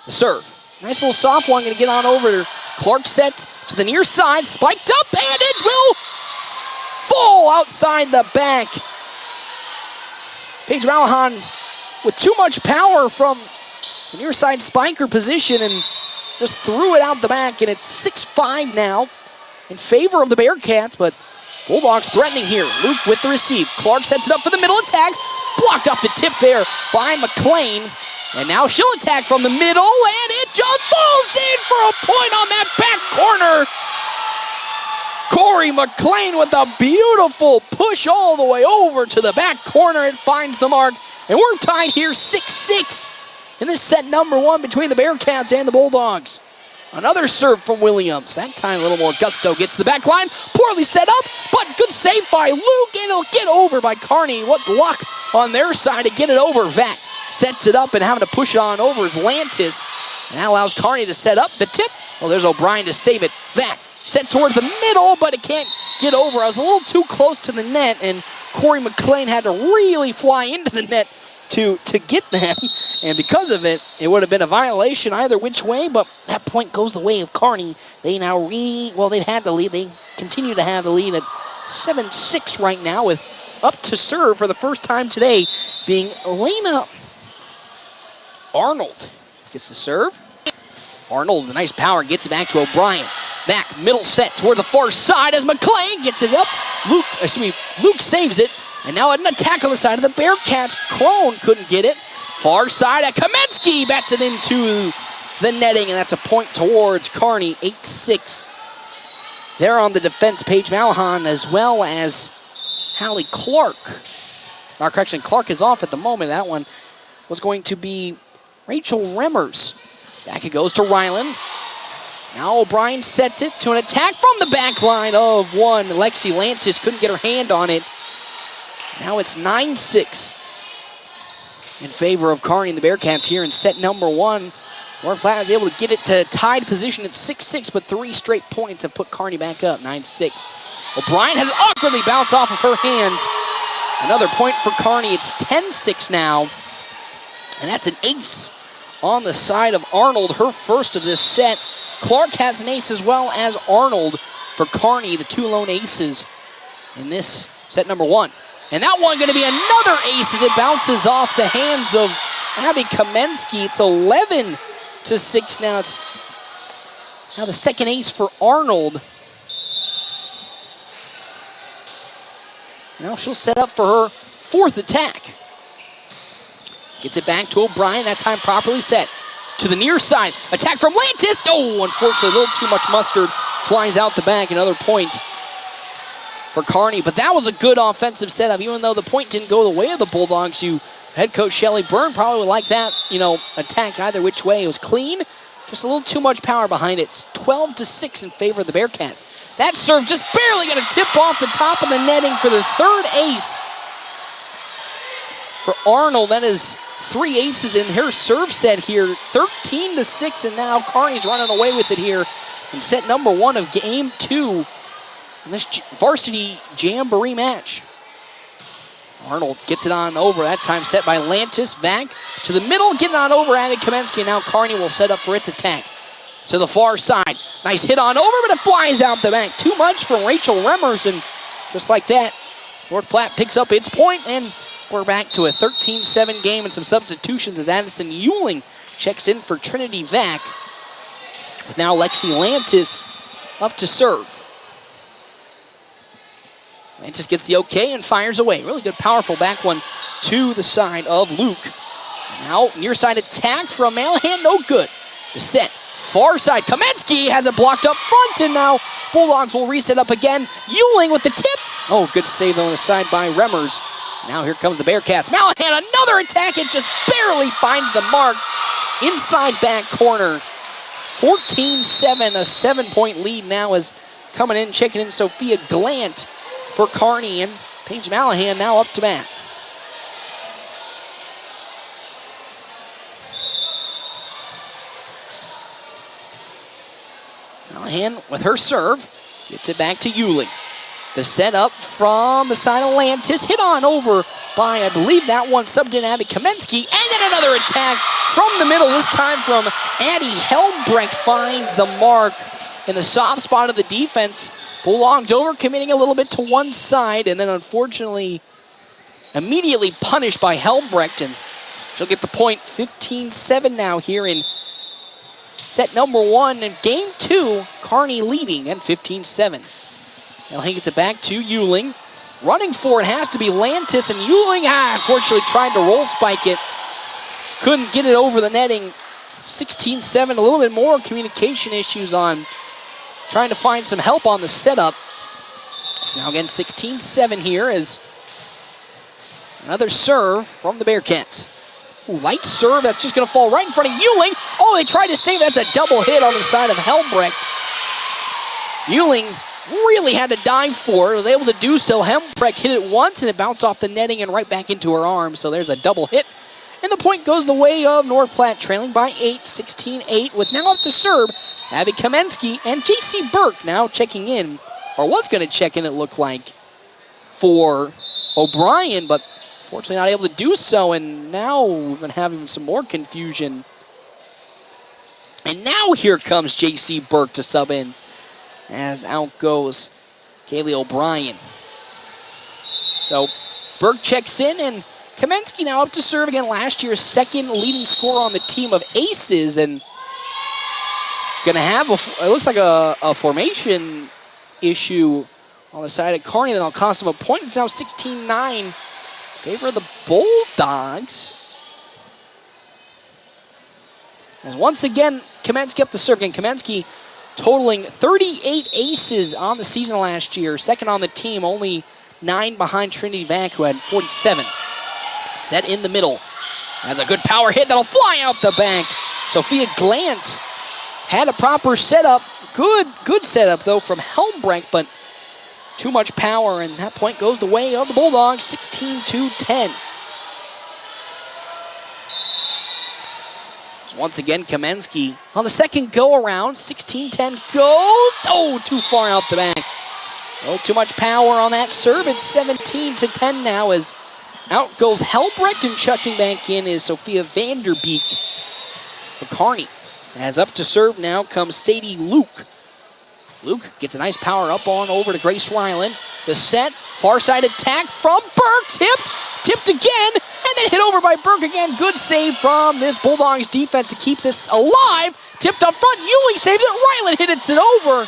The serve. Nice little soft one, going to get on over. Clark sets to the near side, spiked up, and it will fall outside the back. Paige Malahan with too much power from the near side spiker position and just threw it out the back, and it's 6-5 now in favor of the Bearcats, but Bulldogs threatening here. Luke with the receive. Clark sets it up for the middle attack. Blocked off the tip there by McLean. And now she'll attack from the middle, and it just falls in for a point on that back corner. Corey McLean with a beautiful push all the way over to the back corner. It finds the mark, and we're tied here 6-6 in this set number 1 between the Bearcats and the Bulldogs. Another serve from Williams. That time a little more gusto. Gets to the back line. Poorly set up, but good save by Luke, and it'll get over by Kearney. What luck on their side to get it over. Vac sets it up, and having to push it on over is Lantis. And that allows Kearney to set up the tip. Well, there's O'Brien to save it. Vac set towards the middle, but it can't get over. I was a little too close to the net, and Corey McLean had to really fly into the net to get that. And because of it, it would have been a violation either which way, but that point goes the way of Kearney. They now they've had the lead. They continue to have the lead at 7-6 right now, with up to serve for the first time today being Elena Arnold. Gets the serve. Arnold, a nice power, gets it back to O'Brien. Back, middle set toward the far side as McLean gets it up. Luke saves it. And now an attack on the side of the Bearcats. Crone couldn't get it. Far side at Kamensky bats it into the netting, and that's a point towards Kearney, 8-6. There on the defense, Paige Malahan as well as Hallie Clark. Clark is off at the moment. That one was going to be Rachel Remmers. Back it goes to Ryland. Now O'Brien sets it to an attack from the back line of one. Lexi Lantis couldn't get her hand on it. Now it's 9-6 in favor of Kearney and the Bearcats here in set number 1. North Platte was able to get it to tied position at 6-6, but 3 straight points have put Kearney back up, 9-6. O'Brien has awkwardly bounced off of her hand. Another point for Kearney. It's 10-6 now, and that's an ace on the side of Arnold, her first of this set. Clark has an ace as well as Arnold for Kearney, the 2 lone aces in this set number 1. And that one going to be another ace as it bounces off the hands of Abby Kamensky. It's 11-6 now. It's now the second ace for Arnold. Now she'll set up for her 4th attack. Gets it back to O'Brien, that time properly set. To the near side, attack from Lantis. Oh, unfortunately, a little too much mustard. Flies out the back, another point for Kearney. But that was a good offensive setup. Even though the point didn't go the way of the Bulldogs, head coach Shelley Byrne probably would like that, attack either which way. It was clean, just a little too much power behind it. It's 12-6 in favor of the Bearcats. That serve just barely going to tip off the top of the netting for the 3rd ace for Arnold. That is 3 aces in her serve set here, 13-6, and now Kearney's running away with it here in set number 1 of game 2 in this varsity Jamboree match. Arnold gets it on over, that time set by Lantis. Vac to the middle, getting on over Abby Kamensky, and now Kearney will set up for its attack. To the far side, nice hit on over, but it flies out the back. Too much from Rachel Remmers, and just like that, North Platte picks up its point, and we're back to a 13-7 game and some substitutions as Addison Ewing checks in for Trinity Vac. With now Lexi Lantis up to serve. Lantis gets the okay and fires away. Really good, powerful back one to the side of Luke. Now near side attack from Malahan, no good. The set, far side, Kamensky has it blocked up front, and now Bulldogs will reset up again. Ewing with the tip. Oh, good save on the side by Remmers. Now here comes the Bearcats. Malahan, another attack. It just barely finds the mark. Inside back corner. 14-7, a 7-point lead now is coming in, checking in Sophia Glant for Kearney, and Paige Malahan now up to bat. Callahan with her serve. Gets it back to Euling. The setup from the side of Lantis. Hit on over by, I believe that one subbed in Abby Kamensky. And then another attack from the middle, this time from Addie Helmbrecht. Finds the mark in the soft spot of the defense. Bulldogs over, committing a little bit to one side, and then unfortunately immediately punished by Helmbrecht, and she'll get the point. 15-7 now here in set number 1. And game 2, Kearney leading at 15-7. He gets it back to Euling. Running for it has to be Lantis, and Euling, unfortunately tried to roll spike it. Couldn't get it over the netting. 16-7, a little bit more communication issues on trying to find some help on the setup. So now again, 16-7 here as another serve from the Bearcats. Ooh, light serve, that's just gonna fall right in front of Euling. Oh, they tried to save, that's a double hit on the side of Helmbrecht. Euling really had to dive for it, was able to do so. Helmbrecht hit it once and it bounced off the netting and right back into her arms. So there's a double hit. And the point goes the way of North Platte, trailing by 8, 16-8, with now up to serve Abby Kamensky and J.C. Burke now checking in, or was going to check in, it looked like, for O'Brien, but fortunately not able to do so, and now we're going to have even some more confusion. And now here comes J.C. Burke to sub in, as out goes Kaylee O'Brien. So Burke checks in, and Kamensky now up to serve again, last year's second leading scorer on the team of aces, and going to have, it looks like a formation issue on the side of Kearney that'll cost him a point. It's now 16-9 in favor of the Bulldogs. As once again, Kamensky up to serve again. Kamensky totaling 38 aces on the season last year, second on the team, only 9 behind Trinity Vac, who had 47. Set in the middle. Has a good power hit that'll fly out the back. Sophia Glant had a proper setup. Good setup, though, from Helmbrecht, but too much power, and that point goes the way of the Bulldogs, 16-10. So once again, Kamensky on the second go-around, 16-10 goes. Oh, too far out the back. Oh, too much power on that serve. It's 17-10 now as out goes Helmbrecht, and chucking back in is Sophia Vanderbeek for Kearney. As up to serve now comes Sadie Luke. Luke gets a nice power up on over to Grace Ryland. The set, far side attack from Burke, tipped again, and then hit over by Burke again. Good save from this Bulldogs defense to keep this alive. Tipped up front, Euling saves it, Ryland hits it over.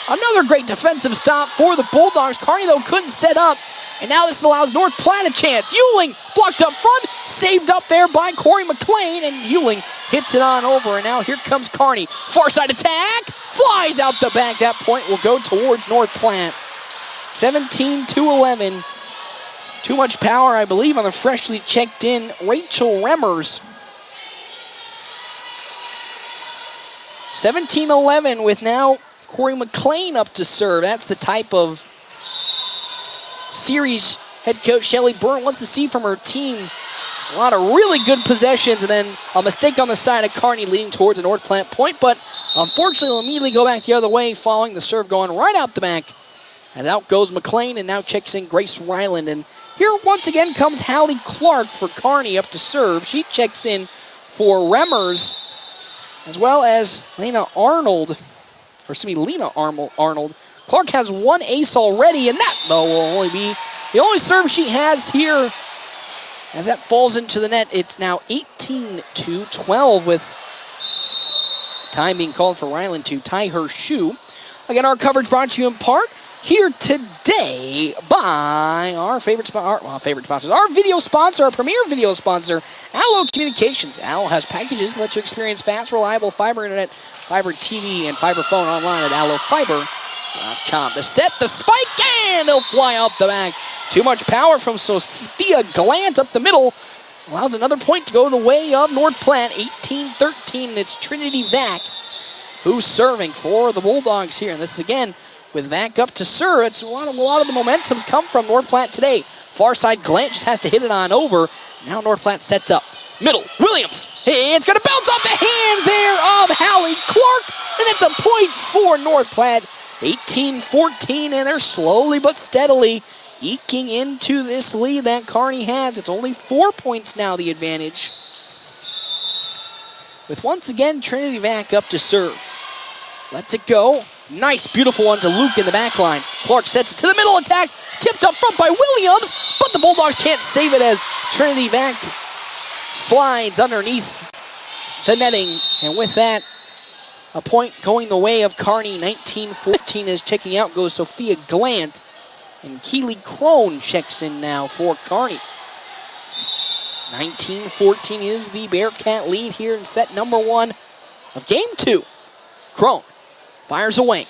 Another great defensive stop for the Bulldogs. Kearney, though, couldn't set up, and now this allows North Platte a chance. Euling blocked up front, saved up there by Corey McLean, and Euling hits it on over, and now here comes Kearney. Far side attack, flies out the back. That point will go towards North Platte. 17-11. Too much power, I believe, on the freshly checked in Rachel Remmers. 17-11 with now Corey McLean up to serve. That's the type of series head coach Shelly Byrne wants to see from her team. A lot of really good possessions, and then a mistake on the side of Kearney leading towards a North Platte point, but unfortunately will immediately go back the other way following the serve going right out the back. As out goes McLean, and now checks in Grace Ryland. And here once again comes Hallie Clark for Kearney up to serve. She checks in for Remmers, as well as Lena Arnold. Clark has one ace already, and that, though, will only be the only serve she has here. As that falls into the net, it's now 18-12 with time being called for Ryland to tie her shoe. Again, our coverage brought to you in part here today by our favorite sponsors. Our video sponsor, our premier video sponsor, Allo Communications. Allo has packages that let you experience fast, reliable fiber internet, fiber TV, and fiber phone online at allofiber.com. The set, the spike, and they'll fly out the back. Too much power from Sophia Glant up the middle. Allows another point to go the way of North Platte, 18-13, and it's Trinity Vac who's serving for the Bulldogs here. And this is again with Vac up to serve. It's a lot of the momentum's come from North Platte today. Far side Glant just has to hit it on over. Now North Platte sets up. Middle, Williams. Hey, it's going to bounce off the hand there of Hallie Clark. And that's a point for North Platte. 18-14, and they're slowly but steadily eking into this lead that Kearney has. It's only 4 points now, the advantage. With once again Trinity Vac up to serve. Lets it go. Nice, beautiful one to Luke in the back line. Clark sets it to the middle attack. Tipped up front by Williams, but the Bulldogs can't save it as Trinity Vac slides underneath the netting. And with that, a point going the way of Kearney. 19-14 is checking out goes Sophia Glant. And Keely Crone checks in now for Kearney. 19-14 is the Bearcat lead here in set number 1 of game 2. Crone fires away.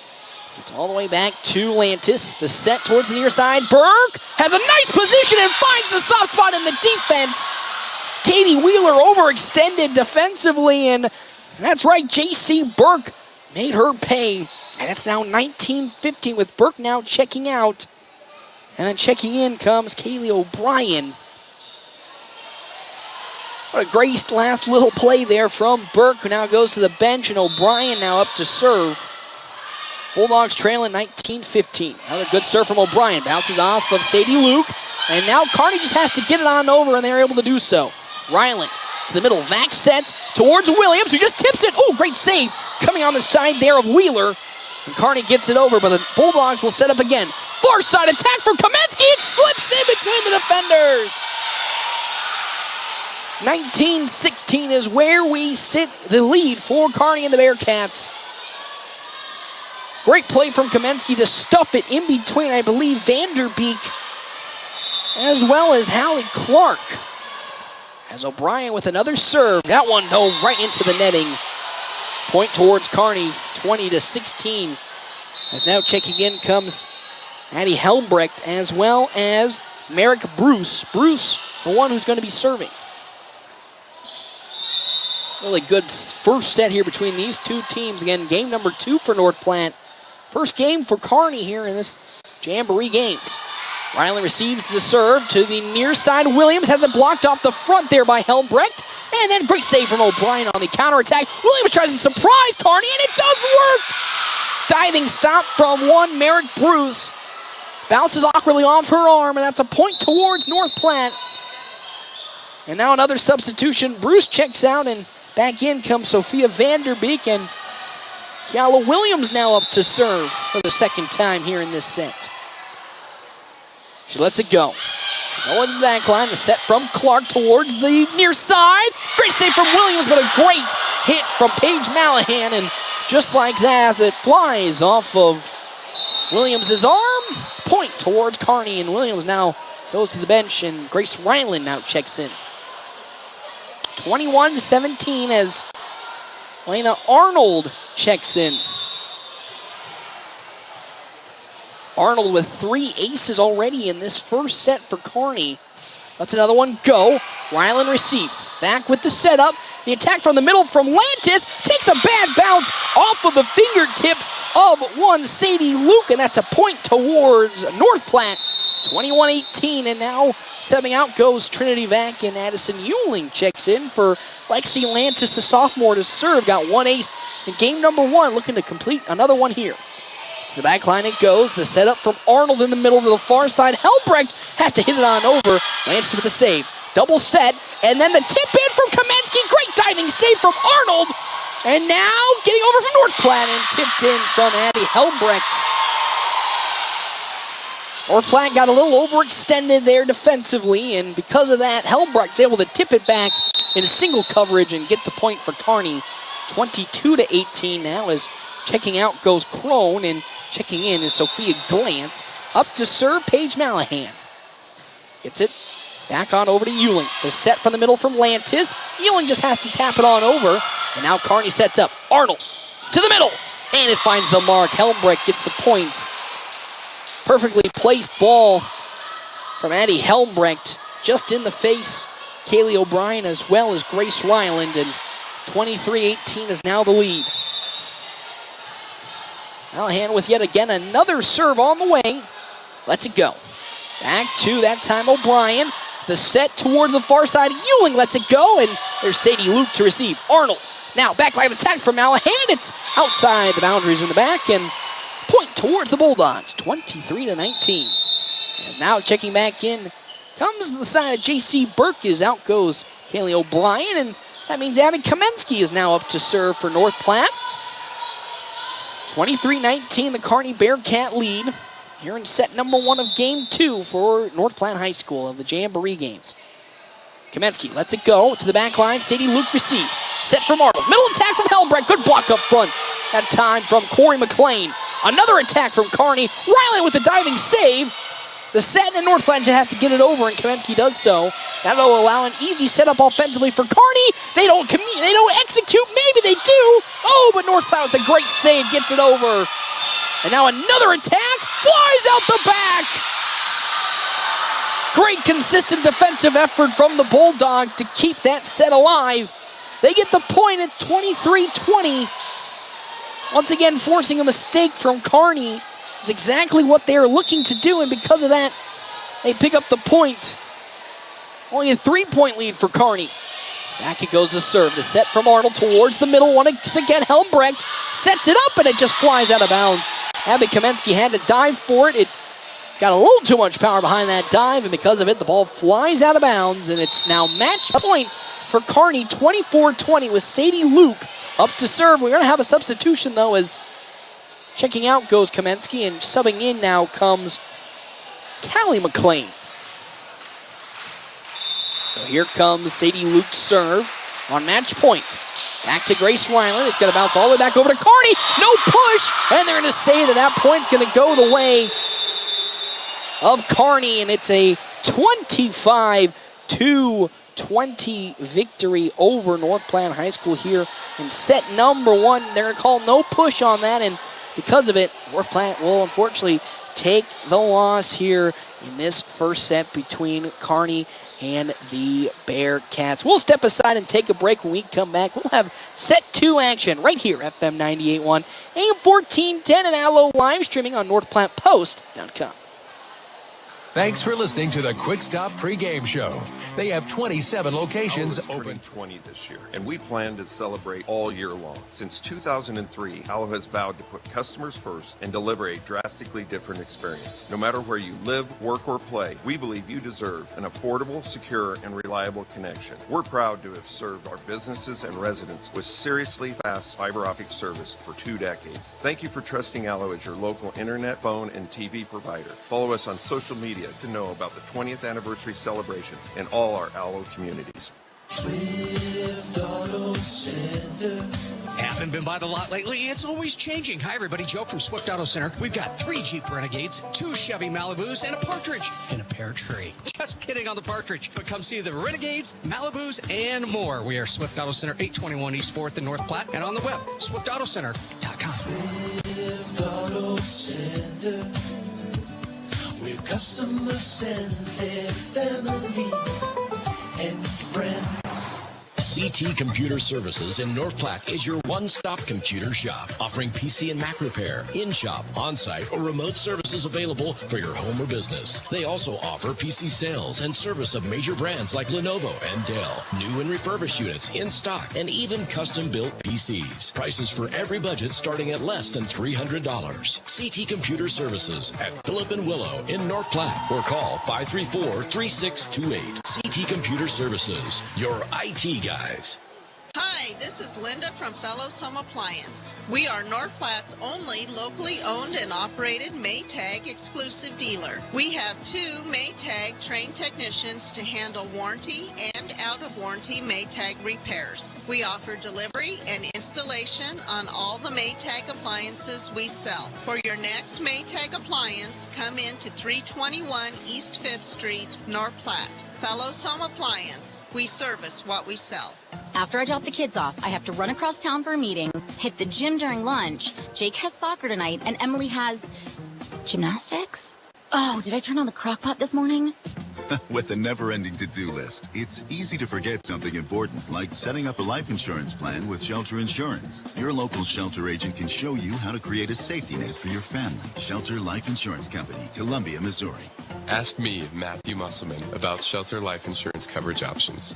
Gets all the way back to Lantis. The set towards the near side. Burke has a nice position and finds the soft spot in the defense. Katie Wheeler overextended defensively, and that's right, J.C. Burke made her pay. And it's now 19-15 with Burke now checking out. And then checking in comes Kaylee O'Brien. What a great last little play there from Burke, who now goes to the bench, and O'Brien now up to serve. Bulldogs trailing 19-15. Another good serve from O'Brien. Bounces off of Sadie Luke. And now Kearney just has to get it on over, and they're able to do so. Ryland to the middle. Vac sets towards Williams, who just tips it. Oh, great save coming on the side there of Wheeler. And Kearney gets it over, but the Bulldogs will set up again. Far side attack from Kamensky. It slips in between the defenders. 19-16 is where we sit the lead for Kearney and the Bearcats. Great play from Kamensky to stuff it in between, I believe, Vanderbeek as well as Hallie Clark. As O'Brien with another serve. That one, no, right into the netting. Point towards Kearney, 20-16. As now checking in comes Addie Helmbrecht as well as Merrick Bruce. Bruce, the one who's going to be serving. Really good first set here between these two teams. Again, game number 2 for North Platte. First game for Kearney here in this Jamboree games. Riley receives the serve to the near side. Williams has it blocked off the front there by Helmbrecht. And then great save from O'Brien on the counterattack. Williams tries to surprise Kearney, and it does work! Diving stop from one Merrick Bruce. Bounces awkwardly off her arm, and that's a point towards North Platte. And now another substitution. Bruce checks out, and back in comes Sophia Vanderbeek, and Kiala Williams now up to serve for the second time here in this set. She lets it go. It's all in the back line. The set from Clark towards the near side. Great save from Williams, but a great hit from Paige Mallahan. And just like that, as it flies off of Williams' arm, point towards Kearney. And Williams now goes to the bench, and Grace Ryland now checks in. 21-17 as Lena Arnold checks in. Arnold with 3 aces already in this first set for Kearney. Lets another one go. Ryland receives. Back with the setup. The attack from the middle from Lantis takes a bad bounce off of the fingertips of one Sadie Luke, and that's a point towards North Platte. 21-18, and now stepping out goes Trinity Vac, and Addison Ewing checks in for Lexi Lantis, the sophomore, to serve. Got 1 ace in game number 1, looking to complete another one here. To the back line it goes. The setup from Arnold in the middle to the far side. Helmbrecht has to hit it on over. Lantis with the save. Double set, and then the tip in from Kamensky. Great diving save from Arnold. And now getting over from North Platte and tipped in from Addie Helmbrecht. North Platte got a little overextended there defensively, and because of that, Helmbrecht's able to tip it back in single coverage and get the point for Kearney. 22-18 now as checking out goes Crone, and checking in is Sophia Glant. Up to serve, Paige Mallahan. Gets it back on over to Ewing. The set from the middle from Lantis. Ewing just has to tap it on over, and now Kearney sets up. Arnold to the middle, and it finds the mark. Helmbrecht gets the point. Perfectly placed ball from Addie Helmbrecht, just in the face. Kaylee O'Brien as well as Grace Ryland, and 23-18 is now the lead. Mallahan with yet again another serve on the way. Lets it go. Back to that time O'Brien. The set towards the far side. Ewing lets it go, and there's Sadie Luke to receive. Arnold, now backline attack from Malahan. It's outside the boundaries in the back, and point towards the Bulldogs, 23-19. As now checking back in comes the side of J.C. Burke, as out goes Kaylee O'Brien, and that means Abby Kamensky is now up to serve for North Platte. 23-19, the Kearney Bearcat lead here in set number 1 of game 2 for North Platte High School of the Jamboree games. Kamensky lets it go to the back line. Sadie Luke receives. Set from Arnold. Middle attack from Helmbrecht. Good block up front. That time from Corey McLean. Another attack from Kearney. Ryland with the diving save. The set and North Platte have to get it over, and Kamensky does so. That'll allow an easy setup offensively for Kearney. They don't execute. Maybe they do. Oh, but North Platte with a great save gets it over. And now another attack. Flies out the back. Great consistent defensive effort from the Bulldogs to keep that set alive. They get the point. It's 23-20. Once again, forcing a mistake from Kearney is exactly what they are looking to do, and because of that, they pick up the point. Only a 3-point lead for Kearney. Back it goes to serve. The set from Arnold towards the middle. Once again, Helmbrecht sets it up, and it just flies out of bounds. Abby Kamensky had to dive for it. It got a little too much power behind that dive, and because of it, the ball flies out of bounds, and it's now match point for Kearney, 24-20, with Sadie Luke up to serve. We're going to have a substitution, though, as checking out goes Kamensky, and subbing in now comes Callie McLean. So here comes Sadie Luke's serve on match point. Back to Grace Ryland. It's going to bounce all the way back over to Kearney. No push, and they're going to say that point's going to go the way of Kearney, and it's a 25-20 victory over North Platte High School here in set number 1. They're going to call no push on that, and because of it, North Platte will unfortunately take the loss here in this first set between Kearney and the Bearcats. We'll step aside and take a break. When we come back, we'll have set 2 action right here, FM 98.1, AM 1410, and Allo live streaming on NorthPlattePost.com. Thanks for listening to the Quick Stop Pregame Show. They have 27 locations open. 20 this year, and we plan to celebrate all year long. Since 2003, Allo has vowed to put customers first and deliver a drastically different experience. No matter where you live, work, or play, we believe you deserve an affordable, secure, and reliable connection. We're proud to have served our businesses and residents with seriously fast fiber optic service for 2 decades. Thank you for trusting Allo as your local internet, phone, and TV provider. Follow us on social media to know about the 20th anniversary celebrations in all our Allo communities. Swift Auto Center. Haven't been by the lot lately? It's always changing. Hi, everybody. Joe from Swift Auto Center. We've got 3 Jeep Renegades, 2 Chevy Malibus, and a partridge in a pear tree. Just kidding on the partridge. But come see the Renegades, Malibus, and more. We are Swift Auto Center, 821 East 4th in North Platte, and on the web, swiftautocenter.com. Swift Auto Center. We're customers and their family and friends. CT Computer Services in North Platte is your one-stop computer shop, offering PC and Mac repair, in-shop, on-site, or remote services available for your home or business. They also offer PC sales and service of major brands like Lenovo and Dell, new and refurbished units in stock, and even custom-built PCs. Prices for every budget starting at less than $300. CT Computer Services at Phillip and Willow in North Platte, or call 534-3628. CT Computer Services, your IT guys. Hi, this is Linda from Fellows Home Appliance. We are North Platte's only locally owned and operated Maytag exclusive dealer. We have 2 Maytag trained technicians to handle warranty and out-of-warranty Maytag repairs. We offer delivery and installation on all the Maytag appliances we sell. For your next Maytag appliance, come in to 321 East 5th Street, North Platte. Fellows Home Appliance. We service what we sell. After I drop the kids off, I have to run across town for a meeting, hit the gym during lunch. Jake has soccer tonight, and Emily has gymnastics? Oh, did I turn on the crock pot this morning? With a never-ending to-do list, it's easy to forget something important, like setting up a life insurance plan with Shelter Insurance. Your local Shelter agent can show you how to create a safety net for your family. Shelter Life Insurance Company, Columbia, Missouri. Ask me, Matthew Musselman, about Shelter Life Insurance coverage options.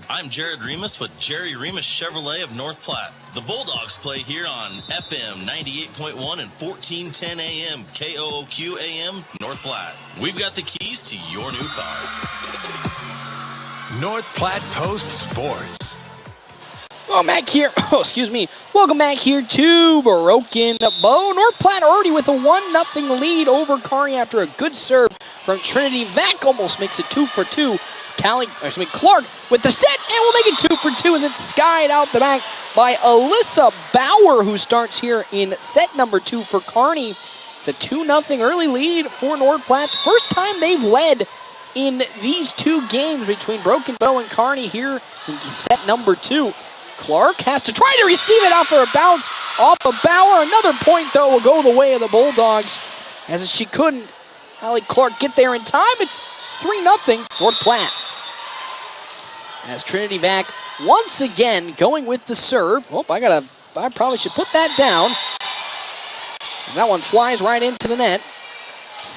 I'm Jared Remus with Jerry Remus Chevrolet of North Platte. The Bulldogs play here on FM 98.1 and 1410 AM, KOOQ AM, North Platte. We've got the keys to your new car. North Platte Post Sports. Welcome back here. Oh, excuse me. Welcome back here to Broken Bow. North Platte already with a 1-0 lead over Kearney after a good serve from Trinity. Vac almost makes it 2 for 2. Clark with the set, and we'll make it 2 for 2 as it's skied out the back by Alyssa Bauer, who starts here in set number 2 for Kearney. It's a 2-0 early lead for North Platte. First time they've led in these two games between Broken Bow and Kearney here in set number 2. Clark has to try to receive it out for a bounce off of Bauer. Another point, though, will go the way of the Bulldogs, as she couldn't Allie Clark get there in time. It's 3-0 North Platte. As Trinity Vac once again going with the serve. Oh, I probably should put that down, as that one flies right into the net.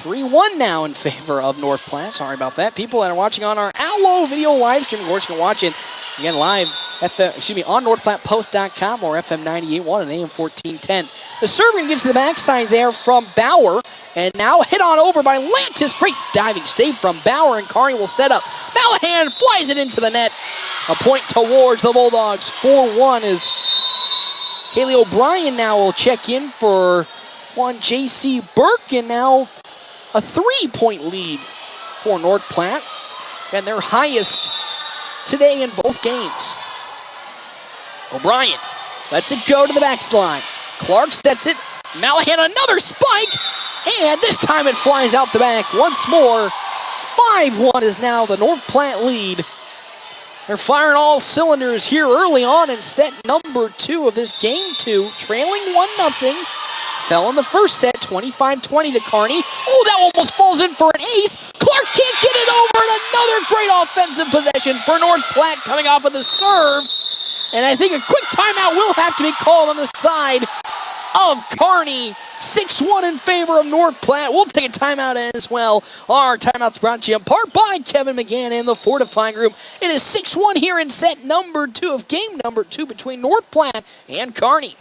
3-1 now in favor of North Platte. Sorry about that. People that are watching on our Allo video live stream, of course, you can watch it again live on NorthPlattePost.com or FM 98.1 and AM 1410. The serve gets to the backside there from Bauer, and now hit on over by Lantis. Great diving save from Bauer, and Kearney will set up. Malahan flies it into the net. A point towards the Bulldogs. 4-1 as Kaylee O'Brien now will check in for one J.C. Burke, and now a 3-point lead for North Platte, and their highest today in both games. O'Brien lets it go to the backslide. Clark sets it. Malahan another spike, and this time it flies out the back once more. 5-1 is now the North Platte lead. They're firing all cylinders here early on in set number 2 of this game 2, trailing 1-0. Fell in the first set, 25-20 to Kearney. Oh, that almost falls in for an ace. Clark can't get it over, and another great offensive possession for North Platte coming off of the serve. And I think a quick timeout will have to be called on the side of Kearney. 6-1 in favor of North Platte. We'll take a timeout as well. Our timeout's brought to you in part by Kevin McGann and the Fortify Group. It is 6-1 here in set number 2 of game number 2 between North Platte and Kearney.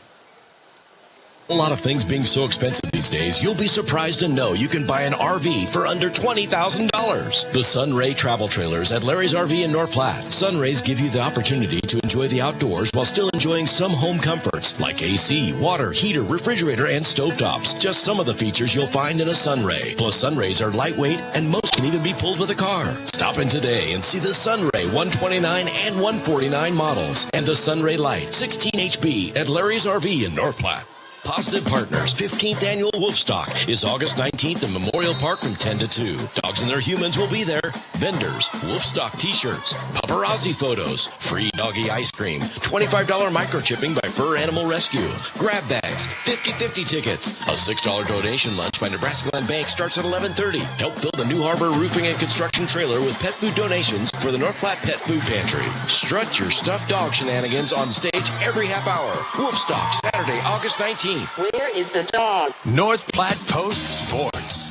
A lot of things being so expensive these days, you'll be surprised to know you can buy an RV for under $20,000. The Sunray Travel Trailers at Larry's RV in North Platte. Sunrays give you the opportunity to enjoy the outdoors while still enjoying some home comforts like AC, water, heater, refrigerator, and stovetops. Just some of the features you'll find in a Sunray. Plus, Sunrays are lightweight and most can even be pulled with a car. Stop in today and see the Sunray 129 and 149 models and the Sunray Light 16 HB at Larry's RV in North Platte. Positive Partners' 15th annual Wolfstock is August 19th in Memorial Park from 10 to 2. Dogs and their humans will be there. Vendors, Wolfstock t-shirts, paparazzi photos, free doggy ice cream, $25 microchipping by Fur Animal Rescue, grab bags, 50/50 tickets. A $6 donation lunch by Nebraska Land Bank starts at 11:30. Help fill the New Harbor Roofing and Construction trailer with pet food donations for the North Platte Pet Food Pantry. Strut your stuffed dog shenanigans on stage every half hour. Wolfstock, Saturday, August 19th. Where is the dog? North Platte Post Sports.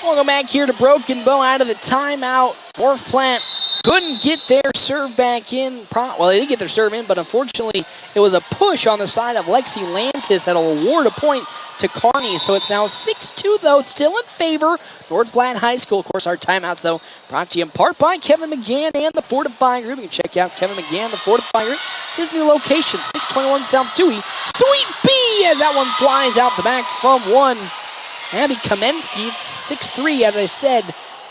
Welcome back here to Broken Bow out of the timeout. North Platte couldn't get their serve back in. Well, they did get their serve in, but unfortunately it was a push on the side of Lexi Lantis that'll award a point to Kearney. So it's now 6-2, though, still in favor. North Platte High School. Of course, our timeouts, though, brought to you in part by Kevin McGann and the Fortify Group. You can check out Kevin McGann, the Fortify Group. His new location, 621 South Dewey. Sweet B, as that one flies out the back from one. Abby Kamensky, it's 6-3, as I said.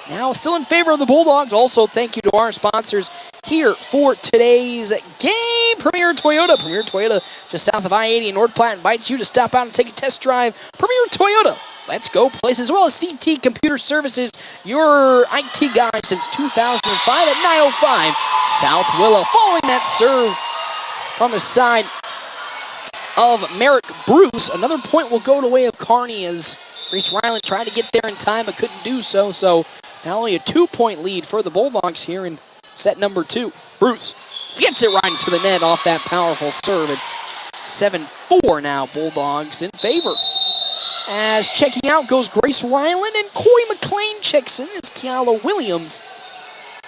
Now still in favor of the Bulldogs. Also, thank you to our sponsors here for today's game. Premier Toyota. Premier Toyota, just south of I-80 in North Platte, invites you to stop out and take a test drive. Premier Toyota, let's go place, as well as CT Computer Services, your IT guy since 2005 at 905 South Willow. Following that serve from the side of Merrick Bruce, another point will go the way of Kearney as Grace Ryland tried to get there in time but couldn't do so. So now only a 2-point lead for the Bulldogs here in set number 2. Bruce gets it right into the net off that powerful serve. It's 7-4 now, Bulldogs in favor. As checking out goes Grace Ryland, and Coy McLean checks in as Kiala Williams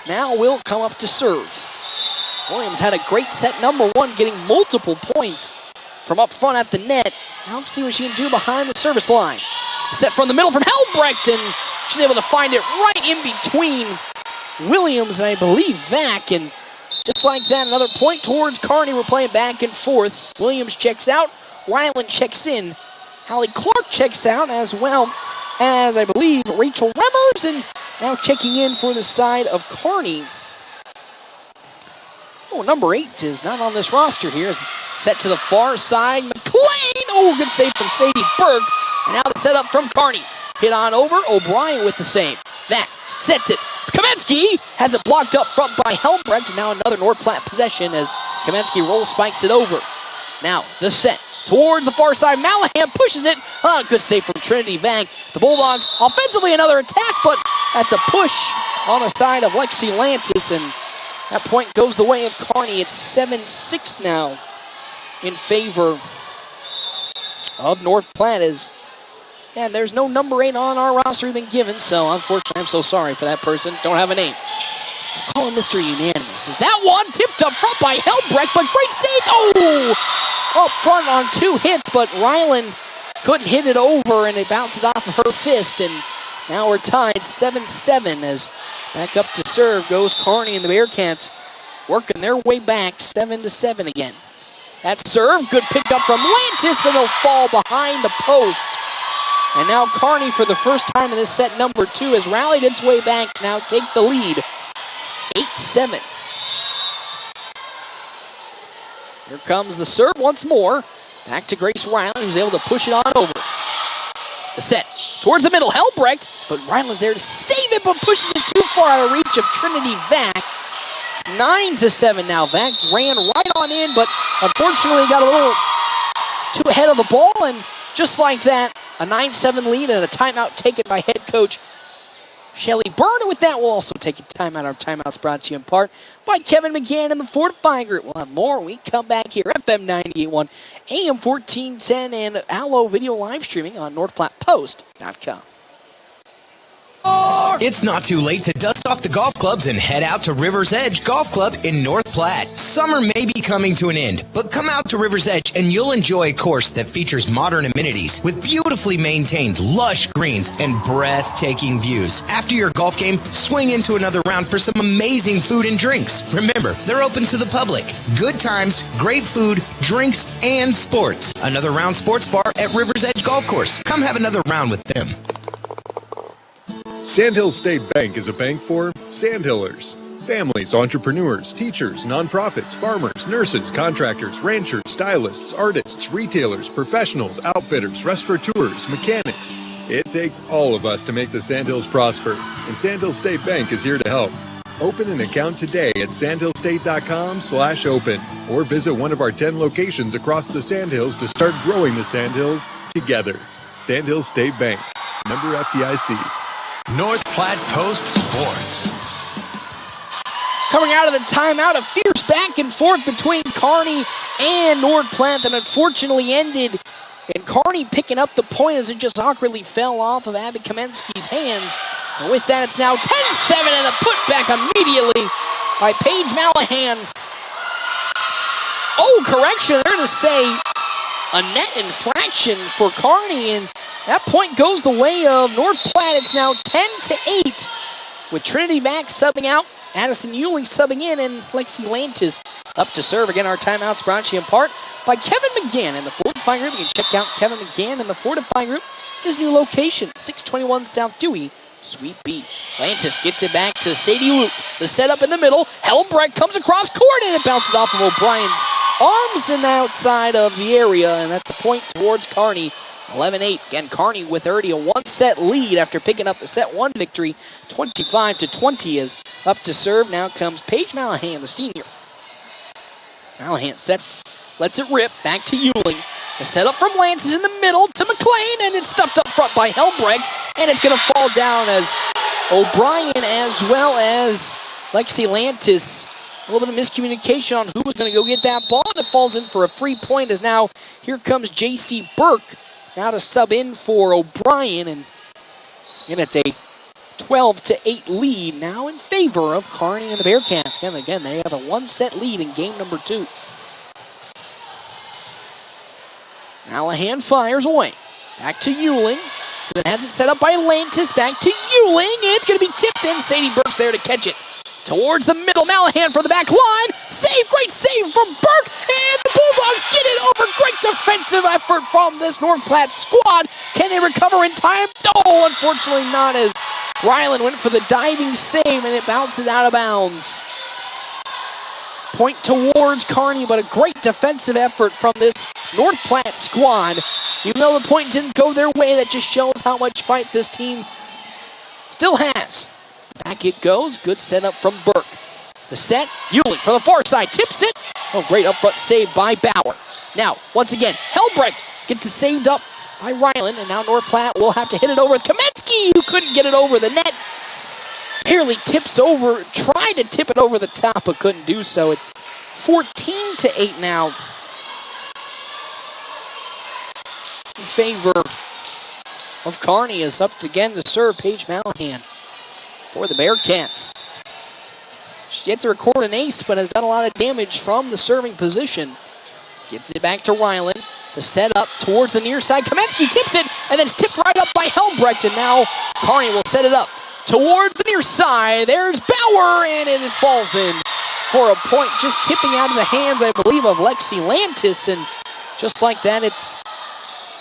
now will come up to serve. Williams had a great set number 1, getting multiple points from up front at the net. Now let's see what she can do behind the service line. Set from the middle from Helmbrecht, and she's able to find it right in between Williams and I believe Vac, and just like that, another point towards Kearney. We're playing back and forth. Williams checks out, Ryland checks in, Hallie Clark checks out, as well as I believe Rachel Remmers, and now checking in for the side of Kearney. Oh, number 8 is not on this roster here. Is set to the far side. McLean! Oh, good save from Sadie Burke. And now the setup from Kearney. Hit on over. O'Brien with the save. That sets it. Kamensky has it blocked up front by Helmbrecht. And now another North Platte possession as Kamensky roll spikes it over. Now the set towards the far side. Malahan pushes it. Oh, good save from Trinity Vang. The Bulldogs offensively another attack, but that's a push on the side of Lexi Lantis, and that point goes the way of Kearney. It's 7-6 now in favor of North Platte. And there's no number 8 on our roster even given, so unfortunately I'm so sorry for that person. Don't have a name. Call him Mr. Unanimous. Is that one tipped up front by Helmbrecht, but great save. Oh! Up front on 2 hits, but Ryland couldn't hit it over, and it bounces off of her fist, and now we're tied 7-7 as back up to serve goes Kearney, and the Bearcats working their way back 7-7 again. That serve, good pick up from Lantis, but it'll fall behind the post. And now Kearney, for the first time in this set number 2, has rallied its way back to now take the lead 8-7. Here comes the serve once more. Back to Grace Ryland, who's able to push it on over. The set towards the middle, Helmbrecht, but Ryland's there to save it, but pushes it too far out of reach of Trinity Vac. It's 9-7 now. Vac ran right on in, but unfortunately got a little too ahead of the ball, and just like that, a 9-7 lead and a timeout taken by head coach Shelly Byrne. With that, we'll also take a timeout. Our timeout's brought to you in part by Kevin McGann and the Fortifying Group. We'll have more when we come back here. FM 98.1, AM 1410, and Allo video live streaming on NorthPlattePost.com. It's not too late to dust off the golf clubs and head out to River's Edge Golf Club in North Platte. Summer may be coming to an end, but come out to River's Edge and you'll enjoy a course that features modern amenities with beautifully maintained lush greens and breathtaking views. After your golf game, swing into another round for some amazing food and drinks. Remember, they're open to the public. Good times, great food, drinks, and sports. Another Round Sports Bar at River's Edge Golf Course. Come have another round with them. Sandhill State Bank is a bank for Sandhillers. Families, entrepreneurs, teachers, nonprofits, farmers, nurses, contractors, ranchers, stylists, artists, retailers, professionals, outfitters, restaurateurs, mechanics. It takes all of us to make the Sandhills prosper, and Sandhill State Bank is here to help. Open an account today at sandhillstate.com/open or visit one of our 10 locations across the Sandhills to start growing the Sandhills together. Sandhill State Bank, member FDIC. North Platte Post Sports. Coming out of the timeout, a fierce back and forth between Kearney and North Platte that unfortunately ended in Kearney picking up the point as it just awkwardly fell off of Abby Kamensky's hands. And with that, it's now 10-7 and a putback immediately by Paige Malahan. Oh, correction, they're to say a net infraction for Kearney, and that point goes the way of North Platte. It's now 10-8 with Trinity Vac subbing out, Addison Euling subbing in, and Lexi Lantis up to serve. Again, our timeouts brought to you in part by Kevin McGann and the Fortifying Group. You can check out Kevin McGann and the Fortifying Group, his new location, 621 South Dewey, Suite B. Lantis gets it back to Sadie Luke. The setup in the middle. Helmbrecht comes across court, and it bounces off of O'Brien's arms and outside of the area, and that's a point towards Kearney. 11-8. Again, Kearney with already a one-set lead after picking up the set 1 victory. 25-20 is up to serve. Now comes Paige Malahan, the senior. Malahan lets it rip, back to Euling. The setup from Lance is in the middle to McLean, and it's stuffed up front by Helbrecht, and it's going to fall down as O'Brien as well as Lexi Lantis. A little bit of miscommunication on who was going to go get that ball, and it falls in for a free point as now here comes J.C. Burke now to sub in for O'Brien, and it's a 12-8 lead now in favor of Kearney and the Bearcats. Again, they have a one-set lead in game number 2. Malahan fires away. Back to Euling. Then has it set up by Lantis. Back to Euling. It's going to be tipped in. Sadie Burke's there to catch it. Towards the middle. Malahan for the back line. Save. Great save from Burke. And the Bulldogs get it over. Great defensive effort from this North Platte squad. Can they recover in time? No, unfortunately not, as Ryland went for the diving save and it bounces out of bounds. Point towards Kearney, but a great defensive effort from this North Platte squad. Even though the point didn't go their way, that just shows how much fight this team still has. Back it goes. Good setup from Burke. The set, Euling from the far side, tips it. Oh, great up front save by Bauer. Now, once again, Helbrecht gets it saved up by Ryland, and now North Platte will have to hit it over with Kamensky, who couldn't get it over the net. Barely tips over, tried to tip it over the top, but couldn't do so. It's 14-8 now in favor of Kearney. Is up again to serve Paige Malahan for the Bearcats. She had to record an ace, but has done a lot of damage from the serving position. Gets it back to Ryland. The setup towards the near side. Kamensky tips it, and then it's tipped right up by Helbrecht, and now Kearney will set it up towards the near side. There's Bauer, and it falls in for a point, just tipping out of the hands, I believe, of Lexi Lantis, and just like that, it's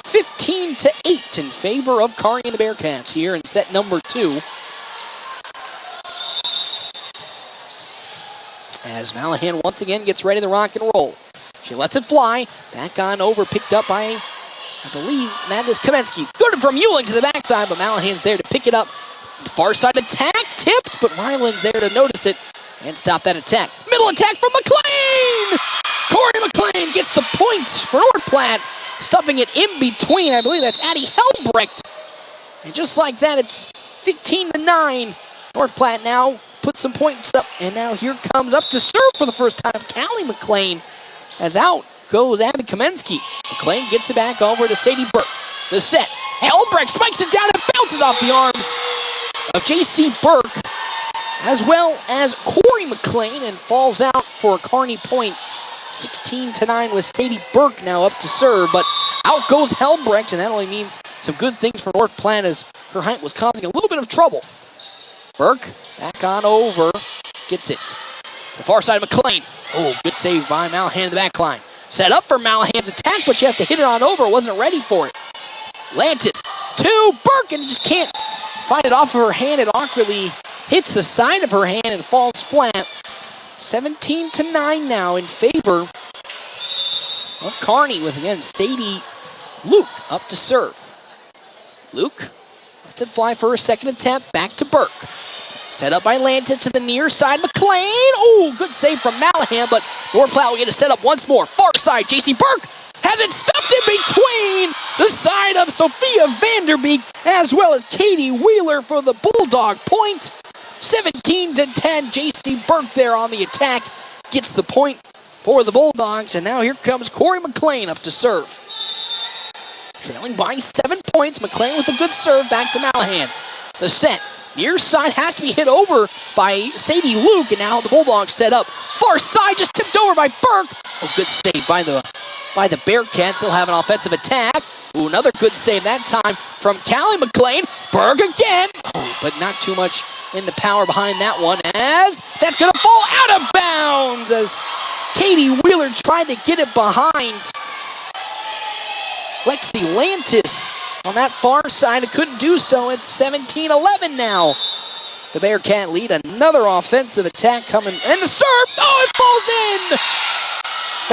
15-8 in favor of Kearney and the Bearcats here in set number 2. As Malahan once again gets ready to rock and roll. She lets it fly. Back on over, picked up by, I believe, that is Kamensky. Good from Euling to the backside, but Malahan's there to pick it up. Far side attack, tipped, but Ryland's there to notice it and stop that attack. Middle attack from McLean! Corey McLean gets the points for North Platte, stuffing it in between. I believe that's Addie Helbrecht. And just like that, it's 15-9. North Platte now puts some points up, and now here comes up to serve for the first time, Callie McLean. As out goes Abby Kamensky. McLean gets it back over to Sadie Burke. The set. Helbrecht spikes it down and bounces off the arms of J.C. Burke, as well as Corey McLean, and falls out for a Kearney point. 16-9 with Sadie Burke now up to serve, but out goes Helbrecht, and that only means some good things for North Platte as her height was causing a little bit of trouble. Burke back on over, gets it. The far side of McLean. Oh, good save by Malahan in the back line. Set up for Malahan's attack, but she has to hit it on over. Wasn't ready for it. Lantis to Burke, and just can't find it off of her hand. It awkwardly hits the side of her hand and falls flat. 17-9 now in favor of Kearney, with, again, Sadie Luke up to serve. Luke lets it fly for her second attempt. Back to Burke. Set up by Lantis to the near side. McLean. Oh, good save from Malahan, but North Platte will get a set up once more. Far side, J.C. Burke has it stuffed in between the side of Sophia Vanderbeek, as well as Katie Wheeler for the Bulldog point. 17-10, J.C. Burke there on the attack. Gets the point for the Bulldogs, and now here comes Corey McLean up to serve. Trailing by 7 points, McLean with a good serve back to Malahan. The set. Near side has to be hit over by Sadie Luke, and now the Bulldogs set up. Far side just tipped over by Burke. Oh, good save by the Bearcats. They'll have an offensive attack. Ooh, another good save that time from Callie McLean. Burke again. Oh, but not too much in the power behind that one, as that's going to fall out of bounds as Katie Wheeler tried to get it behind Lexi Lantis. On that far side, it couldn't do so. It's 17-11 now. The Bearcat lead. Another offensive attack coming. And the serve. Oh, it falls in.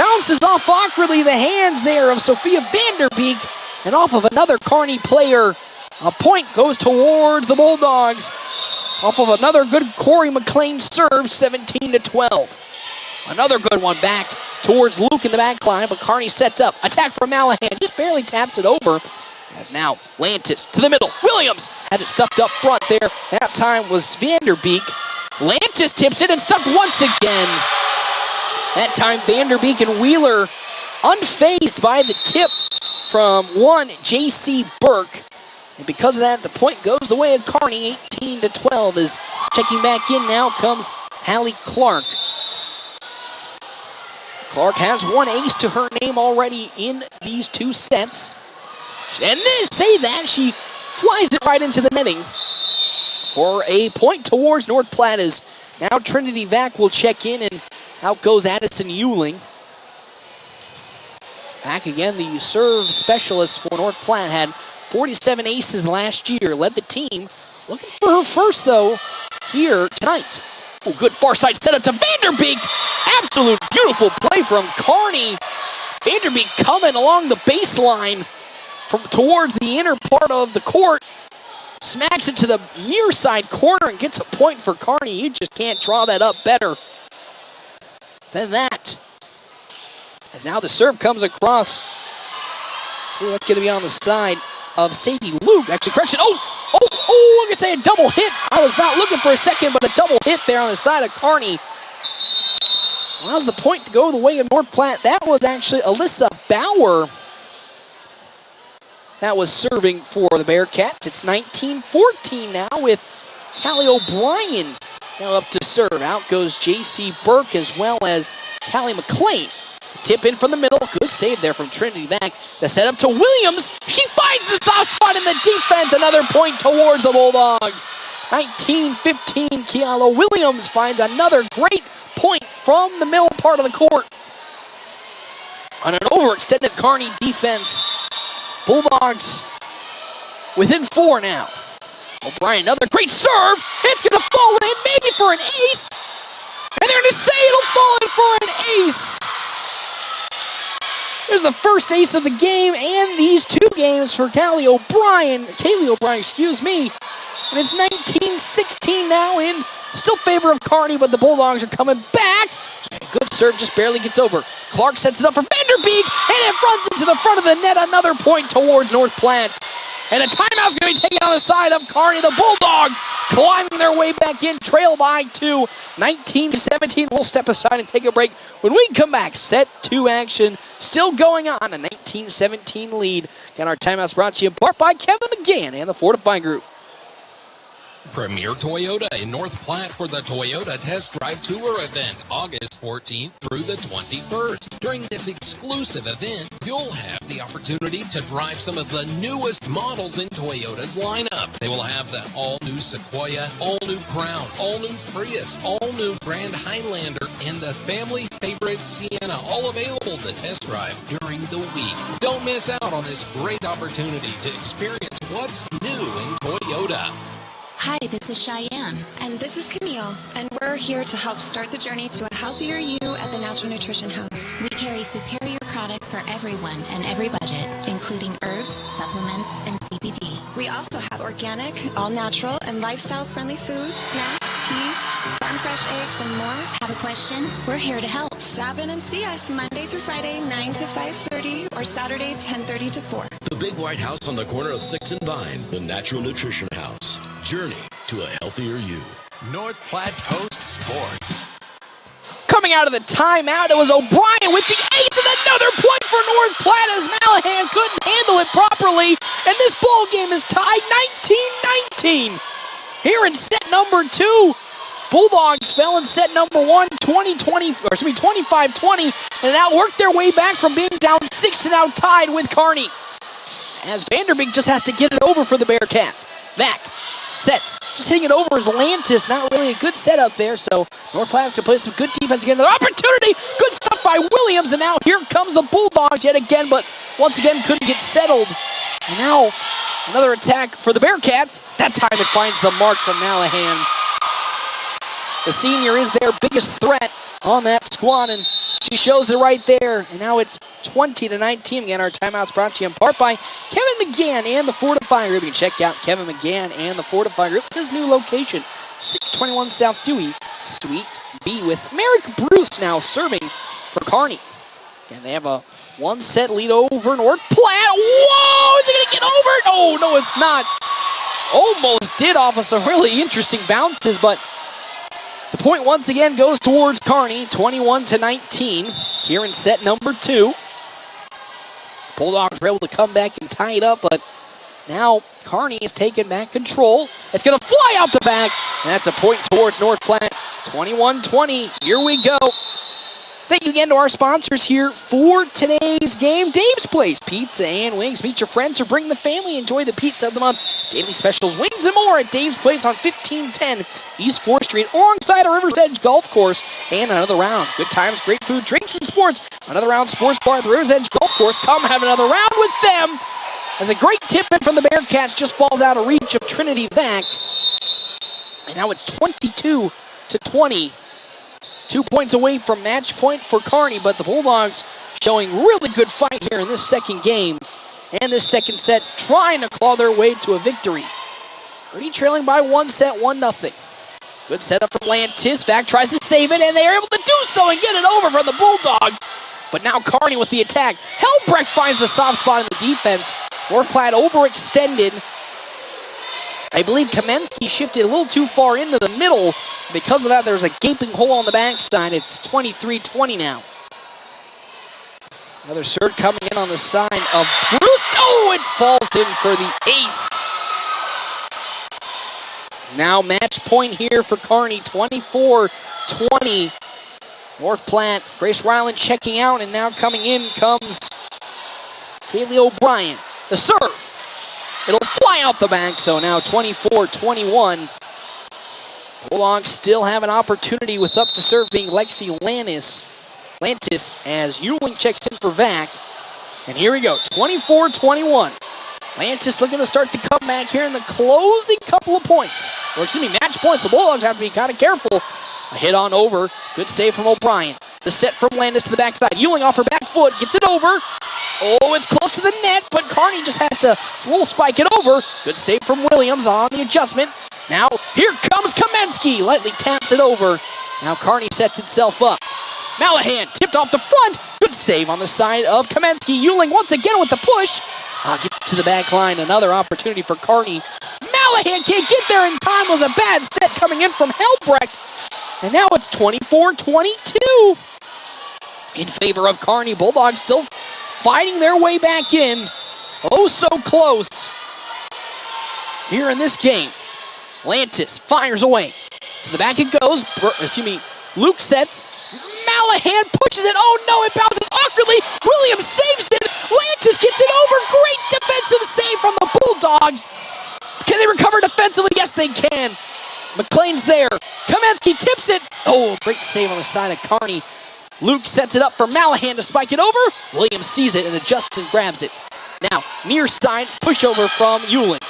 Bounces off awkwardly the hands there of Sophia Vanderbeek. And off of another Kearney player. A point goes toward the Bulldogs. Off of another good Corey McLean serve, 17-12. Another good one back towards Luke in the back line, but Kearney sets up. Attack from Malahan, just barely taps it over. As now Lantis to the middle. Williams has it stuffed up front there. That time was Vanderbeek. Lantis tips it and stuffed once again. That time Vanderbeek and Wheeler unfazed by the tip from one J.C. Burke. And because of that, the point goes the way of Kearney, 18-12. As checking back in now comes Hallie Clark. Clark has one ace to her name already in these two sets. And then say that, she flies it right into the netting for a point towards North Platte. As now Trinity Vac will check in, and out goes Addison Euling. Back again, the serve specialist for North Platte had 47 aces last year, led the team. Looking for her first, though, here tonight. Oh, good far side setup to Vanderbeek. Absolute beautiful play from Kearney. Vanderbeek coming along the baseline from towards the inner part of the court. Smacks it to the near side corner and gets a point for Kearney. You just can't draw that up better than that. As now the serve comes across. Ooh, that's going to be on the side of Sadie Luke. Actually, correction. I'm going to say a double hit. I was not looking for a second, but a double hit there on the side of Kearney. Allows the point to go the way of North Platte. That was actually Alyssa Bauer that was serving for the Bearcats. It's 19-14 now with Callie O'Brien now up to serve. Out goes J.C. Burke as well as Callie McClain. Tip in from the middle. Good save there from Trinity Vac. The setup to Williams. She finds the soft spot in the defense. Another point towards the Bulldogs. 19-15. Keala Williams finds another great point from the middle part of the court. On an overextended Kearney defense. Bulldogs within 4 now. O'Brien, another great serve. It's going to fall in, maybe for an ace. And they're going to say it'll fall in for an ace. There's the first ace of the game and these 2 games for Kaylee O'Brien, excuse me. And it's 19-16 now in still favor of Kearney, but the Bulldogs are coming back. Good serve, just barely gets over. Clark sets it up for Vanderbeek, and it runs into the front of the net. Another point towards North Platte. And a timeout's going to be taken on the side of Kearney. The Bulldogs climbing their way back in, trail by 2, 19-17. We'll step aside and take a break. When we come back, set 2 action still going on, a 19-17 lead. And our timeout's brought to you in part by Kevin McGann and the Fortify Group. Premier Toyota in North Platte for the Toyota Test Drive Tour event, August 14th through the 21st. During this exclusive event, you'll have the opportunity to drive some of the newest models in Toyota's lineup. They will have the all-new Sequoia, all-new Crown, all-new Prius, all-new Grand Highlander, and the family favorite Sienna, all available to test drive during the week. Don't miss out on this great opportunity to experience what's new in Toyota. Hi, this is Cheyenne. And this is Camille. And we're here to help start the journey to a healthier you at the Natural Nutrition House. We carry superior products for everyone and every budget, including herbs, supplements, and CBD. We also have organic, all-natural, and lifestyle-friendly foods, snacks, teas, farm-fresh eggs, and more. Have a question? We're here to help. Stop in and see us Monday through Friday, 9 to 5:30, or Saturday, 10:30 to 4. The Big White House on the corner of 6th and Vine, the Natural Nutrition House. Journey to a healthier you. North Platte Post Sports. Coming out of the timeout, it was O'Brien with the ace and another point for North Platte as Malahan couldn't handle it properly. And this ball game is tied 19-19. Here in set number 2, Bulldogs fell in set number 1, 25-20, and now worked their way back from being down 6 and now tied with Kearney. As Vanderbeek just has to get it over for the Bearcats. Vac sets, just hitting it over as Lantis. Not really a good setup there, so North Platte has to play some good defense again. Another opportunity, good stuff by Williams, and now here comes the Bulldogs yet again, but once again couldn't get settled. And now another attack for the Bearcats. That time it finds the mark from Malahan. The senior is their biggest threat on that squad, and she shows it right there. And now it's 20-19. Again, our timeout's brought to you in part by Kevin McGann and the Fortify Group. You can check out Kevin McGann and the Fortify Group, his new location, 621 South Dewey, Suite B, with Merrick Bruce now serving for Kearney. And they have a 1-set lead over North Platte. Whoa! Is it going to get over? Oh, no, it's not. Almost did off of some really interesting bounces, but the point once again goes towards Kearney, 21-19 here in set number 2. Bulldogs were able to come back and tie it up, but now Kearney is taking back control. It's going to fly out the back, and that's a point towards North Platte. 21-20, here we go. Thank you again to our sponsors here for today's game. Dave's Place, pizza and wings. Meet your friends or bring the family. Enjoy the pizza of the month. Daily specials, wings, and more at Dave's Place on 1510 East 4th Street, alongside a River's Edge golf course. And another round. Good times, great food, drinks, and sports. Another round sports bar at the River's Edge golf course. Come have another round with them. As a great tip in from the Bearcats just falls out of reach of Trinity Vac. And now it's 22-20. 2 points away from match point for Kearney, but the Bulldogs showing really good fight here in this second game. And this second set, trying to claw their way to a victory. Already trailing by 1 set, 1-0. Good setup from Lantis. Vac tries to save it, and they are able to do so and get it over for the Bulldogs. But now Kearney with the attack. Helbrecht finds the soft spot in the defense. North Platte overextended. I believe Kamensky shifted a little too far into the middle. Because of that, there's a gaping hole on the backside. It's 23-20 now. Another serve coming in on the side of Bruce. Oh, it falls in for the ace. Now match point here for Kearney, 24-20. North Platte, Grace Ryland checking out, and now coming in comes Kaylee O'Brien. The serve. It'll fly out the back, so now 24-21. Bulldogs still have an opportunity with up to serve being Lexi Lantis as Ewing checks in for Vac. And here we go, 24-21. Lantis looking to start the comeback here in the closing couple of points. Or excuse me, match points. The Bulldogs have to be kind of careful. A hit on over. Good save from O'Brien. The set from Landis to the backside. Ewing off her back foot. Gets it over. Oh, it's close to the net, but Kearney just has to roll spike it over. Good save from Williams on the adjustment. Now, here comes Kamensky. Lightly taps it over. Now Kearney sets itself up. Malahan tipped off the front. Good save on the side of Kamensky. Ewing once again with the push. Gets to the back line. Another opportunity for Kearney. Malahan can't get there in time. Was a bad set coming in from Helbrecht. And now it's 24-22 in favor of Kearney. Bulldogs still fighting their way back in. Oh, so close here in this game. Lantis fires away. To the back it goes. Luke sets. Malahan pushes it. Oh, no, it bounces awkwardly. Williams saves it. Lantis gets it over. Great defensive save from the Bulldogs. Can they recover defensively? Yes, they can. McLean's there. Kamensky tips it. Oh, great save on the side of Kearney. Luke sets it up for Malahan to spike it over. Williams sees it and adjusts and grabs it. Now, near side, pushover from Ewing.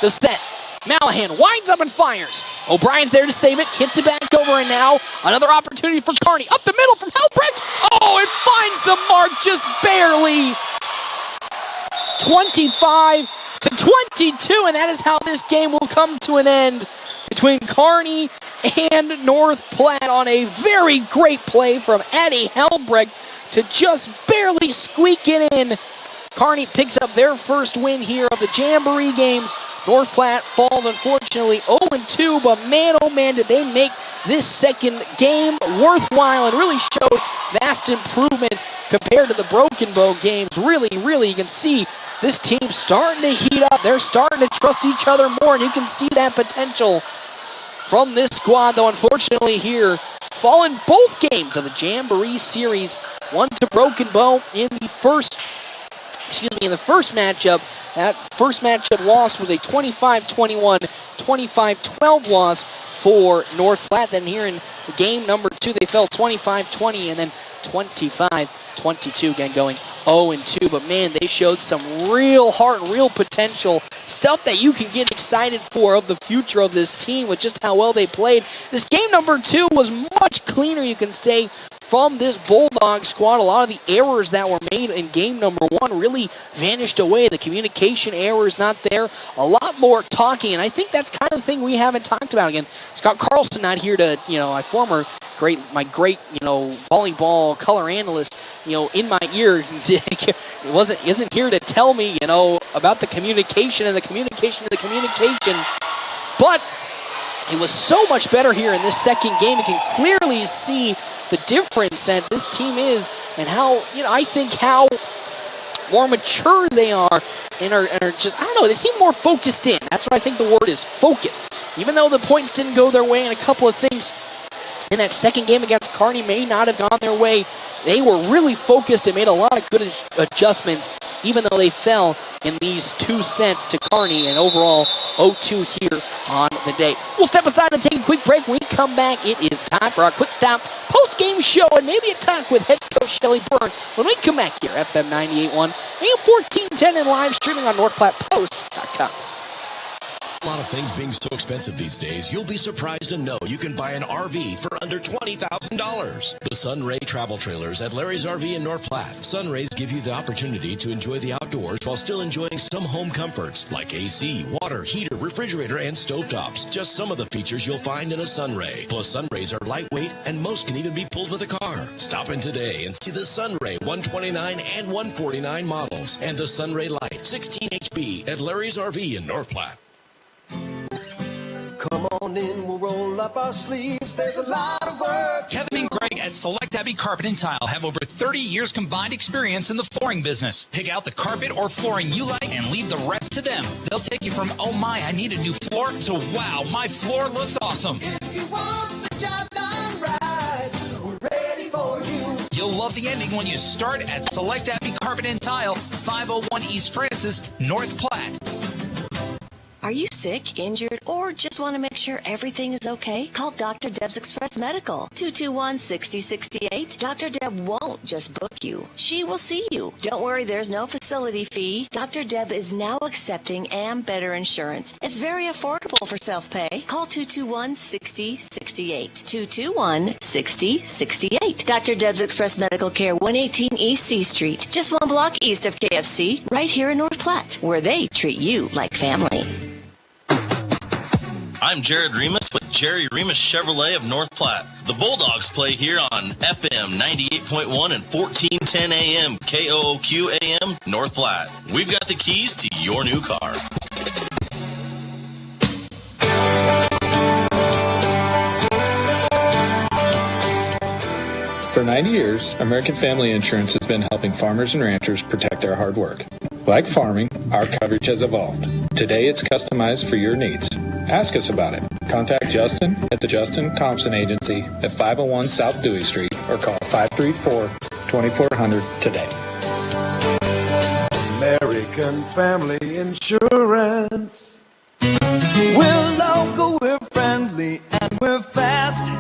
The set. Malahan winds up and fires. O'Brien's there to save it. Hits it back over, and now another opportunity for Kearney. Up the middle from Helbrecht. Oh, it finds the mark just barely. 25-22, and that is how this game will come to an end between Kearney and North Platte on a very great play from Addie Helbrecht to just barely squeak it in. Kearney picks up their first win here of the Jamboree games. North Platte falls, unfortunately, 0-2, but man, oh man, did they make this second game worthwhile and really showed vast improvement compared to the Broken Bow games. Really, you can see this team starting to heat up. They're starting to trust each other more, and you can see that potential from this squad, though unfortunately here, fallen both games of the Jamboree series, one to Broken Bow in the first matchup. That first matchup loss was a 25-21, 25-12 loss for North Platte. Then here in game number 2, they fell 25-20 and then 25-22, again going 0-2. But man, they showed some real heart and real potential, stuff that you can get excited for of the future of this team with just how well they played. This game number 2 was much cleaner, you can say, from this Bulldog squad. A lot of the errors that were made in game number 1 really vanished away. The communication error is not there. A lot more talking, and I think that's kind of the thing we haven't talked about. Again, Scott Carlson not here to, my great, volleyball color analyst, in my ear, isn't here to tell me, about the communication and the communication and the communication. But it was so much better here in this second game. You can clearly see the difference that this team is and how, I think how more mature they are and are just, I don't know, they seem more focused in. That's what I think the word is, focused. Even though the points didn't go their way and a couple of things in that second game against Kearney may not have gone their way, they were really focused and made a lot of good adjustments, even though they fell in these 2 sets to Kearney, and overall 0-2 here on the day. We'll step aside and take a quick break. When we come back, it is time for our quick stop post-game show and maybe a talk with head coach Shelly Byrne when we come back here, FM 98.1, AM 1410, and live streaming on NorthPlattePost.com. A lot of things being so expensive these days, you'll be surprised to know you can buy an RV for under $20,000. The Sunray Travel Trailers at Larry's RV in North Platte. Sunrays give you the opportunity to enjoy the outdoors while still enjoying some home comforts like AC, water, heater, refrigerator, and stovetops. Just some of the features you'll find in a Sunray. Plus, Sunrays are lightweight and most can even be pulled with a car. Stop in today and see the Sunray 129 and 149 models and the Sunray Light 16 HB at Larry's RV in North Platte. Come on in, we'll roll up our sleeves. There's a lot of work. Kevin and Greg at Select Abbey Carpet and Tile have over 30 years combined experience in the flooring business. Pick out the carpet or flooring you like and leave the rest to them. They'll take you from, oh my, I need a new floor, to wow, my floor looks awesome. If you want the job done right, we're ready for you. You'll love the ending when you start at Select Abbey Carpet and Tile, 501 East Francis, North Platte. Are you sick, injured, or just want to make sure everything is okay? Call Dr. Deb's Express Medical, 221-6068. Dr. Deb won't just book you. She will see you. Don't worry, there's no facility fee. Dr. Deb is now accepting Better insurance. It's very affordable for self-pay. Call 221-6068. 221-6068. Dr. Deb's Express Medical Care, 118 East C Street, just 1 block east of KFC, right here in North Platte, where they treat you like family. I'm Jared Remus with Jerry Remus Chevrolet of North Platte. The Bulldogs play here on FM 98.1 and 1410 AM KOOQ AM North Platte. We've got the keys to your new car. For 90 years, American Family Insurance has been helping farmers and ranchers protect their hard work. Like farming, our coverage has evolved. Today, it's customized for your needs. Ask us about it. Contact Justin at the Justin Thompson Agency at 501 South Dewey Street or call 534-2400 today. American Family Insurance. We're local, we're friendly, and we're fast.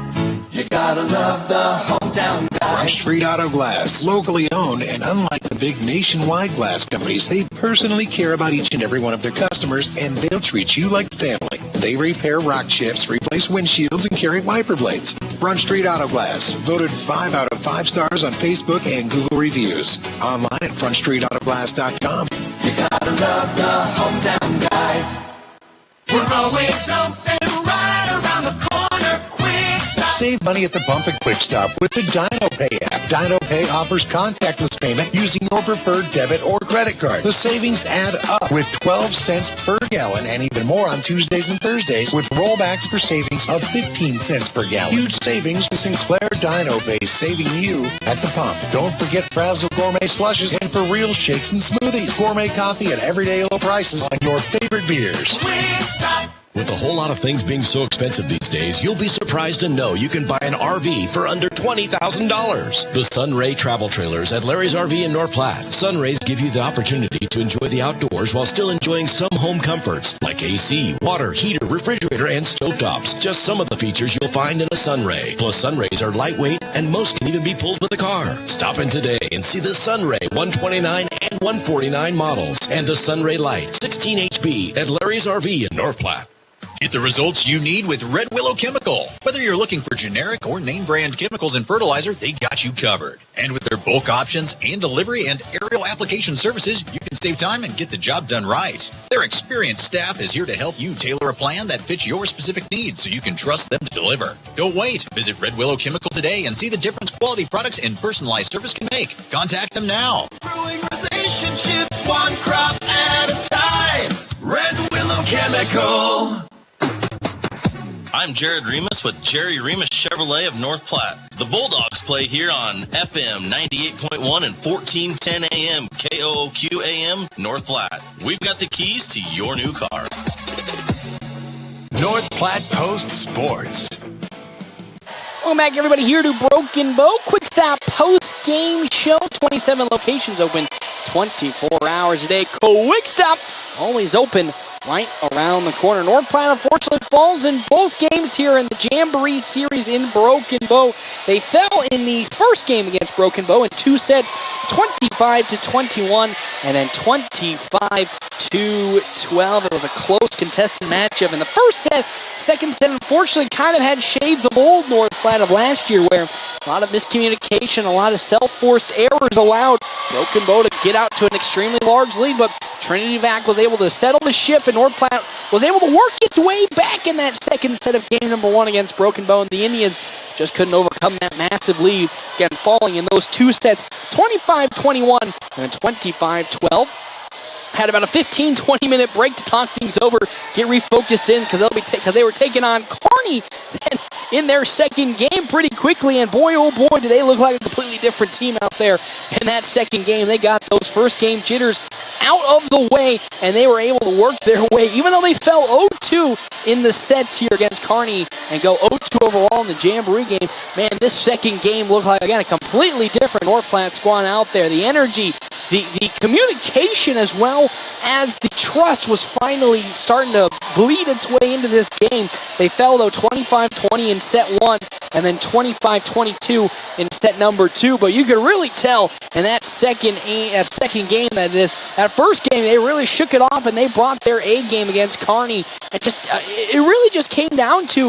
You gotta love the hometown guys. Front Street Auto Glass, locally owned, and unlike the big nationwide glass companies, they personally care about each and every one of their customers, and they'll treat you like family. They repair rock chips, replace windshields, and carry wiper blades. Front Street Auto Glass, voted 5 out of 5 stars on Facebook and Google reviews. Online at frontstreetautoglass.com. You gotta love the hometown guys. We're always open right around the corner. Quick Stop. Save money at the pump at Quick Stop with the Dino Pay app. Dino Pay offers contactless payment using your preferred debit or credit card. The savings add up with 12 cents per gallon and even more on Tuesdays and Thursdays with rollbacks for savings of 15 cents per gallon. Huge savings with Sinclair Dino Pay, saving you at the pump. Don't forget Frazzle Gourmet Slushes and for real shakes and smoothies. Gourmet coffee at everyday low prices on your favorite beers. Quick Stop. With a whole lot of things being so expensive these days, you'll be surprised to know you can buy an RV for under $20,000. The Sunray Travel Trailers at Larry's RV in North Platte. Sunrays give you the opportunity to enjoy the outdoors while still enjoying some home comforts like AC, water, heater, refrigerator, and stovetops. Just some of the features you'll find in a Sunray. Plus, Sunrays are lightweight and most can even be pulled with a car. Stop in today and see the Sunray 129 and 149 models and the Sunray Light 16 HB at Larry's RV in North Platte. Get the results you need with Red Willow Chemical. Whether you're looking for generic or name brand chemicals and fertilizer, they got you covered. And with their bulk options and delivery and aerial application services, you can save time and get the job done right. Their experienced staff is here to help you tailor a plan that fits your specific needs so you can trust them to deliver. Don't wait. Visit Red Willow Chemical today and see the difference quality products and personalized service can make. Contact them now. Brewing relationships one crop at a time. Red Willow Chemical. I'm Jared Remus with Jerry Remus Chevrolet of North Platte. The Bulldogs play here on FM 98.1 and 1410 AM KOOQ AM North Platte. We've got the keys to your new car. North Platte Post Sports. Welcome back, everybody, here to Broken Bow. Quick stop post-game show. 27 locations open 24 hours a day. Quick stop, always open right around the corner. North Platte, unfortunately, falls in both games here in the Jamboree series in Broken Bow. They fell in the first game against Broken Bow in 2 sets, 25-21, and then 25-12. It was a close contested matchup in the first set. Second set, unfortunately, kind of had shades of old North Platte of last year, where a lot of miscommunication, a lot of self-forced errors allowed Broken Bow to get out to an extremely large lead, but Trinity Vac was able to settle the ship, and North Platte was able to work its way back in that second set of game number 1 against Broken Bow, and the Indians just couldn't overcome that massive lead, again falling in those 2 sets, 25-21 and 25-12. Had about a 15-20 minute break to talk things over, get refocused in, because they were taking on Kearney then in their second game pretty quickly, and boy, oh boy, do they look like a completely different team out there in that second game. They got those first game jitters out of the way, and they were able to work their way, even though they fell 0-2 in the sets here against Kearney and go 0-2 overall in the Jamboree game. Man, this second game looked like, again, a completely different North Platte squad out there. The energy, the communication, as well as the trust was finally starting to bleed its way into this game. They fell, though, 25-20 in set 1 and then 25-22 in set number 2. But you could really tell in that second game, that first game, they really shook it off and they brought their A game against Kearney. And it really just came down to,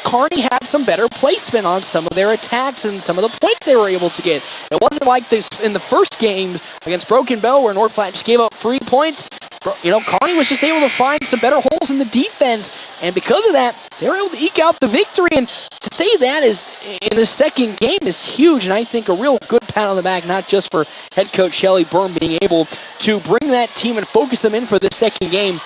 Kearney had some better placement on some of their attacks and some of the points they were able to get. It wasn't like this in the first game against Broken Bow where North Platte just gave up 3 points. Kearney was just able to find some better holes in the defense, and because of that, they were able to eke out the victory. And to say that is in the second game is huge, and I think a real good pat on the back, not just for head coach Shelly Byrne being able to bring that team and focus them in for this second game,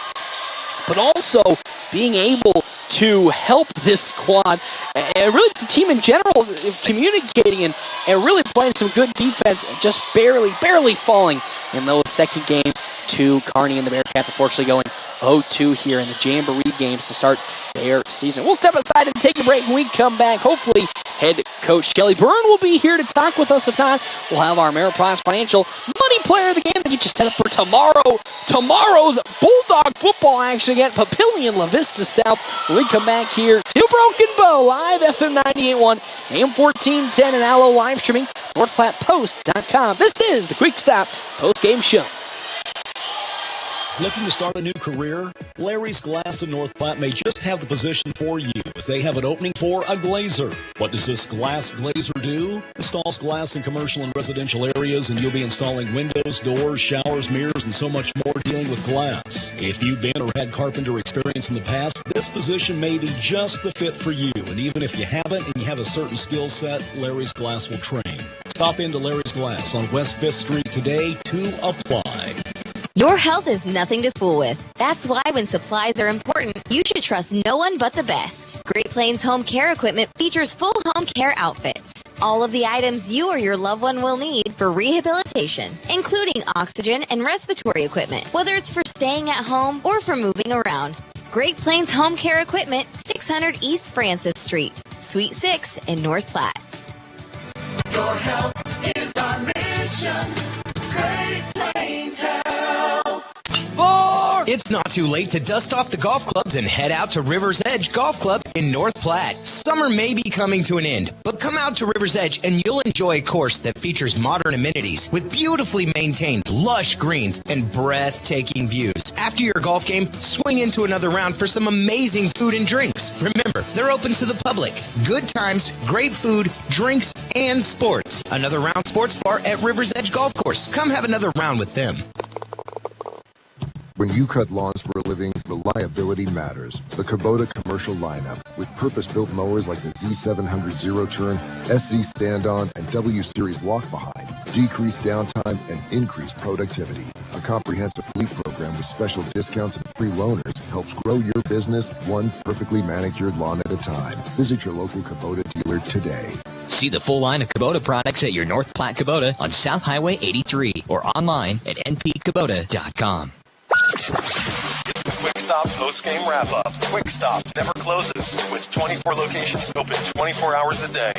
but also being able to help this squad and really the team in general communicating and really playing some good defense and just barely falling in those second game to Kearney, and the Bearcats unfortunately going 0-2 here in the Jamboree games to start their season. We'll step aside and take a break. When we come back, hopefully head coach Shelly Byrne will be here to talk with us. If not, we'll have our Ameriprise Financial Money Player of the Game to get you set up for tomorrow's Bulldog football action against Papillion La Vista South. When we come back here to Broken Bow, live FM 98.1, AM 1410, and Allo live streaming, NorthPlattePost.com. This is the Quick Stop Post-Game Show. Looking to start a new career? Larry's Glass in North Platte may just have the position for you, as they have an opening for a glazer. What does this glass glazer do? Installs glass in commercial and residential areas, and you'll be installing windows, doors, showers, mirrors, and so much more dealing with glass. If you've been or had carpenter experience in the past, this position may be just the fit for you. And even if you haven't and you have a certain skill set, Larry's Glass will train. Stop into Larry's Glass on West 5th Street today to apply. Your health is nothing to fool with. That's why when supplies are important, you should trust no one but the best. Great Plains Home Care Equipment features full home care outfits. All of the items you or your loved one will need for rehabilitation, including oxygen and respiratory equipment, whether it's for staying at home or for moving around. Great Plains Home Care Equipment, 600 East Francis Street, Suite 6 in North Platte. Your health is our mission. Great Plains Health. It's not too late to dust off the golf clubs and head out to River's Edge Golf Club in North Platte. Summer may be coming to an end, but come out to River's Edge and you'll enjoy a course that features modern amenities with beautifully maintained lush greens and breathtaking views. After your golf game, swing into another round for some amazing food and drinks. Remember, they're open to the public. Good times, great food, drinks, and sports. Another Round Sports Bar at River's Edge Golf Course. Come have another round with them. When you cut lawns for a living, reliability matters. The Kubota commercial lineup, with purpose-built mowers like the Z700 zero-turn, SZ stand-on, and W-Series walk-behind, decrease downtime and increase productivity. A comprehensive fleet program with special discounts and free loaners helps grow your business one perfectly manicured lawn at a time. Visit your local Kubota dealer today. See the full line of Kubota products at your North Platte Kubota on South Highway 83 or online at npkubota.com. It's the Quick Stop post-game wrap-up. Quick Stop never closes, with 24 locations open 24 hours a day.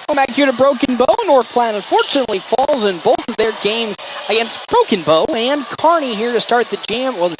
Well, back here to Broken Bow. North Platte unfortunately falls in both of their games against Broken Bow and Kearney here to start the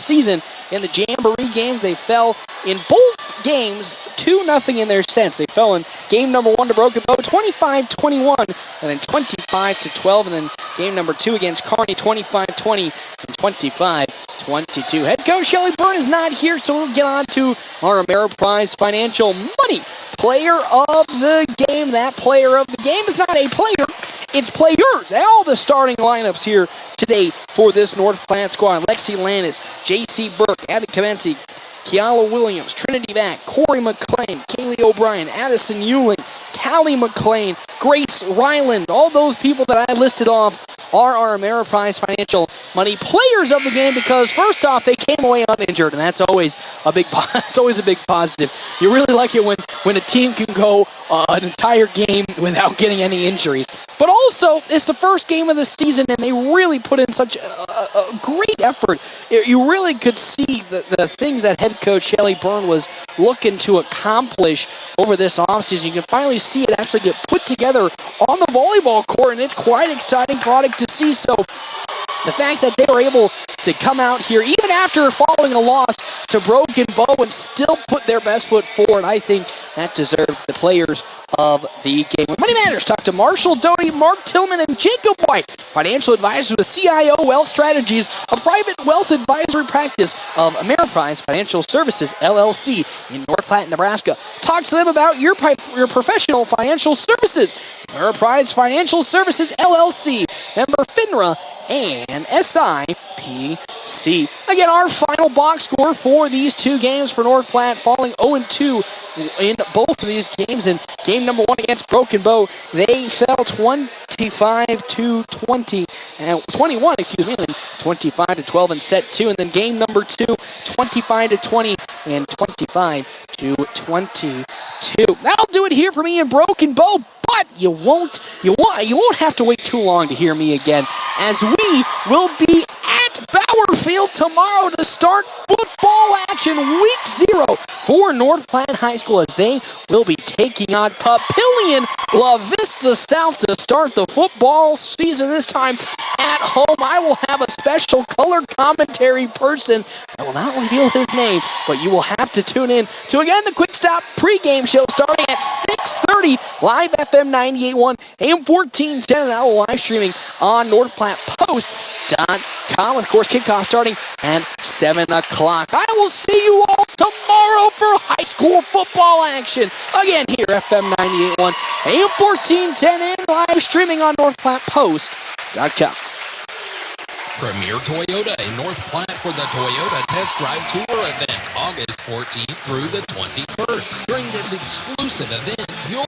season. In the Jamboree games, they fell in both games 2-0 in their sets. They fell in game number 1 to Broken Bow 25-21 and then 25-12, and then game number 2 against Kearney 25-20 and 25-22. Head coach Shelly Byrne is not here, so we'll get on to our Ameriprise Financial Money Player of the Game. That player of the game is not a player, it's players. All the starting lineups here today for this North Platte squad. Lexi Landis, J.C. Burke, Abbott Kamency, Kiala Williams, Trinity Back, Corey McLean, Kaylee O'Brien, Addison Euling, Callie McLean, Grace Ryland. All those people that I listed off are our Ameriprise Financial Money Players of the game because, first off, they came away uninjured, and that's always a big positive. You really like it when a team can go an entire game without getting any injuries. But also, it's the first game of the season, and they really put in such a great effort. You really could see the things that head coach Shelly Byrne was looking to accomplish over this offseason. You can finally see it actually get put together on the volleyball court, and it's quite an exciting product to see. So the fact that they were able to come out here, even after following a loss to Broken Bow, and still put their best foot forward, I think that deserves the players of the game. When Money Matters, talk to Marshall Doty, Mark Tillman, and Jacob White, financial advisors with CIO Wealth Strategies, a private wealth advisory practice of Ameriprise Financial Services, LLC, in North Platte, Nebraska. Talk to them about your professional financial services. Ameriprise Financial Services, LLC, member FINRA and SIPC. Again, our final box score for these two games for North Platte, falling 0-2 in both of these games. In game number 1 against Broken Bow, they fell 25-21, and 25-12 in set 2. And then game number 2, 25-20 and 25-22. That'll do it here for me in Broken Bow. But you won't have to wait too long to hear me again, as we will be at Bowerfield tomorrow to start football action week 0 for North Platte High School, as they will be taking on Papillion La Vista South to start the football season, this time at home. I will have a special color commentary person. I will not reveal his name, but you will have to tune in to, again, the Quick Stop pregame show starting at 6:30, live FM 98.1, AM 1410, and now live streaming on NorthPlattePost.com. Of course, kickoff starting at 7 o'clock. I will see you all tomorrow for high school football action. Again, here, FM 98.1, AM 1410, and live streaming on NorthPlattePost.com. Premier Toyota in North Platte for the Toyota Test Drive Tour event, August 14th through the 21st. During this exclusive event, you'll